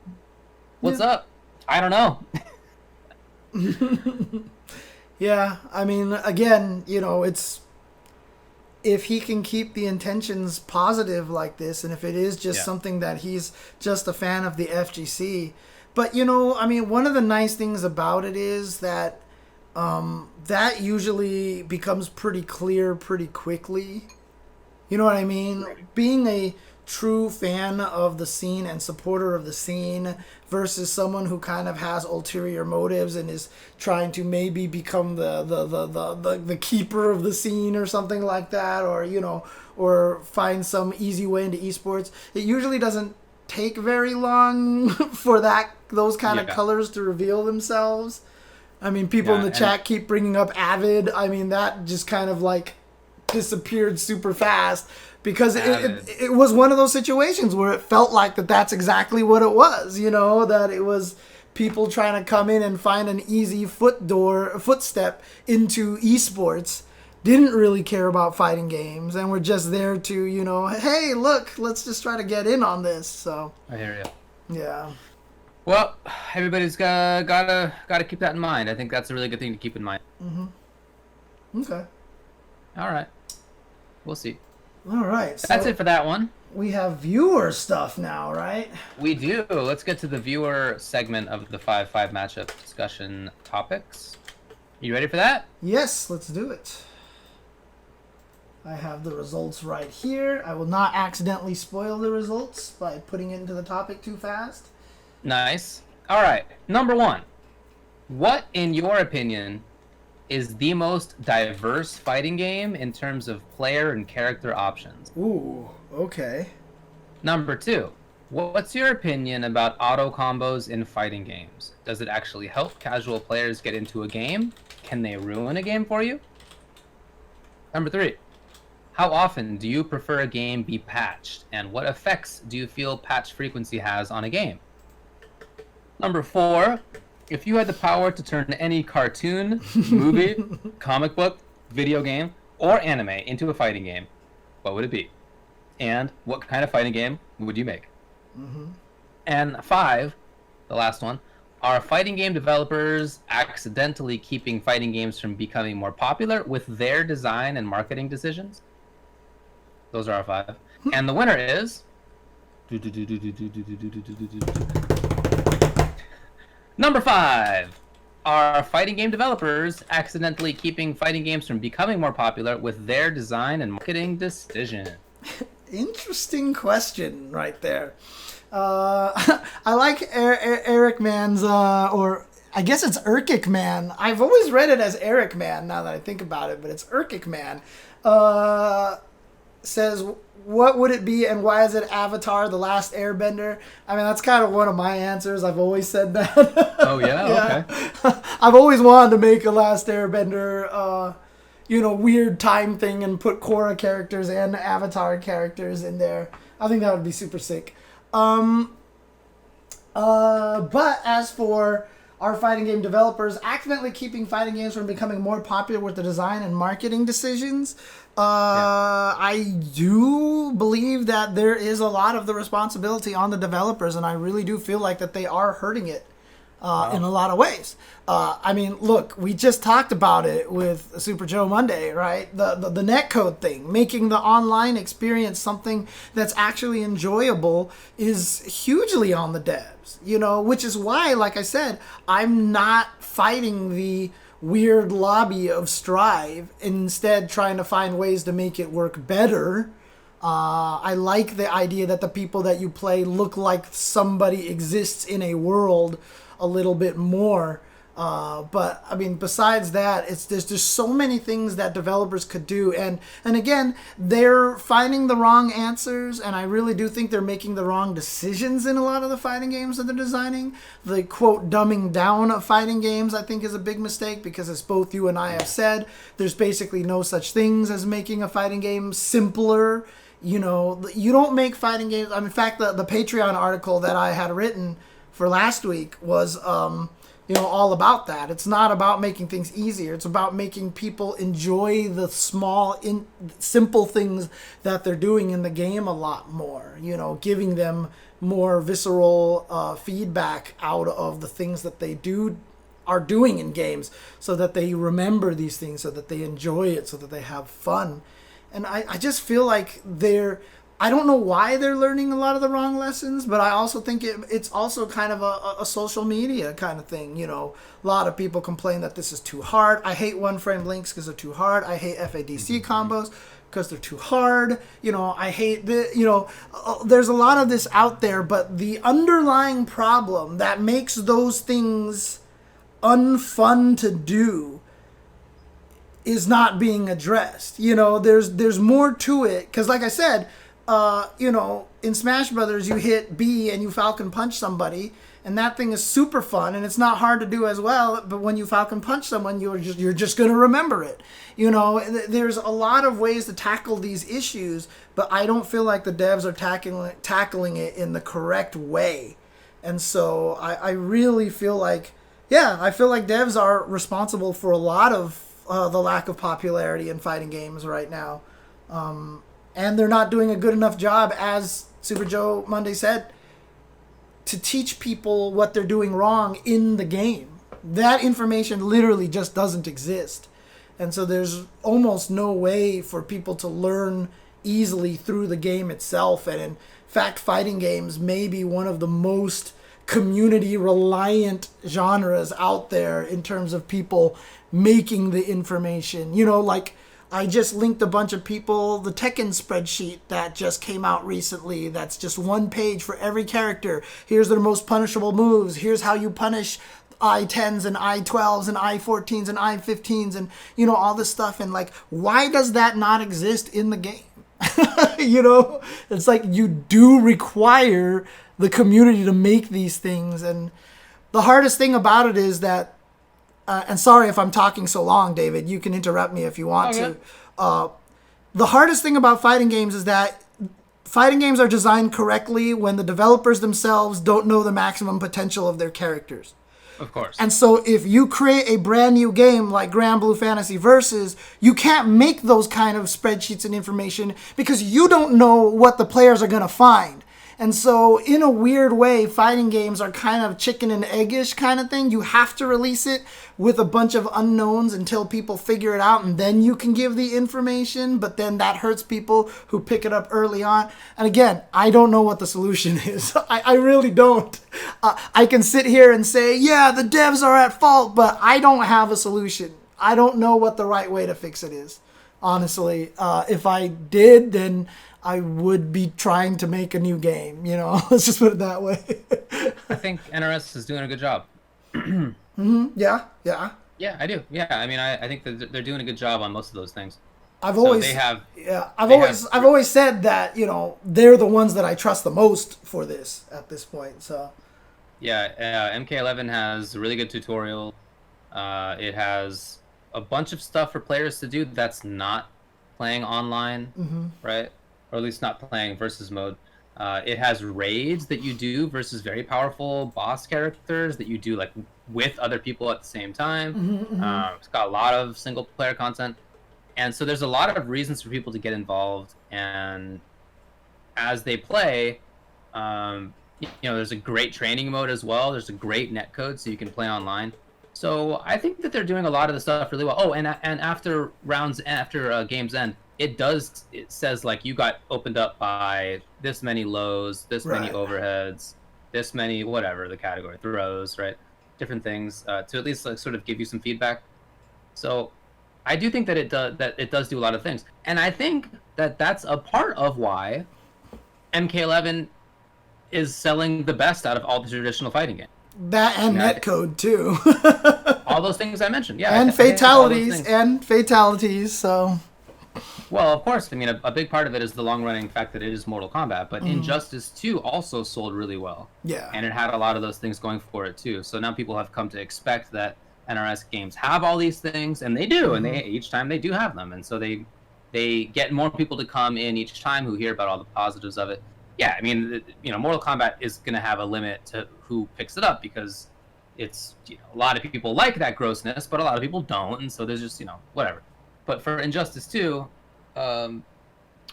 What's up? I don't know. Yeah, I mean, again, it's... If he can keep the intentions positive like this, and if it is just something that he's just a fan of the FGC. But, I mean, one of the nice things about it is that that usually becomes pretty clear pretty quickly. You know what I mean? Right. Being a true fan of the scene and supporter of the scene versus someone who kind of has ulterior motives and is trying to maybe become the keeper of the scene or something like that, or find some easy way into esports. It usually doesn't take very long for those kind of colors to reveal themselves. I mean, people in the chat keep bringing up Avid. I mean, that just kind of like disappeared super fast. Because it was one of those situations where it felt like that's exactly what it was, that it was people trying to come in and find an easy footstep into esports, didn't really care about fighting games, and were just there to, hey, look, let's just try to get in on this. So I hear you. Yeah. Well, everybody's gotta keep that in mind. I think that's a really good thing to keep in mind. Okay. All right. We'll see. All right. So that's it for that one. We have viewer stuff now, right? We do. Let's get to the viewer segment of the 5-5 matchup discussion topics. You ready for that? Yes, let's do it. I have the results right here. I will not accidentally spoil the results by putting it into the topic too fast. Nice. All right. Number one. What, in your opinion, is the most diverse fighting game in terms of player and character options? Ooh, okay. Number 2, what's your opinion about auto combos in fighting games? Does it actually help casual players get into a game? Can they ruin a game for you? Number 3, how often do you prefer a game be patched, and what effects do you feel patch frequency has on a game? Number 4, if you had the power to turn any cartoon, movie, comic book, video game, or anime into a fighting game, what would it be? And what kind of fighting game would you make? And 5, the last one, are fighting game developers accidentally keeping fighting games from becoming more popular with their design and marketing decisions? Those are our 5. And the winner is... Number 5. Are fighting game developers accidentally keeping fighting games from becoming more popular with their design and marketing decisions? Interesting question right there. I like Eric Man's, or I guess it's Erkic Man. I've always read it as Eric Man now that I think about it, but it's Erkic Man. Says, what would it be and why is it Avatar, The Last Airbender? I mean, that's kind of one of my answers. I've always said that. Oh, yeah? Okay. I've always wanted to make a Last Airbender, weird time thing and put Korra characters and Avatar characters in there. I think that would be super sick. But as for our fighting game developers accidentally keeping fighting games from becoming more popular with the design and marketing decisions, I do believe that there is a lot of the responsibility on the developers, and I really do feel like that they are hurting it in a lot of ways. I mean, look, we just talked about it with Super Joe Munday, right? The Netcode thing, making the online experience something that's actually enjoyable is hugely on the devs, which is why, like I said, I'm not fighting the weird lobby of Strive, instead trying to find ways to make it work better. I like the idea that the people that you play look like somebody exists in a world a little bit more. But I mean, besides that, there's just so many things that developers could do, and again, they're finding the wrong answers, and I really do think they're making the wrong decisions in a lot of the fighting games that they're designing. The quote dumbing down of fighting games, I think, is a big mistake, because as both you and I have said, there's basically no such things as making a fighting game simpler. You don't make fighting games. I mean, in fact, the Patreon article that I had written for last week was all about that. It's not about making things easier. It's about making people enjoy the small, simple things that they're doing in the game a lot more. Giving them more visceral feedback out of the things that they are doing in games, so that they remember these things, so that they enjoy it, so that they have fun. And I just feel like I don't know why they're learning a lot of the wrong lessons, but I also think it's also kind of a social media kind of thing. A lot of people complain that this is too hard. I hate one-frame links because they're too hard. I hate FADC combos because they're too hard. I hate there's a lot of this out there, but the underlying problem that makes those things unfun to do is not being addressed. There's more to it, because like I said, in Smash Brothers, you hit B and you Falcon Punch somebody, and that thing is super fun, and it's not hard to do as well. But when you Falcon Punch someone, you're just going to remember it. There's a lot of ways to tackle these issues, but I don't feel like the devs are tackling it in the correct way. And so I really feel like, devs are responsible for a lot of the lack of popularity in fighting games right now. And they're not doing a good enough job, as Super Joe Munday said, to teach people what they're doing wrong in the game. That information literally just doesn't exist. And so there's almost no way for people to learn easily through the game itself. And in fact, fighting games may be one of the most community-reliant genres out there in terms of people making the information. I just linked a bunch of people, the Tekken spreadsheet that just came out recently. That's just one page for every character. Here's their most punishable moves. Here's how you punish I-10s and I-12s and I-14s and I-15s and, all this stuff. And, like, why does that not exist in the game? It's like you do require the community to make these things. And the hardest thing about it is that, and sorry if I'm talking so long, David, you can interrupt me if you want to. The hardest thing about fighting games is that fighting games are designed correctly when the developers themselves don't know the maximum potential of their characters. Of course. And so if you create a brand new game like Granblue Fantasy Versus, you can't make those kind of spreadsheets and information because you don't know what the players are going to find. And so in a weird way, fighting games are kind of chicken and eggish kind of thing. You have to release it with a bunch of unknowns until people figure it out, and then you can give the information, but then that hurts people who pick it up early on. And again, I don't know what the solution is. I really don't. I can sit here and say, yeah, the devs are at fault, but I don't have a solution. I don't know what the right way to fix it is, honestly. If I did, then I would be trying to make a new game, Let's just put it that way. I think NRS is doing a good job. Yeah. Yeah, I do. Yeah, I mean, I think that they're doing a good job on most of those things. I've always said that, they're the ones that I trust the most for this at this point. So yeah, MK11 has a really good tutorial. It has a bunch of stuff for players to do that's not playing online, right? Or at least not playing versus mode. It has raids that you do versus very powerful boss characters that you do like with other people at the same time. It's got a lot of single player content, and so there's a lot of reasons for people to get involved. And as they play, there's a great training mode as well. There's a great netcode so you can play online. So I think that they're doing a lot of the stuff really well. Oh, and after games end, it says like you got opened up by this many lows, this many overheads, this many whatever the category throws, right? Different things to at least like sort of give you some feedback. So I do think that it does do a lot of things, and I think that that's a part of why MK11 is selling the best out of all the traditional fighting games. That and netcode too. All those things I mentioned, yeah. And fatalities, so. Well, of course, I mean, a big part of it is the long-running fact that it is Mortal Kombat, but Injustice 2 also sold really well. Yeah. And it had a lot of those things going for it, too. So now people have come to expect that NRS games have all these things, and they do, and each time they do have them. And so they get more people to come in each time who hear about all the positives of it. Yeah, I mean, Mortal Kombat is going to have a limit to who picks it up because it's, a lot of people like that grossness, but a lot of people don't, and so there's just, whatever. But for Injustice 2,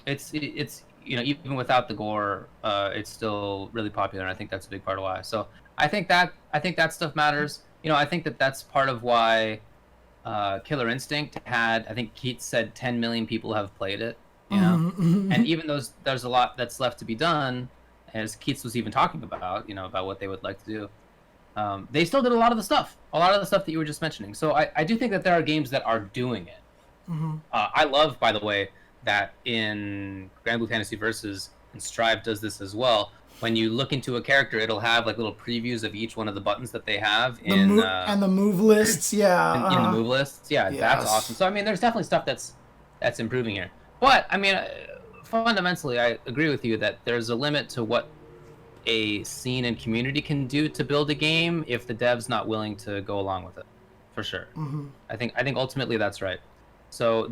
it's even without the gore, it's still really popular, and I think that's a big part of why. So I think that stuff matters. I think that's part of why Killer Instinct had, I think Keith said 10 million people have played it. And even there's a lot that's left to be done, as Keith was even talking about, about what they would like to do. They still did a lot of the stuff that you were just mentioning. So I do think that there are games that are doing it. I love, by the way, that in Granblue Fantasy Versus, and Strive does this as well. When you look into a character, it'll have like little previews of each one of the buttons that they have and the move lists, yeah. In the move lists, yeah, yes. That's awesome. So I mean, there's definitely stuff that's improving here. But I mean, fundamentally, I agree with you that there's a limit to what a scene and community can do to build a game if the dev's not willing to go along with it, for sure. I think ultimately that's right. So if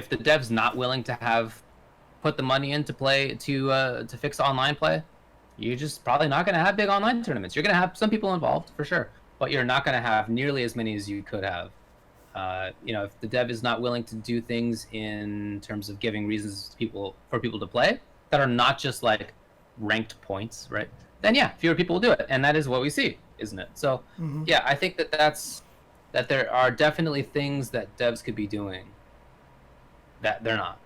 the dev's not willing to put the money in to play to fix online play, you're just probably not going to have big online tournaments. You're going to have some people involved for sure, but you're not going to have nearly as many as you could have. If the dev is not willing to do things in terms of giving reasons for people to play that are not just like ranked points, right? Then yeah, fewer people will do it, and that is what we see, isn't it? So yeah, I think that there are definitely things that devs could be doing that they're not.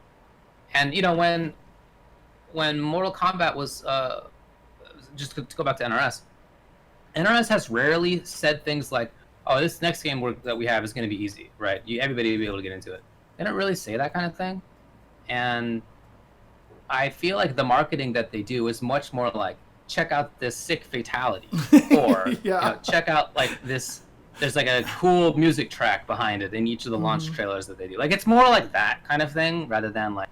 And when Mortal Kombat was just to go back to NRS has rarely said things like, "Oh, this next game that we have is going to be easy, right? Everybody will be able to get into it." They don't really say that kind of thing, and I feel like the marketing that they do is much more like check out this sick fatality, or check out like this. There's like a cool music track behind it in each of the launch trailers that they do. Like it's more like that kind of thing rather than like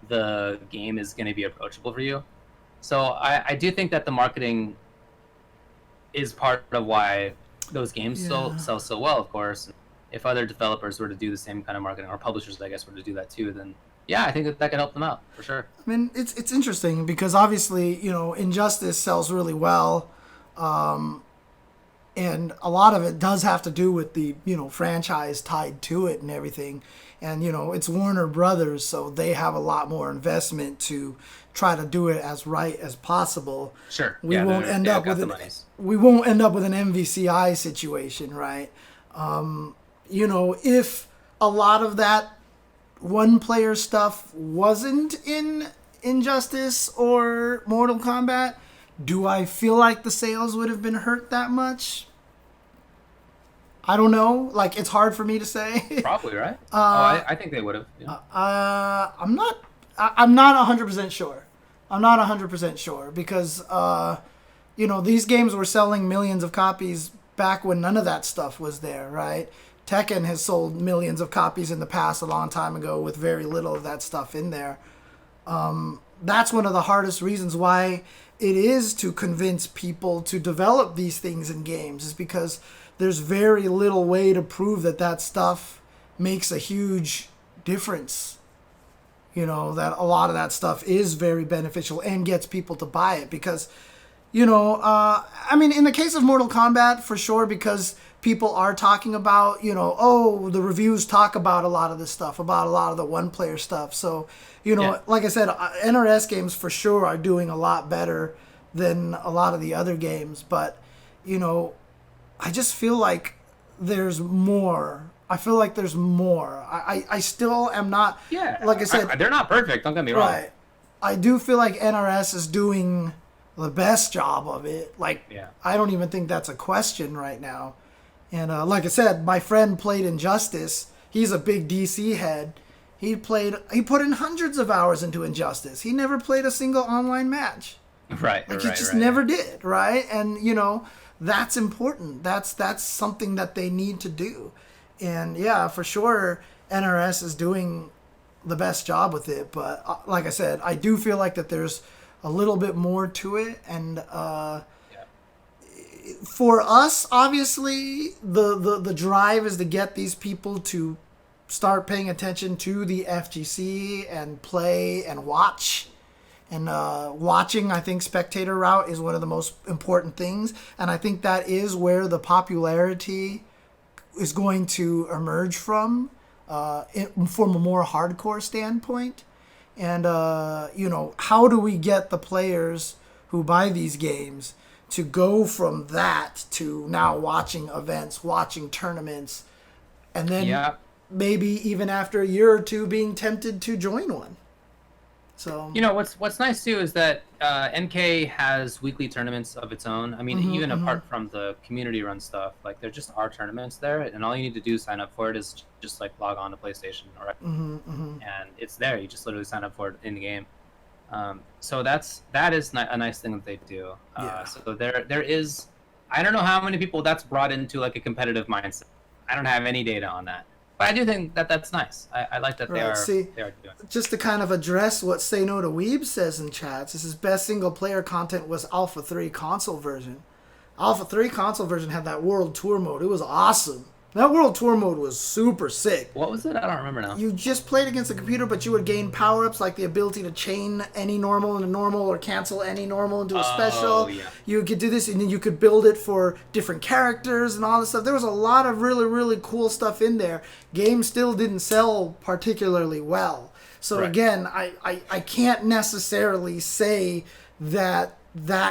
the game is going to be approachable for you. So I do think that the marketing is part of why those games sell so well, of course. If other developers were to do the same kind of marketing, or publishers, I guess, were to do that too, then yeah, I think that could help them out for sure. I mean, it's interesting because obviously, Injustice sells really well, and a lot of it does have to do with the franchise tied to it and everything. And it's Warner Brothers, so they have a lot more investment to try to do it as right as possible. Sure. We won't end up with an MvCI situation, right? If a lot of that one-player stuff wasn't in Injustice or Mortal Kombat, do I feel like the sales would have been hurt that much? I don't know. Like, it's hard for me to say. Probably, right? I think they would have. Yeah. I'm not 100% sure. I'm not 100% sure because, these games were selling millions of copies back when none of that stuff was there, right? Tekken has sold millions of copies in the past a long time ago with very little of that stuff in there. That's one of the hardest reasons why it is to convince people to develop these things in games, is because there's very little way to prove that stuff makes a huge difference. That a lot of that stuff is very beneficial and gets people to buy it because, in the case of Mortal Kombat, for sure, because people are talking about, the reviews talk about a lot of this stuff, about a lot of the one-player stuff. So, like I said, NRS games for sure are doing a lot better than a lot of the other games. But, I just feel like there's more. I feel like there's more. I still am not. Yeah. Like I said, they're not perfect. Don't get me wrong. Right. I do feel like NRS is doing the best job of it. I don't even think that's a question right now. And like I said, my friend played Injustice. He's a big DC head. He put in hundreds of hours into Injustice. He never played a single online match. Right. He just never did. Right. And that's important. That's something that they need to do. And yeah, for sure, NRS is doing the best job with it. But like I said, I do feel like that there's a little bit more to it. And for us, obviously, the drive is to get these people to start paying attention to the FGC and play and watch. And watching, I think, spectator route is one of the most important things. And I think that is where the popularity is going to emerge from a more hardcore standpoint. And, how do we get the players who buy these games to go from that to now watching events, watching tournaments, and then maybe even after a year or two being tempted to join one? So what's nice too is that NK has weekly tournaments of its own. I mean, even apart from the community-run stuff, like there just are tournaments there, and all you need to do to sign up for it is just like log on to PlayStation, right? And it's there. You just literally sign up for it in the game. So that is a nice thing that they do. So there is, I don't know how many people that's brought into like a competitive mindset. I don't have any data on that. But I do think that that's nice. I like that they are doing it. Just to kind of address what Say No to Weeb says in chats, this is best single player content was Alpha 3 console version. Alpha 3 console version had that World Tour mode. It was awesome. That World Tour mode was super sick. What was it? I don't remember now. You just played against the computer, but you would gain power-ups like the ability to chain any normal into normal or cancel any normal into a special. Yeah. You could do this, and then you could build it for different characters and all this stuff. There was a lot of really, really cool stuff in there. Game still didn't sell particularly well. So again, I can't necessarily say that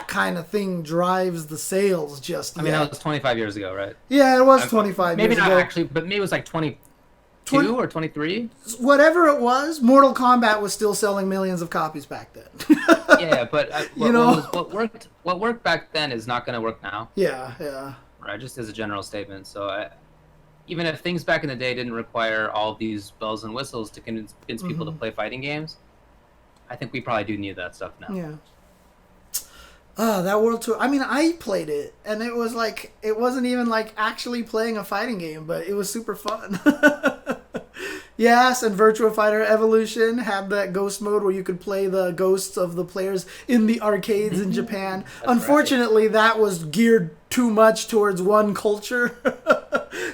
kind of thing drives the sales just yet. I mean, that was 25 years ago, right? Yeah, it was 25 years ago. Maybe not actually, but maybe it was like 22 or 23? Whatever it was, Mortal Kombat was still selling millions of copies back then. Yeah, but what worked back then is not going to work now. Yeah. Right, just as a general statement. So even if things back in the day didn't require all these bells and whistles to convince people to play fighting games, I think we probably do need that stuff now. Yeah. That World Tour. I mean, I played it, and it was like, it wasn't even like actually playing a fighting game, but it was super fun. Yes, and Virtua Fighter Evolution had that ghost mode where you could play the ghosts of the players in the arcades in Japan. Unfortunately, that was geared too much towards one culture,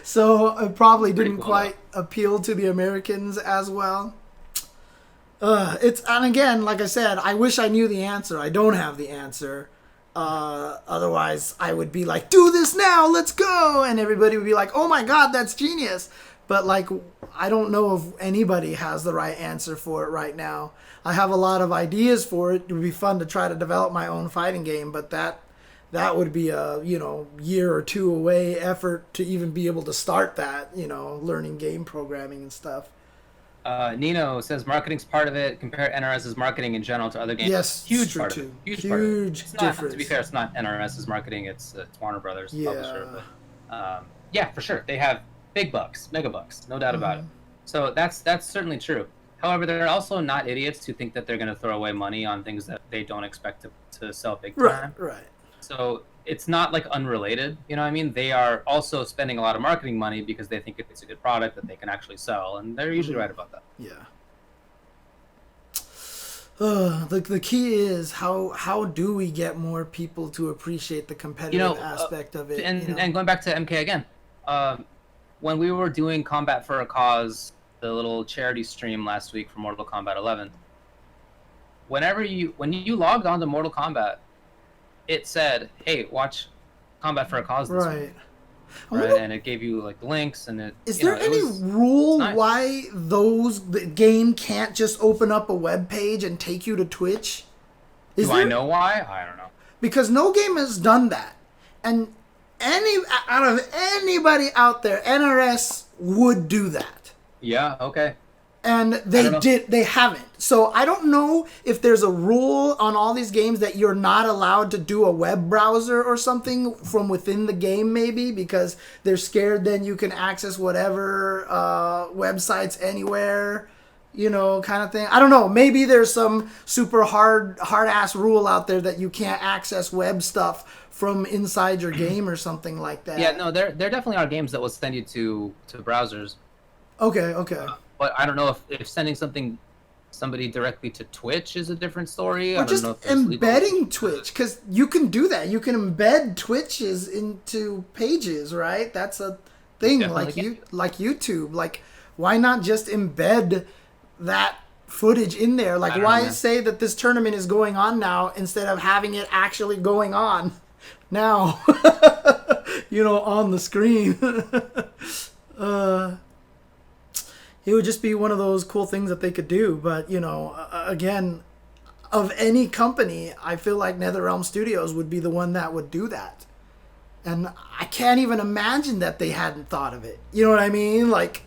so it probably didn't quite appeal to the Americans as well. And again, like I said, I wish I knew the answer. I don't have the answer. Otherwise, I would be like, do this now, let's go! And everybody would be like, oh my god, that's genius! But, like, I don't know if anybody has the right answer for it right now. I have a lot of ideas for it. It would be fun to try to develop my own fighting game, but that would be a, year or two away effort to even be able to start that, learning game programming and stuff. Nino says marketing's part of it. Compare NRS's marketing in general to other games. Yes, huge true part too. of it. Huge Huge difference. To be fair, it's not NRS's marketing. It's Warner Brothers publisher. But, yeah, for sure. They have big bucks, mega bucks, no doubt about it. So that's certainly true. However, they're also not idiots who think that they're going to throw away money on things that they don't expect to sell big time. Right. So it's not like unrelated. You know what I mean? They are also spending a lot of marketing money because they think it's a good product that they can actually sell, and they're usually right about that. Yeah. The key is how do we get more people to appreciate the competitive aspect of it? And going back to MK again, when we were doing Combat for a Cause, the little charity stream last week for Mortal Kombat 11, when you logged on to Mortal Kombat, it said, "Hey, watch Combat for a Cause this week." Right, and it gave you like links, and it. Is there any rule why the game can't just open up a web page and take you to Twitch? I know why? I don't know. Because no game has done that, and out of anybody out there, NRS would do that. Yeah. Okay. And they haven't. So I don't know if there's a rule on all these games that you're not allowed to do a web browser or something from within the game, maybe, because they're scared then you can access whatever websites anywhere, kind of thing. I don't know. Maybe there's some super hard-ass rule out there that you can't access web stuff from inside your game or something like that. Yeah, no, there definitely are games that will send you to browsers. Okay. But I don't know if sending somebody directly to Twitch is a different story. Or just embedding Twitch, because you can do that. You can embed Twitches into pages, right? That's a thing, like YouTube. Like, why not just embed that footage in there? Like, why say that this tournament is going on now instead of having it actually going on now? On the screen. It would just be one of those cool things that they could do. But, again, of any company, I feel like NetherRealm Studios would be the one that would do that. And I can't even imagine that they hadn't thought of it. You know what I mean? Like,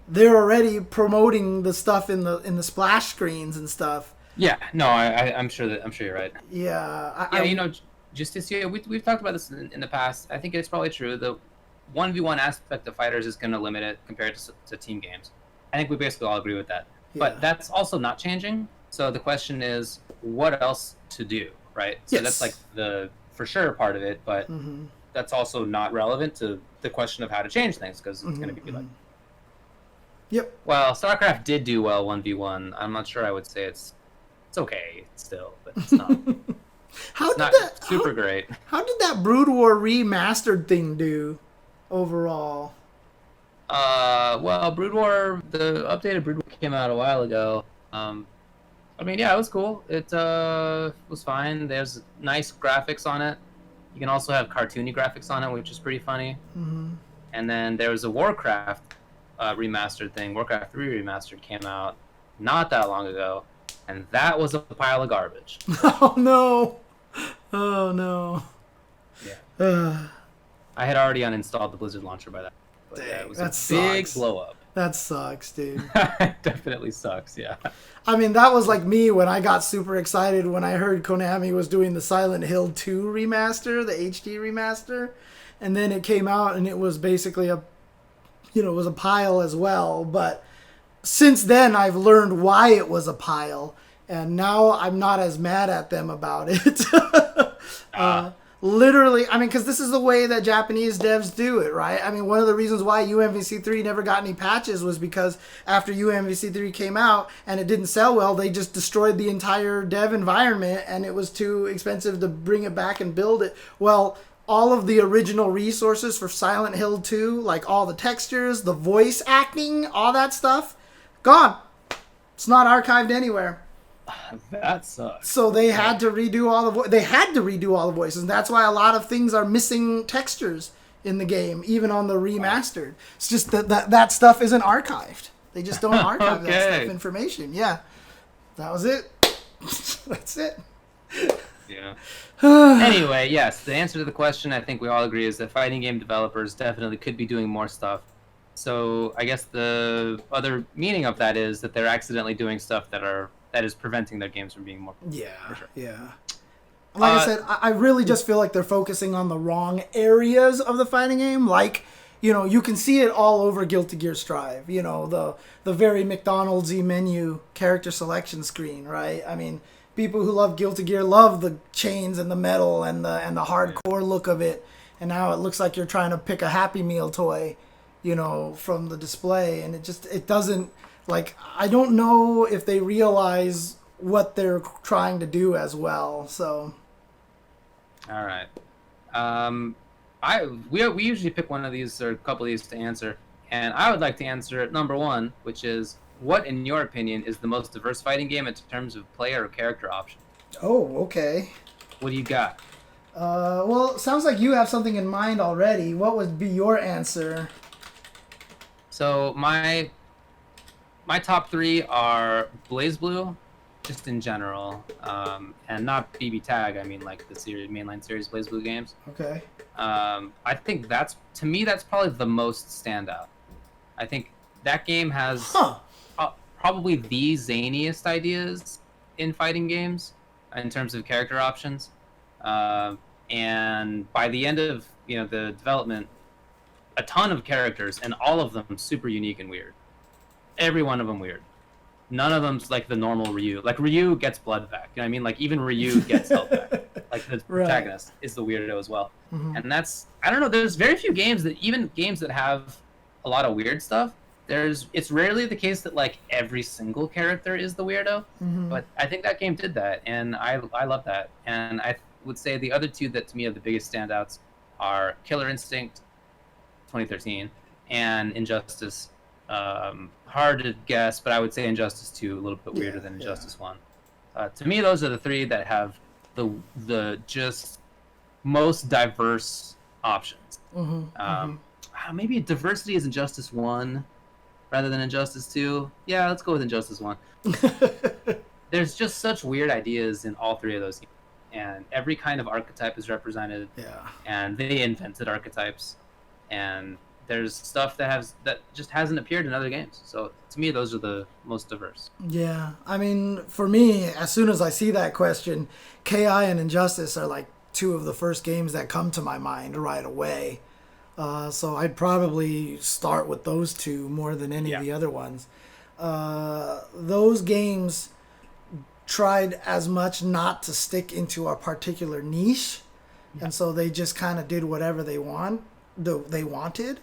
they're already promoting the stuff in the splash screens and stuff. Yeah, no, I'm sure you're right. Yeah. Justicia, we've talked about this in the past. I think it's probably true. The 1v1 aspect of fighters is going to limit it compared to team games. I think we basically all agree with that. Yeah. But that's also not changing. So the question is, what else to do, right? So that's like the for sure part of it, but that's also not relevant to the question of how to change things, because it's going to be like... Yep. Well, StarCraft did do well 1v1. I'm not sure I would say it's okay still, but it's not... super great. How did that Brood War remastered thing do overall? Well, Brood War, the updated Brood War came out a while ago. It was cool. It was fine. There's nice graphics on it. You can also have cartoony graphics on it, which is pretty funny. And then there was a Warcraft remastered thing. Warcraft 3 Remastered came out not that long ago, and that was a pile of garbage. Oh no! Yeah. I had already uninstalled the Blizzard launcher by that. But dang, it was that a big sucks. blow up. That sucks, dude. It definitely sucks, yeah. I mean, that was like me when I got super excited when I heard Konami was doing the Silent Hill 2 remaster, the HD remaster. And then it came out and it was basically it was a pile as well. But since then, I've learned why it was a pile. And now I'm not as mad at them about it. Literally, I mean, because this is the way that Japanese devs do it, right? I mean, one of the reasons why UMVC3 never got any patches was because after UMVC3 came out and it didn't sell well, they just destroyed the entire dev environment and it was too expensive to bring it back and build it. Well, all of the original resources for Silent Hill 2, like all the textures, the voice acting, all that stuff, gone. It's not archived anywhere. That sucks. So they had to redo all the voices. And that's why a lot of things are missing textures in the game, even on the remastered. It's just that stuff isn't archived. They just don't archive that stuff information. Yeah. That was it. That's it. Yeah. Anyway, yes, the answer to the question, I think we all agree, is that fighting game developers definitely could be doing more stuff. So I guess the other meaning of that is that they're accidentally doing stuff that is preventing their games from being more. Yeah, for sure. Yeah. Like I said, I really just feel like they're focusing on the wrong areas of the fighting game. Like, you know, you can see it all over Guilty Gear Strive. You know, the very McDonald's-y menu character selection screen, right? I mean, people who love Guilty Gear love the chains and the metal and the hardcore look of it. And now it looks like you're trying to pick a Happy Meal toy, you know, from the display. And it doesn't, like, I don't know if they realize what they're trying to do as well. So, all right. We usually pick one of these or a couple of these to answer, and I would like to answer number one, which is, what, in your opinion, is the most diverse fighting game in terms of player or character option? Oh, okay. What do you got? Well, it sounds like you have something in mind already. What would be your answer? So my top three are BlazBlue, just in general, and not BBTag. I mean, like the mainline series BlazBlue games. Okay. I think that's probably the most standout. I think that game has probably the zaniest ideas in fighting games in terms of character options. And by the end of the development, a ton of characters, and all of them super unique and weird. Every one of them weird. None of them's like the normal Ryu. Like, Ryu gets blood back. You know what I mean? Like, even Ryu gets health back. Like, the protagonist is the weirdo as well. Mm-hmm. And that's, I don't know, there's very few games that have a lot of weird stuff. It's rarely the case that, like, every single character is the weirdo. Mm-hmm. But I think that game did that, and I love that. And I would say the other two that, to me, are the biggest standouts are Killer Instinct 2013 and Injustice. Hard to guess, but I would say Injustice 2 a little bit weirder than Injustice 1. To me, those are the three that have the just most diverse options. Mm-hmm. Maybe diversity is Injustice 1 rather than Injustice 2. Yeah, let's go with Injustice 1. There's just such weird ideas in all three of those games, and every kind of archetype is represented. Yeah. And they invented archetypes, and there's stuff that just hasn't appeared in other games. So to me, those are the most diverse. Yeah, I mean, for me, as soon as I see that question, KI and Injustice are like two of the first games that come to my mind right away. So I'd probably start with those two more than any of the other ones. Those games tried as much not to stick into a particular niche, and so they just kind of did whatever they wanted.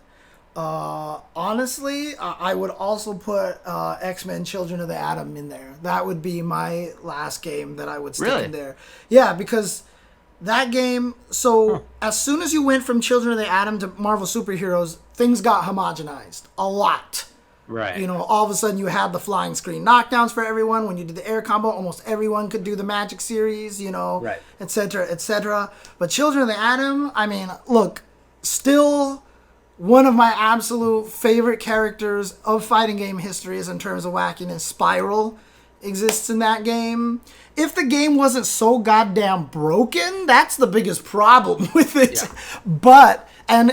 Honestly, I would also put X-Men Children of the Atom in there. That would be my last game that I would stick in there. Yeah, because that game, as soon as you went from Children of the Atom to Marvel Superheroes, things got homogenized a lot. Right. You know, all of a sudden you had the flying screen knockdowns for everyone. When you did the air combo, almost everyone could do the magic series, et cetera, et cetera. But Children of the Atom, I mean, look, still one of my absolute favorite characters of fighting game history is in terms of wackiness. Spiral exists in that game. If the game wasn't so goddamn broken, that's the biggest problem with it. Yeah. But, and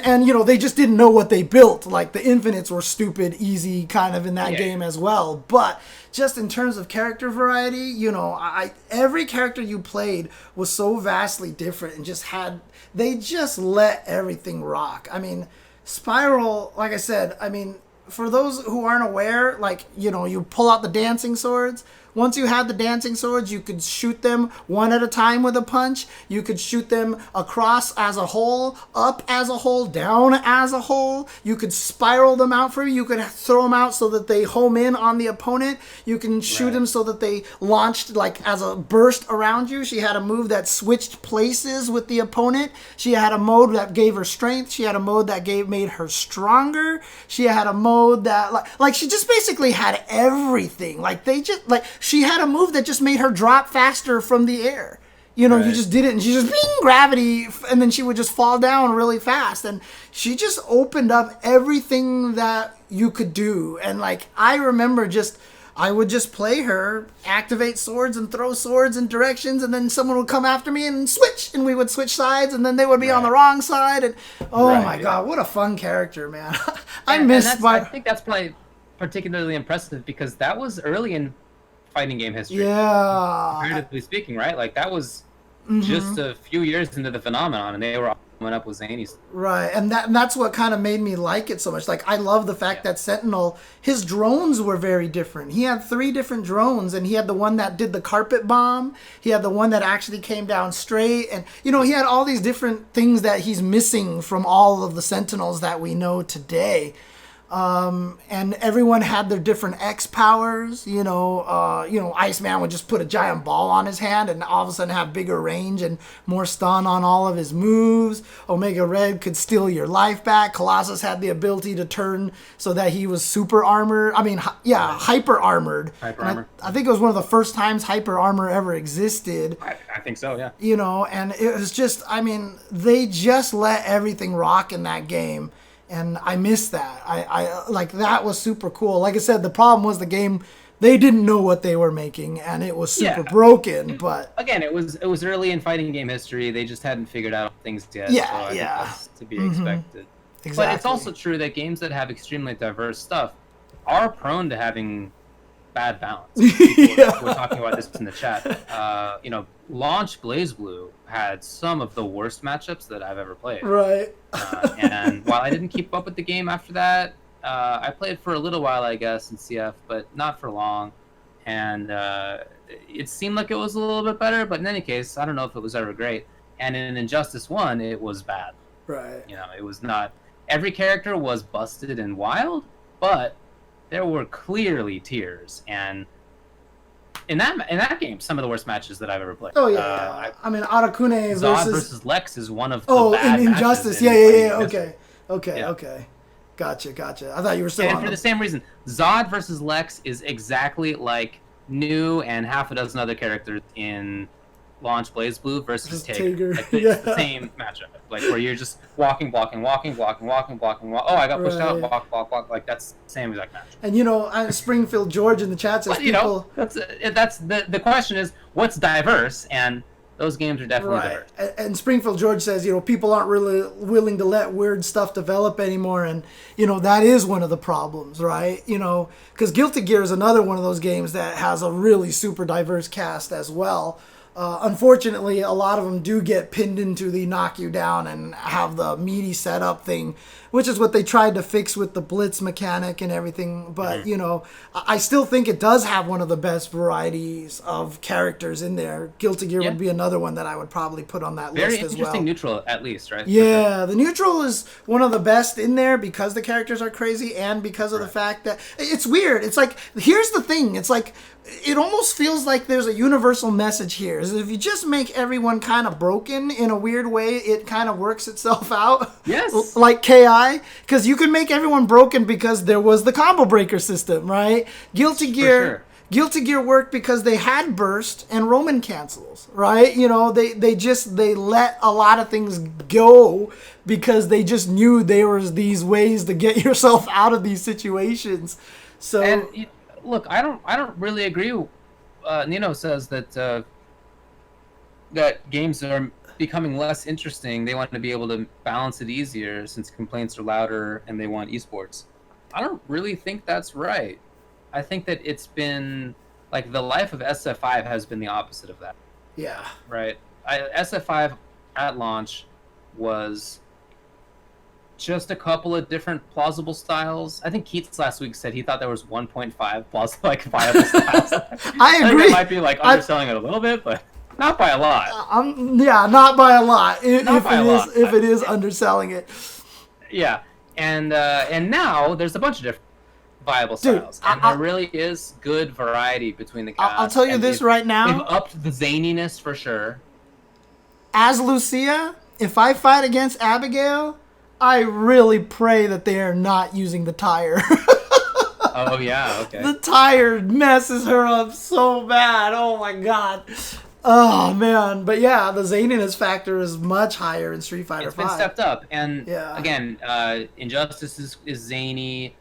they just didn't know what they built. Like, the Infinites were stupid, easy kind of in that game as well. But just in terms of character variety, every character you played was so vastly different and they just let everything rock. I mean, Spiral, like I said, for those who aren't aware, you pull out the dancing swords. once you had the dancing swords, you could shoot them one at a time with a punch. You could shoot them across as a whole, up as a whole, down as a whole. You could spiral them out for you. You could throw them out so that they home in on the opponent. You can shoot them so that they launched like as a burst around you. She had a move that switched places with the opponent. She had a mode that gave her strength. She had a mode that made her stronger. She had a mode that like she just basically had everything. Like she had a move that just made her drop faster from the air. You know, you just did it, and she just bing, gravity, and then she would just fall down really fast. And she just opened up everything that you could do. And like I remember I would just play her, activate swords and throw swords in directions, and then someone would come after me and switch, and we would switch sides, and then they would be on the wrong side. And my God, what a fun character, man! I think that's probably particularly impressive because that was early in fighting game history. Yeah, comparatively speaking, right? Like that was just a few years into the phenomenon, and they were all coming up with zany stuff. Right, and that's what kind of made me like it so much. Like, I love the fact that Sentinel, his drones were very different. He had 3 different drones, and he had the one that did the carpet bomb. He had the one that actually came down straight, and he had all these different things that he's missing from all of the Sentinels that we know today. And everyone had their different X powers. Iceman would just put a giant ball on his hand and all of a sudden have bigger range and more stun on all of his moves. Omega Red could steal your life back. Colossus had the ability to turn so that he was super armored. Hyper armored. I think it was one of the first times hyper armor ever existed. I think so, yeah. And it was just, they just let everything rock in that game. And I miss that. I like that was super cool. Like I said, the problem was the game. They didn't know what they were making, and it was super broken. But again, it was early in fighting game history. They just hadn't figured out things yet. Yeah, so I think that's to be expected. Exactly. But it's also true that games that have extremely diverse stuff are prone to having bad balance. We're talking about this in the chat. Launch BlazBlue had some of the worst matchups that I've ever played. Right. And while I didn't keep up with the game after that, I played for a little while, I guess, in CF, but not for long. And it seemed like it was a little bit better, but in any case, I don't know if it was ever great. And in Injustice 1, it was bad. Right. It was not... Every character was busted and wild, but there were clearly tiers. And in that game, some of the worst matches that I've ever played. Oh yeah, Arakune Zod versus Lex is one of the bad in Injustice. matches. Okay. Gotcha. I thought you were still. And for the same reason, Zod versus Lex is exactly like New and half a dozen other characters in Launch BlazBlue versus Tager. Like, it's the same matchup, like where you're just walking. Oh, I got pushed out. Walk. Like that's the same exact match. And Springfield George in the chat says that's the question is what's diverse, and those games are definitely diverse. And Springfield George says people aren't really willing to let weird stuff develop anymore, and that is one of the problems, right? Because Guilty Gear is another one of those games that has a really super diverse cast as well. Unfortunately, a lot of them do get pinned into the knock you down and have the meaty setup thing, which is what they tried to fix with the blitz mechanic and everything. But, I still think it does have one of the best varieties of characters in there. Guilty Gear would be another one that I would probably put on that list as well. Very interesting neutral, at least, right? Yeah, the neutral is one of the best in there because the characters are crazy and because of the fact that it's weird. It's like, here's the thing. It's like, it almost feels like there's a universal message here. Is if you just make everyone kind of broken in a weird way, it kind of works itself out. Yes. Like KI. Because you can make everyone broken because there was the combo breaker system, right? Guilty Gear worked because they had burst and Roman cancels, right? They let a lot of things go because they just knew there was these ways to get yourself out of these situations. So... And look, I don't really agree. Nino says that that games are becoming less interesting. They want to be able to balance it easier since complaints are louder and they want esports. I don't really think that's right. I think that it's been like the life of SF5 has been the opposite of that. Yeah. Right. SF5 at launch was just a couple of different plausible styles. I think Keats last week said he thought there was 1.5 plausible, like, viable styles. I agree. think that might be like underselling it a little bit, but not by a lot. Yeah, not by a lot. If it is underselling it. Yeah, and now there's a bunch of different viable styles, and there really is good variety between the cast. I'll tell you this right now. They've upped the zaniness for sure. As Lucia, if I fight against Abigail, I really pray that they are not using the tire. Oh, yeah, okay. The tire messes her up so bad. Oh, my God. Oh, man. But, yeah, the zaniness factor is much higher in Street Fighter V. It's been stepped up. And, yeah. Again, Injustice is zany.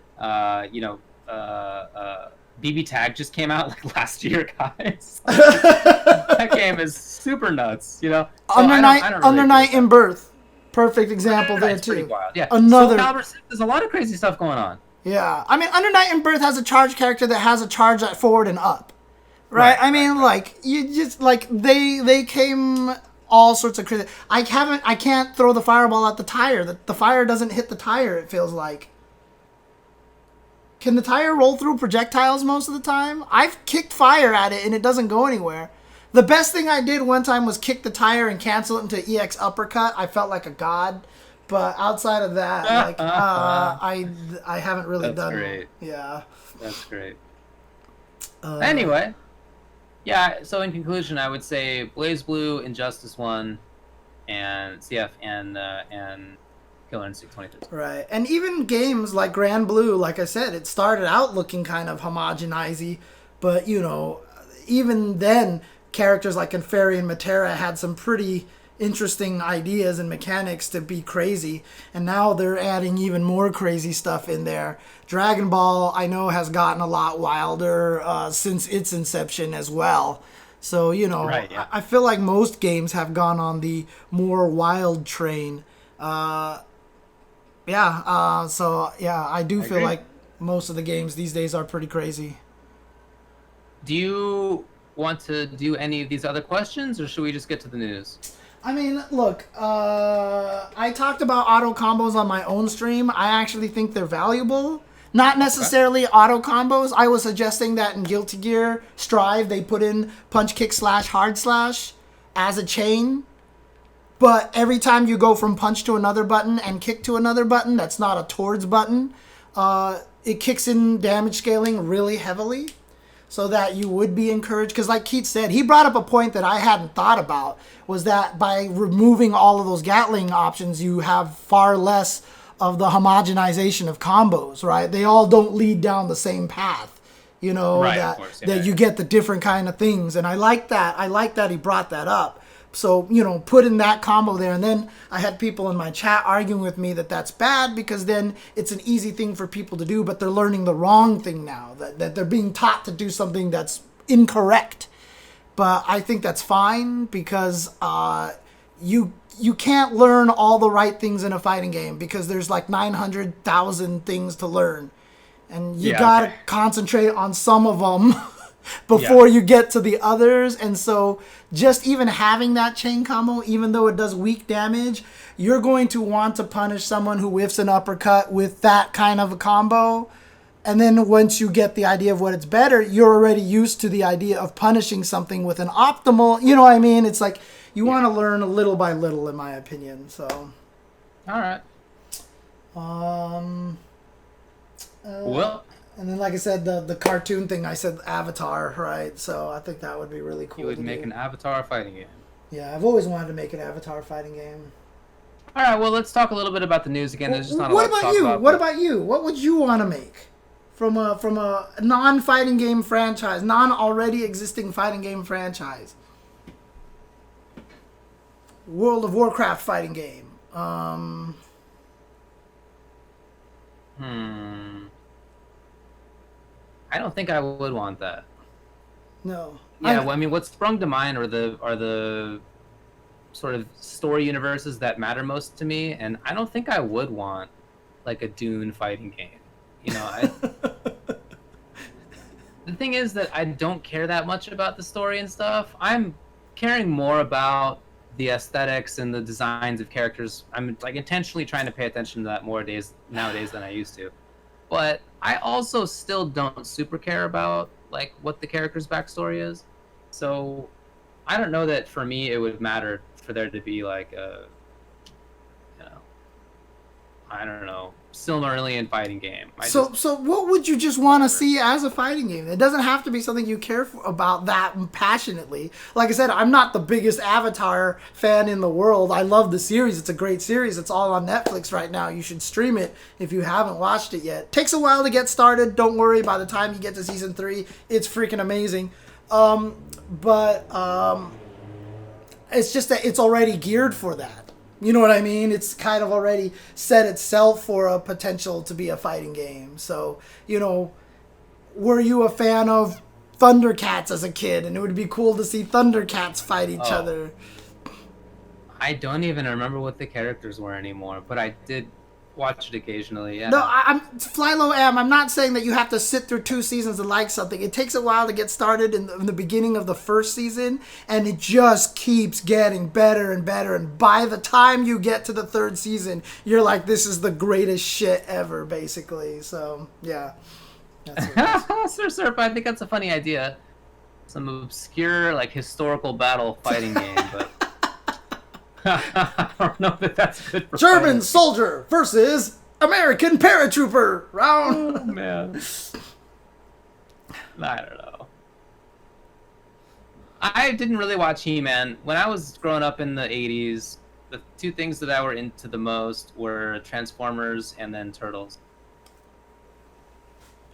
BBTag just came out like last year, guys. That game is super nuts, you know? So Under Night in Birth. Perfect example there, too. Pretty wild. Yeah. Another... So Calibur 6, there's a lot of crazy stuff going on. Yeah. I mean, Under Night in Birth has a charge character that has a charge at forward and up. Right? I mean, like, you just, like, they came all sorts of crazy... I can't throw the fireball at the tire. The fire doesn't hit the tire, it feels like. Can the tire roll through projectiles most of the time? I've kicked fire at it and it doesn't go anywhere. The best thing I did one time was kick the tire and cancel it into EX uppercut. I felt like a god. But outside of that, like, I haven't really done... That's great. Yeah. That's great. Anyway. Yeah, so in conclusion, I would say BlazBlue, Injustice 1, and CF, and Killer Instinct 2013. Right. And even games like Granblue, like I said, it started out looking kind of homogenizey, but, you know, even then, characters like Inferi and Matera had some pretty interesting ideas and mechanics to be crazy, and now they're adding even more crazy stuff in there. Dragon Ball, I know, has gotten a lot wilder since its inception as well. So, you know, right, yeah. I feel like most games have gone on the more wild train. So, yeah, I do feel like most of the games these days are pretty crazy. Do you want to do any of these other questions, or should we just get to the news? I mean, look, I talked about auto combos on my own stream. I actually think they're valuable. Not necessarily auto combos. I was suggesting that in Guilty Gear Strive, they put in punch, kick, slash, hard slash as a chain. But every time you go from punch to another button and kick to another button, that's not a towards button, it kicks in damage scaling really heavily. So that you would be encouraged. Because like Keith said, he brought up a point that I hadn't thought about, was that by removing all of those Gatling options, you have far less of the homogenization of combos, right? They all don't lead down the same path, you know, right, that, course, yeah, that you get the different kind of things. And I like that. I like that he brought that up. So, you know, put in that combo there. And then I had people in my chat arguing with me that that's bad because then it's an easy thing for people to do, but they're learning the wrong thing now, that they're being taught to do something that's incorrect. But I think that's fine because you can't learn all the right things in a fighting game because there's like 900,000 things to learn. And you gotta concentrate on some of them before you get to the others. And so just even having that chain combo, even though it does weak damage, you're going to want to punish someone who whiffs an uppercut with that kind of a combo. And then once you get the idea of what it's better, you're already used to the idea of punishing something with an optimal, you know what I mean? It's like you want to learn little by little, in my opinion. So, all right. Well, and then, like I said, the cartoon thing, I said Avatar, right? So I think that would be really cool. You would make an Avatar fighting game. Yeah, I've always wanted to make an Avatar fighting game. All right, well, let's talk a little bit about the news again. There's just not a lot to talk about. What about you? What would you want to make from a non-fighting game franchise, non-already existing fighting game franchise? World of Warcraft fighting game. I don't think I would want that. No. Yeah, well, I mean, what sprung to mind are the sort of story universes that matter most to me, and I don't think I would want like a Dune fighting game. You know, the thing is that I don't care that much about the story and stuff. I'm caring more about the aesthetics and the designs of characters. I'm like intentionally trying to pay attention to that more nowadays than I used to. But I also still don't super care about like what the character's backstory is. So I don't know that for me it would matter for there to be like a, you know, I don't know, Silmarillion fighting game. So what would you just want to see as a fighting game? It doesn't have to be something you care about that passionately. Like I said, I'm not the biggest Avatar fan in the world. I love the series. It's a great series. It's all on Netflix right now. You should stream it if you haven't watched it yet. Takes a while to get started. Don't worry. By the time you get to season 3, it's freaking amazing. It's just that it's already geared for that. You know what I mean? It's kind of already set itself for a potential to be a fighting game. So, you know, were you a fan of Thundercats as a kid? And it would be cool to see Thundercats fight each other. I don't even remember what the characters were anymore, but I did watch it occasionally. Yeah. No, I'm Fly Low Am. I'm not saying that you have to sit through 2 seasons to like something. It takes a while to get started in the beginning of the first season, and it just keeps getting better and better. And by the time you get to the 3rd season, you're like, this is the greatest shit ever, basically. So, yeah. Sir Surf, I think that's a funny idea. Some obscure, like, historical battle fighting game, but I don't know that that's good for German fighting. soldier versus American paratrooper round. Oh, man. I don't know. I didn't really watch He-Man. When I was growing up in the 80s, the 2 things that I were into the most were Transformers and then Turtles.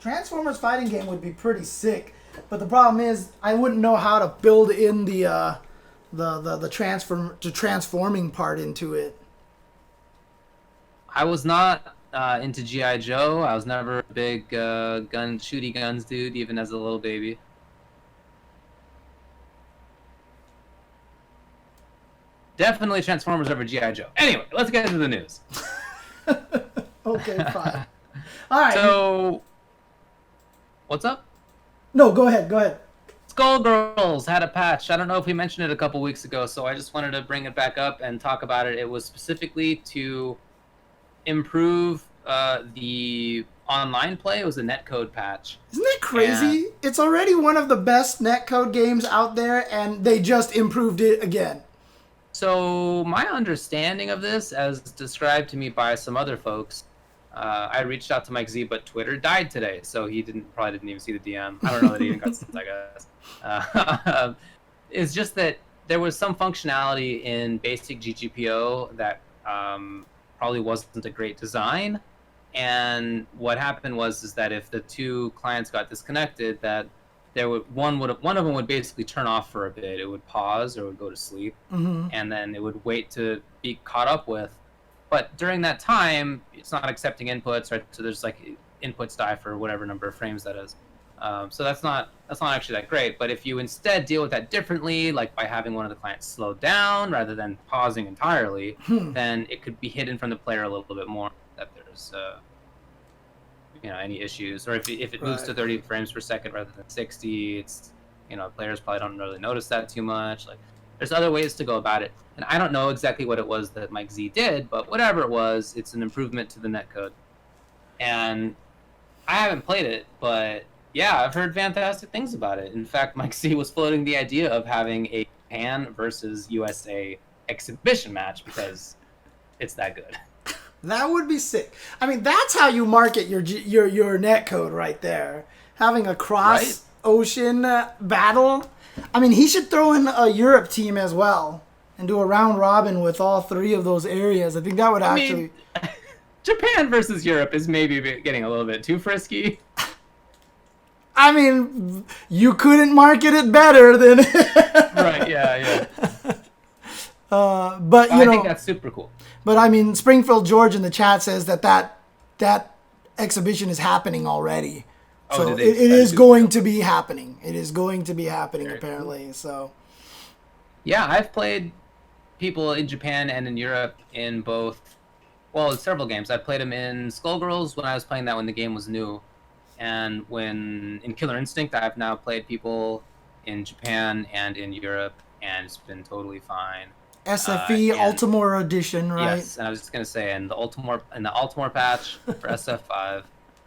Transformers fighting game would be pretty sick, but the problem is I wouldn't know how to build in the transforming part into it. I was not into G.I. Joe. I was never a big shooty guns dude, even as a little baby. Definitely Transformers over G.I. Joe. Anyway, let's get into the news. Okay, fine. All right. So, what's up? No, go ahead. Skullgirls had a patch. I don't know if we mentioned it a couple weeks ago, so I just wanted to bring it back up and talk about it. It was specifically to improve the online play. It was a netcode patch. Isn't that crazy? And it's already one of the best netcode games out there, and they just improved it again. so my understanding of this, as described to me by some other folks, I reached out to Mike Z, but Twitter died today, so he probably didn't even see the DM. I don't know that he even got sent, I guess. It's just that there was some functionality in basic GGPO that probably wasn't a great design, and what happened was that if the 2 clients got disconnected, that one of them would basically turn off for a bit. It would pause or would go to sleep, and then it would wait to be caught up with. But during that time, it's not accepting inputs, right? So there's like inputs die for whatever number of frames that is. So that's not actually that great. But if you instead deal with that differently, like by having one of the clients slow down rather than pausing entirely, then it could be hidden from the player a little bit more that there's any issues. Or if it moves to 30 frames per second rather than 60, it's players probably don't really notice that too much. Like there's other ways to go about it. And I don't know exactly what it was that Mike Z did, but whatever it was, it's an improvement to the netcode. And I haven't played it, but yeah, I've heard fantastic things about it. In fact, Mike Z was floating the idea of having a Japan versus USA exhibition match because it's that good. That would be sick. I mean, that's how you market your netcode right there. Having a cross-ocean battle. I mean, he should throw in a Europe team as well and do a round robin with all 3 of those areas. I think that would actually... Japan versus Europe is maybe getting a little bit too frisky. I mean, you couldn't market it better than... Right, yeah. But, I think that's super cool. But, I mean, Springfield George in the chat says that exhibition is happening already. So it is going to be happening. It is going to be happening, apparently. Cool. So, yeah, I've played people in Japan and in Europe in both, several games. I played them in Skullgirls when I was playing that when the game was new. And in Killer Instinct, I've now played people in Japan and in Europe, and it's been totally fine. SFE and- Ultimore Edition, right? Yes, and I was just gonna say, in the Ultimore patch for SF5,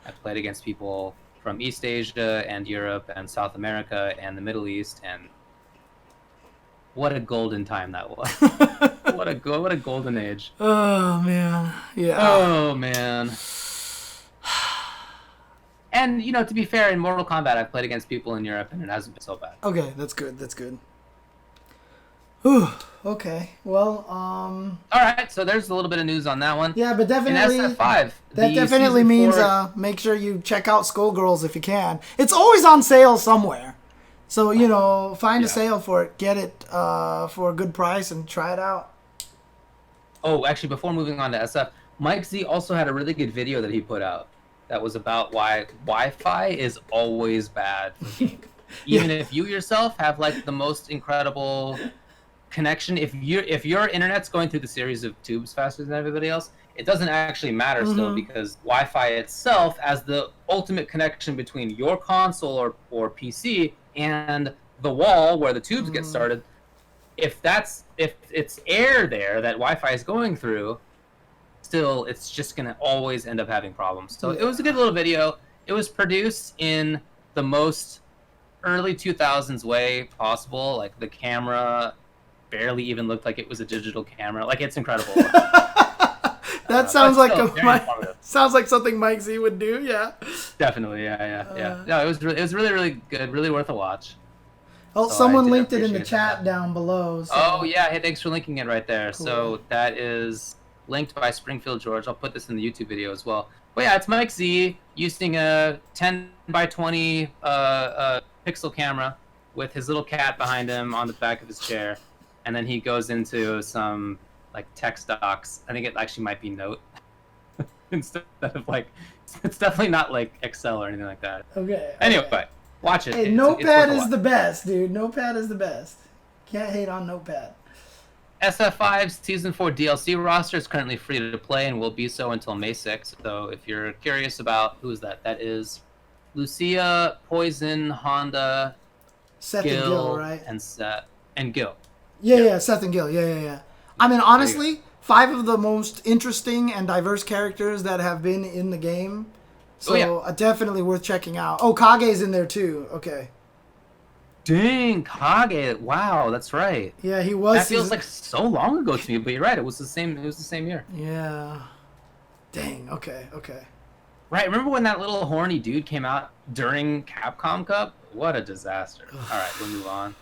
I played against people from East Asia and Europe and South America and the Middle East, and what a golden time that was! what a golden age! Oh man, yeah. Oh man. And to be fair, in Mortal Kombat, I've played against people in Europe, and it hasn't been so bad. Okay, that's good. That's good. Whew. Okay. Well, All right, so there's a little bit of news on that one. yeah, but In definitely SF5, that the definitely Season means 4 make sure you check out Skullgirls if you can. It's always on sale somewhere. So, find a Yeah. sale for it, get it for a good price and try it out. Oh, actually, before moving on to SF, Mike Z also had a really good video that he put out that was about why Wi-Fi is always bad for gaming. Even if you yourself have like the most incredible connection, if your internet's going through the series of tubes faster than everybody else, it doesn't actually matter still, because Wi-Fi itself, as the ultimate connection between your console or PC and the wall where the tubes get started, if it's air there that Wi-Fi is going through, still it's just gonna always end up having problems. So it was a good little video. It was produced in the most early 2000s way possible. Like the camera barely even looked like it was a digital camera. Like, it's incredible. That sounds like still, very informative. sounds like something Mike Z would do. Yeah. Definitely, yeah. No, it was really good, really worth a watch. Oh, So someone I did linked it in the appreciate chat that. down below. So. Oh yeah, hey, thanks for linking it right there. Cool. So that is linked by Springfield George. I'll put this in the YouTube video as well. But yeah, it's Mike Z using a 10 by 20 pixel camera with his little cat behind him on the back of his chair, and then he goes into some like text docs. I think it actually might be Note instead of like, it's definitely not like Excel or anything like that. Okay. Anyway, watch it. Hey, It's Notepad worth a is watch. the best, dude. Notepad is the best. Can't hate on Notepad. SF5's Season 4 DLC roster is currently free to play and will be so until May 6th. So if you're curious about who's that is Lucia, Poison, Honda, Seth Gil, and Gil, right? and Seth, and Gil. Yeah, Seth and Gil. Yeah. I mean, honestly, 5 of the most interesting and diverse characters that have been in the game. So definitely worth checking out. Oh, Kage's in there too. Okay. Dang, Kage! Wow, that's right. Yeah, he was. That feels like so long ago to me, but you're right. It was the same. It was the same year. Yeah. Dang. Okay. Right. Remember when that little horny dude came out during Capcom Cup? What a disaster. All right, we'll move on.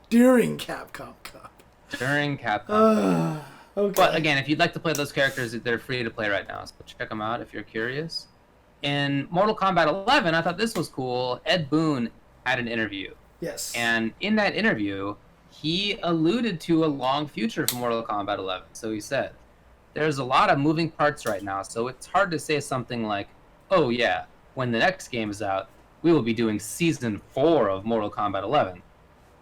During Capcom Cup. During Capcom. Okay. But again, if you'd like to play those characters, they're free to play right now. So check them out if you're curious. In Mortal Kombat 11, I thought this was cool. Ed Boon had an interview. Yes. And in that interview, he alluded to a long future for Mortal Kombat 11. So he said, there's a lot of moving parts right now, so it's hard to say something like, oh yeah, when the next game is out, we will be doing Season 4 of Mortal Kombat 11.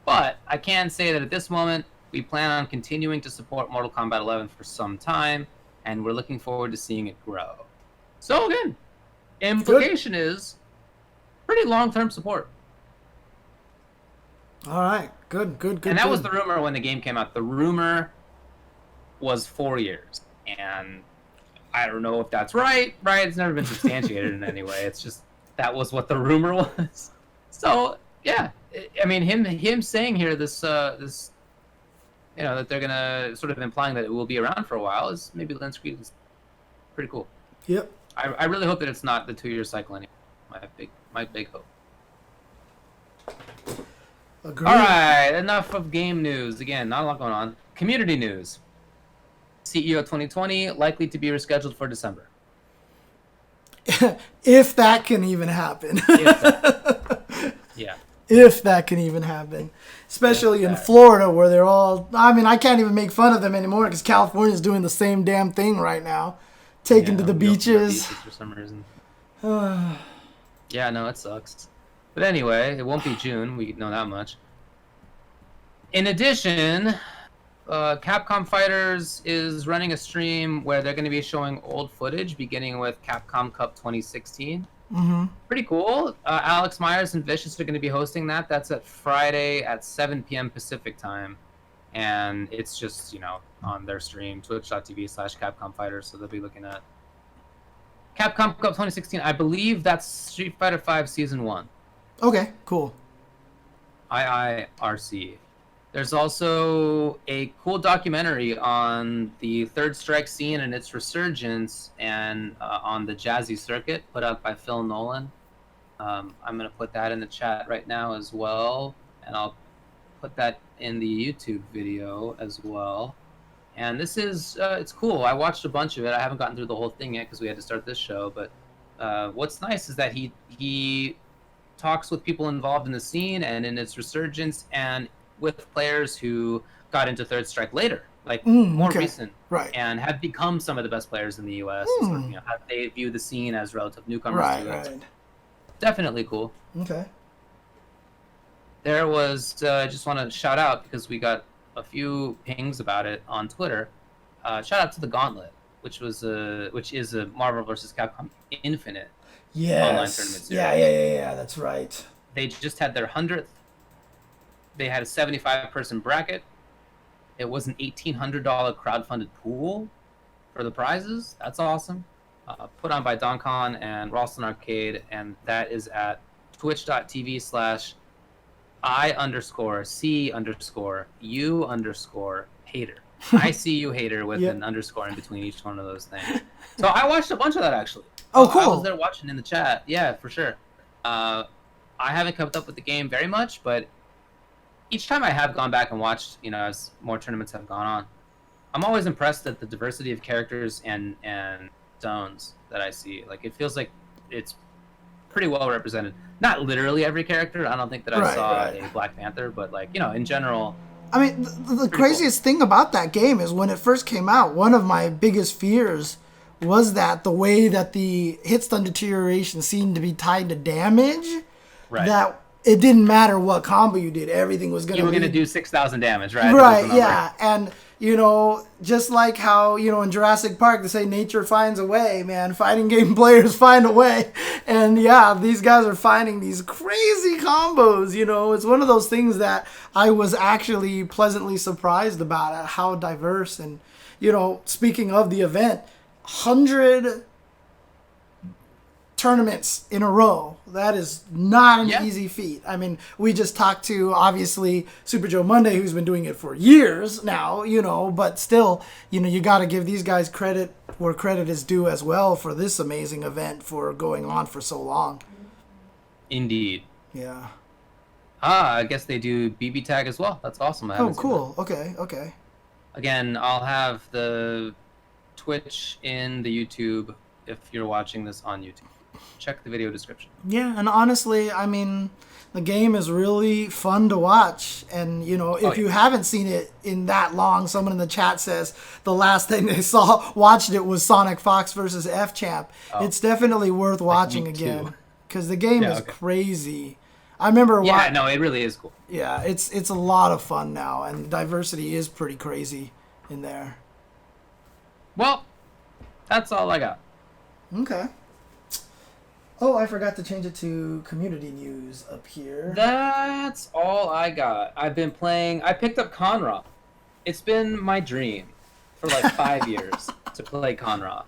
But I can say that at this moment, we plan on continuing to support Mortal Kombat 11 for some time, and we're looking forward to seeing it grow. So again, implication is pretty long-term support. All right. Good. And that was the rumor when the game came out. The rumor was 4 years, and I don't know if that's right. It's never been substantiated in any way. It's just that was what the rumor was. So yeah, I mean, him saying here this that they're gonna sort of implying that it will be around for a while is maybe Linscreen is pretty cool. Yep. I really hope that it's not the 2-year cycle anymore. My big hope. Agreed. All right, enough of game news. Again, not a lot going on. Community news. CEO 2020 likely to be rescheduled for December. If that can even happen. Yeah. If that can even happen. Especially in Florida where they're all... I mean, I can't even make fun of them anymore because California's doing the same damn thing right now. Taking to the beaches. For some reason. Yeah, no, it sucks. But anyway, it won't be June. We know that much. In addition, CapcomFighters is running a stream where they're going to be showing old footage, beginning with Capcom Cup 2016. Mm-hmm. Pretty cool. Alex Myers and Vicious are going to be hosting that. That's at Friday at 7 p.m. Pacific time. and it's just on their stream, twitch.tv/CapcomFighters. So they'll be looking at Capcom Cup 2016. I believe that's Street Fighter V Season 1. Okay, cool. IIRC. There's also a cool documentary on the Third Strike scene and its resurgence, and on the Jazzy circuit, put out by Phil Nolan. I'm going to put that in the chat right now as well, and I'll put that in the YouTube video as well. And this is, it's cool. I watched a bunch of it. I haven't gotten through the whole thing yet because we had to start this show, but what's nice is that he talks with people involved in the scene and in its resurgence, and with players who got into Third Strike later, like more recent, right, and have become some of the best players in the U.S. How they view the scene as relative newcomers to it. Right. Definitely cool. Okay. There was, I just want to shout out, because we got a few pings about it on Twitter. Shout out to the Gauntlet, which is a Marvel vs. Capcom Infinite online tournament series. Yeah, that's right. They just had their 100th. They had a 75-person bracket. It was an $1,800 crowdfunded pool for the prizes. That's awesome. Put on by DonCon and Ralston Arcade, and that is at twitch.tv/I_C_U_hater. I see you hater with an underscore in between each one of those things. So I watched a bunch of that, actually. Oh, cool. I was there watching in the chat. Yeah, for sure. I haven't kept up with the game very much, but each time I have gone back and watched, as more tournaments have gone on, I'm always impressed at the diversity of characters and zones that I see. Like, it feels like it's pretty well represented. Not literally every character. I don't think that I saw a Black Panther, but in general. I mean, the craziest thing about that game is when it first came out, one of my biggest fears was that the way that the hit stun deterioration seemed to be tied to damage, that it didn't matter what combo you did, everything was going to be... You were going to do 6,000 damage, right? Right, yeah. And, just like how, in Jurassic Park, they say nature finds a way, man. Fighting game players find a way. And, yeah, these guys are finding these crazy combos, It's one of those things that I was actually pleasantly surprised about, at how diverse. And, speaking of the event, 100 tournaments in a row. That is not an easy feat. I mean, we just talked to, obviously, Super Joe Munday, who's been doing it for years now, but still, you got to give these guys credit where credit is due as well for this amazing event for going on for so long. Indeed. Yeah. I guess they do BBTag as well. That's awesome. Oh, cool. Okay. Again, I'll have the Twitch in the YouTube if you're watching this on YouTube. Check the video description. Yeah, and honestly, I mean, the game is really fun to watch. And, if you haven't seen it in that long, someone in the chat says the last thing they watched it was Sonic Fox versus F-Champ. It's definitely worth watching again. Because the game is crazy. I remember... Yeah, no, it really is cool. Yeah, it's a lot of fun now, and the diversity is pretty crazy in there. Well, that's all I got. Okay. Oh, I forgot to change it to community news up here. That's all I got. I picked up Conra. It's been my dream for like 5 years to play Conra.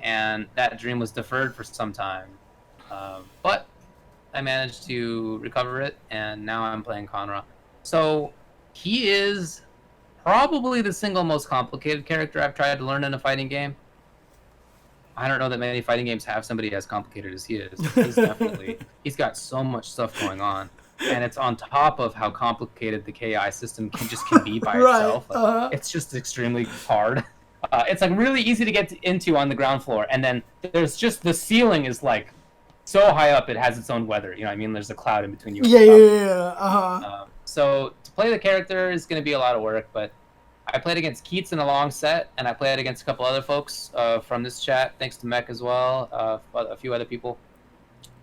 And that dream was deferred for some time. But I managed to recover it, and now I'm playing Conra. So he is probably the single most complicated character I've tried to learn in a fighting game. I don't know that many fighting games have somebody as complicated as he is. He's got so much stuff going on. And it's on top of how complicated the KI system can be by itself. It's just extremely hard. It's like really easy to get into on the ground floor. And then there's just the ceiling is like so high up it has its own weather. You know what I mean? There's a cloud in between you and the top. So to play the character is going to be a lot of work, but I played against Keats in a long set, and I played against a couple other folks from this chat, thanks to Mech as well, a few other people.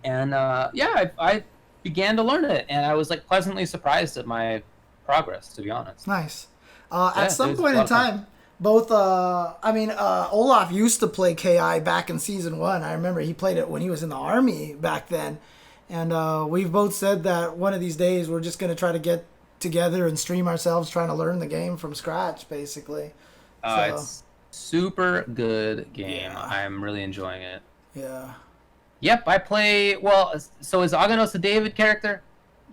And I began to learn it, and I was like pleasantly surprised at my progress, to be honest. Nice. At some point in time, both, Olaf used to play KI back in Season 1. I remember he played it when he was in the Army back then. And we've both said that one of these days we're just going to try to get together and stream ourselves trying to learn the game from scratch, basically. It's super good game. Yeah. I'm really enjoying it. Yeah. Yep, I play... Well, so is Aganos a David character?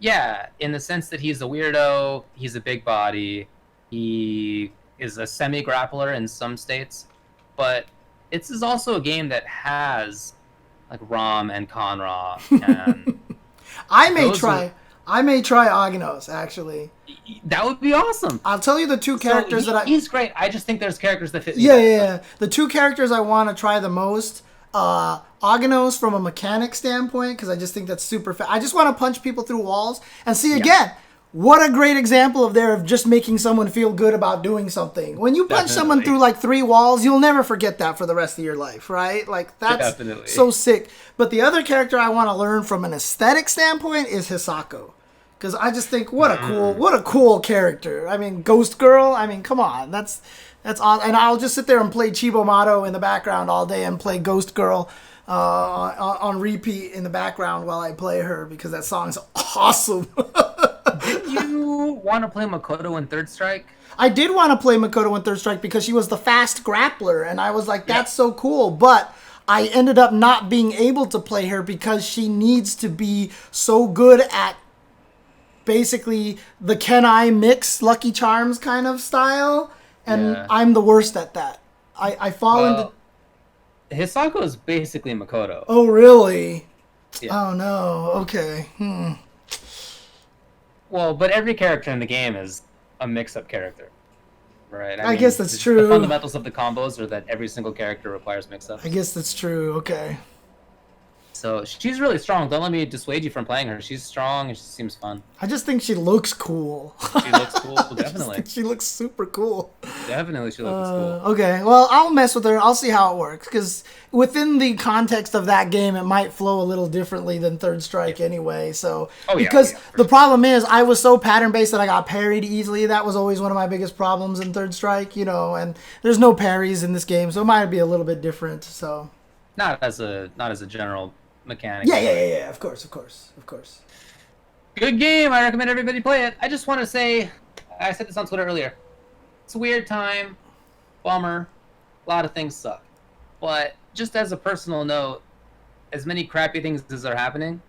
Yeah, in the sense that he's a weirdo, he's a big body, he is a semi-grappler in some states, but this is also a game that has, like, Rom and Conra, and... I may try Aganos, actually. That would be awesome. I'll tell you the two characters He's great. I just think there's characters that fit me. Yeah. The two characters I want to try the most, Aganos from a mechanic standpoint, because I just think that's super I just want to punch people through walls and see again. What a great example of just making someone feel good about doing something. When you punch someone through like 3 walls, you'll never forget that for the rest of your life, right? Like that's so sick. But the other character I want to learn from an aesthetic standpoint is Hisako. Because I just think what a cool character. I mean, Ghost Girl. I mean, come on, that's awesome. And I'll just sit there and play Chibo Mato in the background all day and play Ghost Girl on repeat in the background while I play her because that song's awesome. Did you want to play Makoto in Third Strike? I did want to play Makoto in Third Strike because she was the fast grappler, and I was like, that's so cool. But I ended up not being able to play her because she needs to be so good at basically the Can I mix Lucky Charms kind of style, and I'm the worst at that. I fall into... Hisako is basically Makoto. Oh, really? Yeah. Oh, no. Okay. Well, but every character in the game is a mix-up character, right? I guess that's true. The fundamentals of the combos are that every single character requires mix-ups. I guess that's true. Okay. So she's really strong. Don't let me dissuade you from playing her. She's strong and she seems fun. I just think she looks cool. She looks cool, definitely. She looks super cool. Definitely, she looks cool. Okay, well, I'll mess with her. I'll see how it works. Because within the context of that game, it might flow a little differently than Third Strike anyway. So, the problem is, I was so pattern-based that I got parried easily. That was always one of my biggest problems in Third Strike, and there's no parries in this game, so it might be a little bit different. So, not as a general mechanic. Yeah. Of course. Good game. I recommend everybody play it. I just want to say, I said this on Twitter earlier. It's a weird time. Bummer. A lot of things suck. But just as a personal note, as many crappy things as are happening,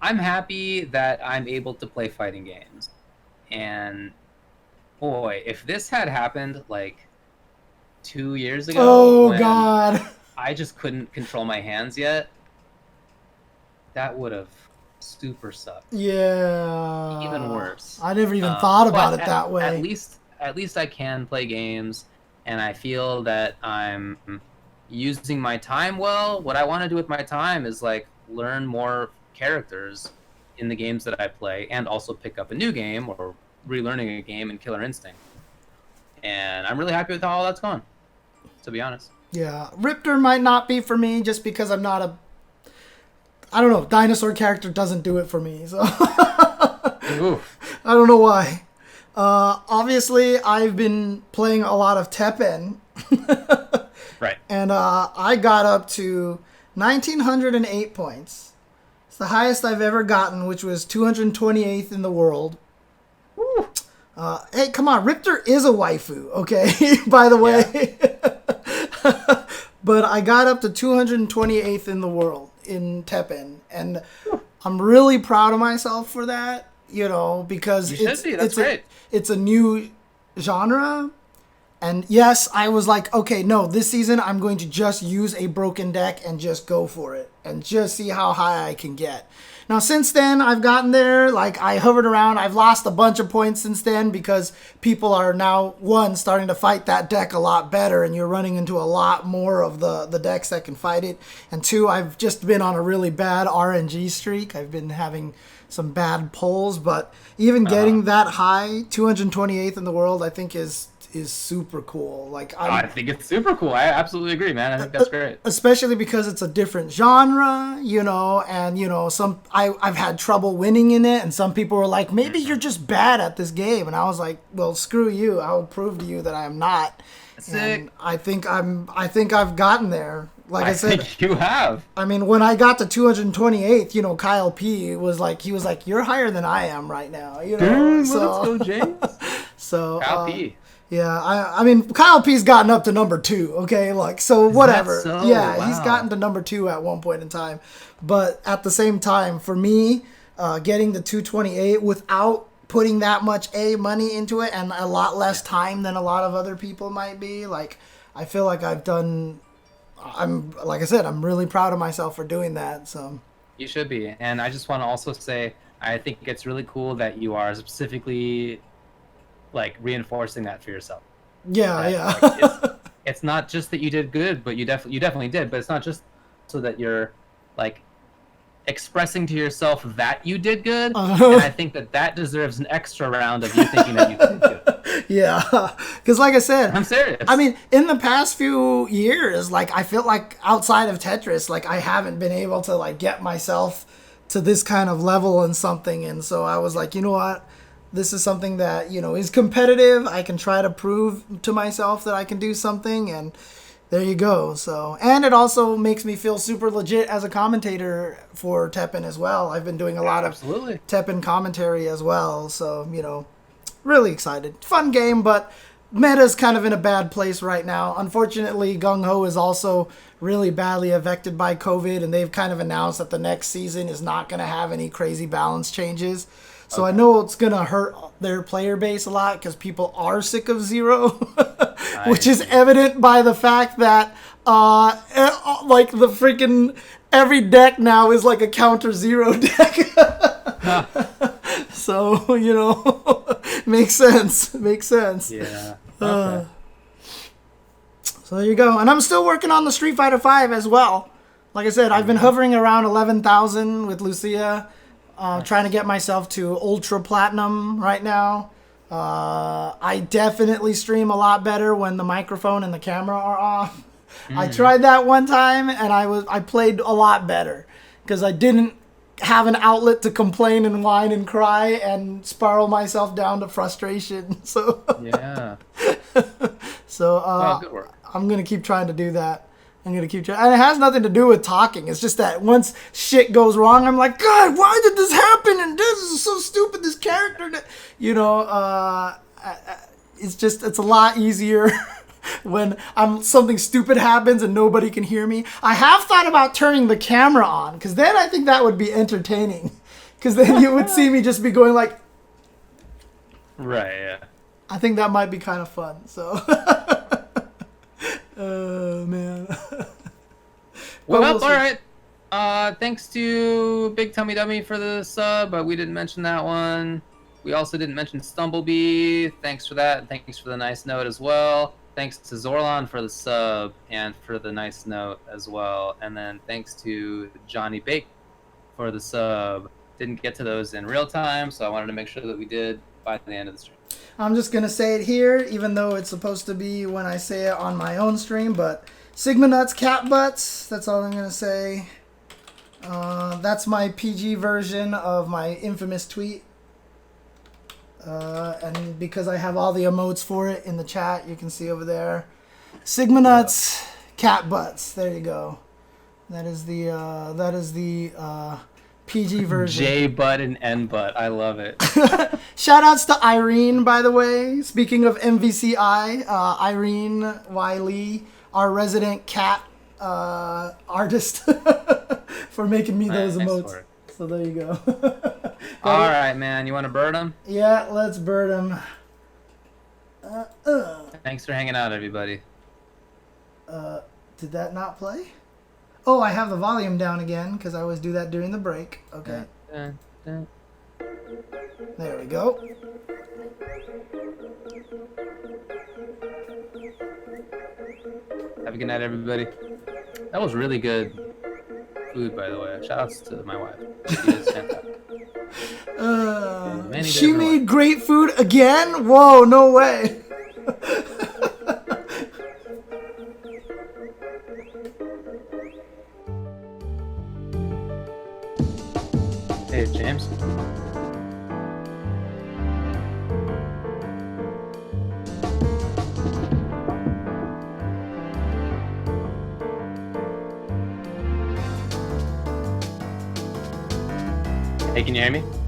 I'm happy that I'm able to play fighting games. And boy, if this had happened like 2 years ago, oh God, I just couldn't control my hands yet, that would have super sucked. Yeah. Even worse. I never even thought about it that way. At least I can play games, and I feel that I'm using my time well. What I want to do with my time is like learn more characters in the games that I play, and also pick up a new game or relearning a game in Killer Instinct. And I'm really happy with how all that's gone, to be honest. Yeah, Riptor might not be for me just because I'm not a... I don't know, dinosaur character doesn't do it for me, so... I don't know why. Obviously, I've been playing a lot of Teppen. Right. And I got up to 1,908 points. It's the highest I've ever gotten, which was 228th in the world. Woo. Hey, come on, Riptor is a waifu, okay? By the way. Yeah. But I got up to 228th in the world in Teppen, and I'm really proud of myself for that, because it's a new genre. And yes, I was like, okay, no, this season I'm going to just use a broken deck and just go for it and just see how high I can get. Now, since then, I've gotten there. Like, I hovered around. I've lost a bunch of points since then because people are now, one, starting to fight that deck a lot better, and you're running into a lot more of the decks that can fight it. And two, I've just been on a really bad RNG streak. I've been having some bad pulls, but even getting that high, 228th in the world, I think is super cool. Like I think it's super cool. I absolutely agree, man. I think that's great. Especially because it's a different genre, and some I've had trouble winning in it, and some people were like, maybe you're just bad at this game, and I was like, well, screw you. I'll prove to you that I am not. Sick. And I think I've gotten there. Like I said, think you have. I mean, when I got to 228th, you know, Kyle P was like, you're higher than I am right now. You know, Let's go, James. So Kyle P. yeah, I mean, Kyle P's gotten up to number 2. Okay, like so whatever. So? Yeah, Wow. he's gotten to number 2 at one point in time. But at the same time, for me, getting to 228 without putting that much money into it and a lot less time than a lot of other people might be, like I feel like like I said, I'm really proud of myself for doing that. So You should be. And I just want to also say, I think it's really cool that you are specifically like reinforcing that for yourself. yeah, yeah. Like, it's not just that you did good, but you definitely did. But it's not just so that you're like expressing to yourself that you did good. And I think that deserves an extra round of you thinking that you did good. Yeah, because like I said, I'm serious. I mean, in the past few years, like I feel like outside of Tetris, like I haven't been able to like get myself to this kind of level in something, and so I was like, you know what, this is something that, you know, is competitive. I can try to prove to myself that I can do something, and there you go. So, and it also makes me feel super legit as a commentator for Teppen as well. I've been doing a lot of Absolutely. Teppen commentary as well, so, you know, really excited. Fun game, but meta's kind of in a bad place right now. Unfortunately, Gung Ho is also really badly affected by COVID, and they've kind of announced that the next season is not going to have any crazy balance changes. So I know it's going to hurt their player base a lot because people are sick of Zero, which is evident by the fact that like the freaking every deck now is like a counter Zero deck. So, you know, makes sense. Yeah. Okay. So there you go. And I'm still working on the Street Fighter 5 as well. Like I said, I've been hovering around 11,000 with Lucia, trying to get myself to Ultra Platinum right now. I definitely stream a lot better when the microphone and the camera are off. I tried that one time, and I played a lot better because I didn't have an outlet to complain and whine and cry and spiral myself down to frustration. So Yeah. so Good work. I'm gonna keep trying to do that. I'm gonna keep trying, and it has nothing to do with talking. It's just that once shit goes wrong, I'm like, God, why did this happen? And this is so stupid. This character, you know, it's a lot easier when something stupid happens and nobody can hear me. I have thought about turning the camera on, because then I think that would be entertaining. Because then you would see me just be going like, Right, yeah. I think that might be kind of fun. So, oh man. Well, we'll see. all right. Thanks to Big Tummy Dummy for the sub, but we didn't mention that one. We also didn't mention Stumblebee. Thanks for that. Thanks for the nice note as well. Thanks to Zorlon for the sub and for the nice note as well. And then thanks to Johnny Bake for the sub. Didn't get to those in real time, so I wanted to make sure that we did by the end of the stream. I'm just going to say it here, even though it's supposed to be when I say it on my own stream, but Sigma Nuts Cat Butts, that's all I'm going to say. That's my PG version of my infamous tweet. And because I have all the emotes for it in the chat, you can see over there. Sigma Nuts Cat Butts, there you go. That is the PG version. J butt and N butt. I love it. Shout outs to Irene, by the way. Speaking of MvCI, Irene Wiley, our resident cat artist, for making me those Nice emotes. work. So there you go. All right, man. You want to bird him? Yeah, let's bird him. Thanks for hanging out, everybody. Did that not play? Oh, I have the volume down again because I always do that during the break. Okay, there we go. Have a good night, everybody. That was really good food, by the way. Shout outs to my wife. She is fantastic. Many She different made ways. great food again? Whoa, no way. Hey, James. Hey, can you hear me?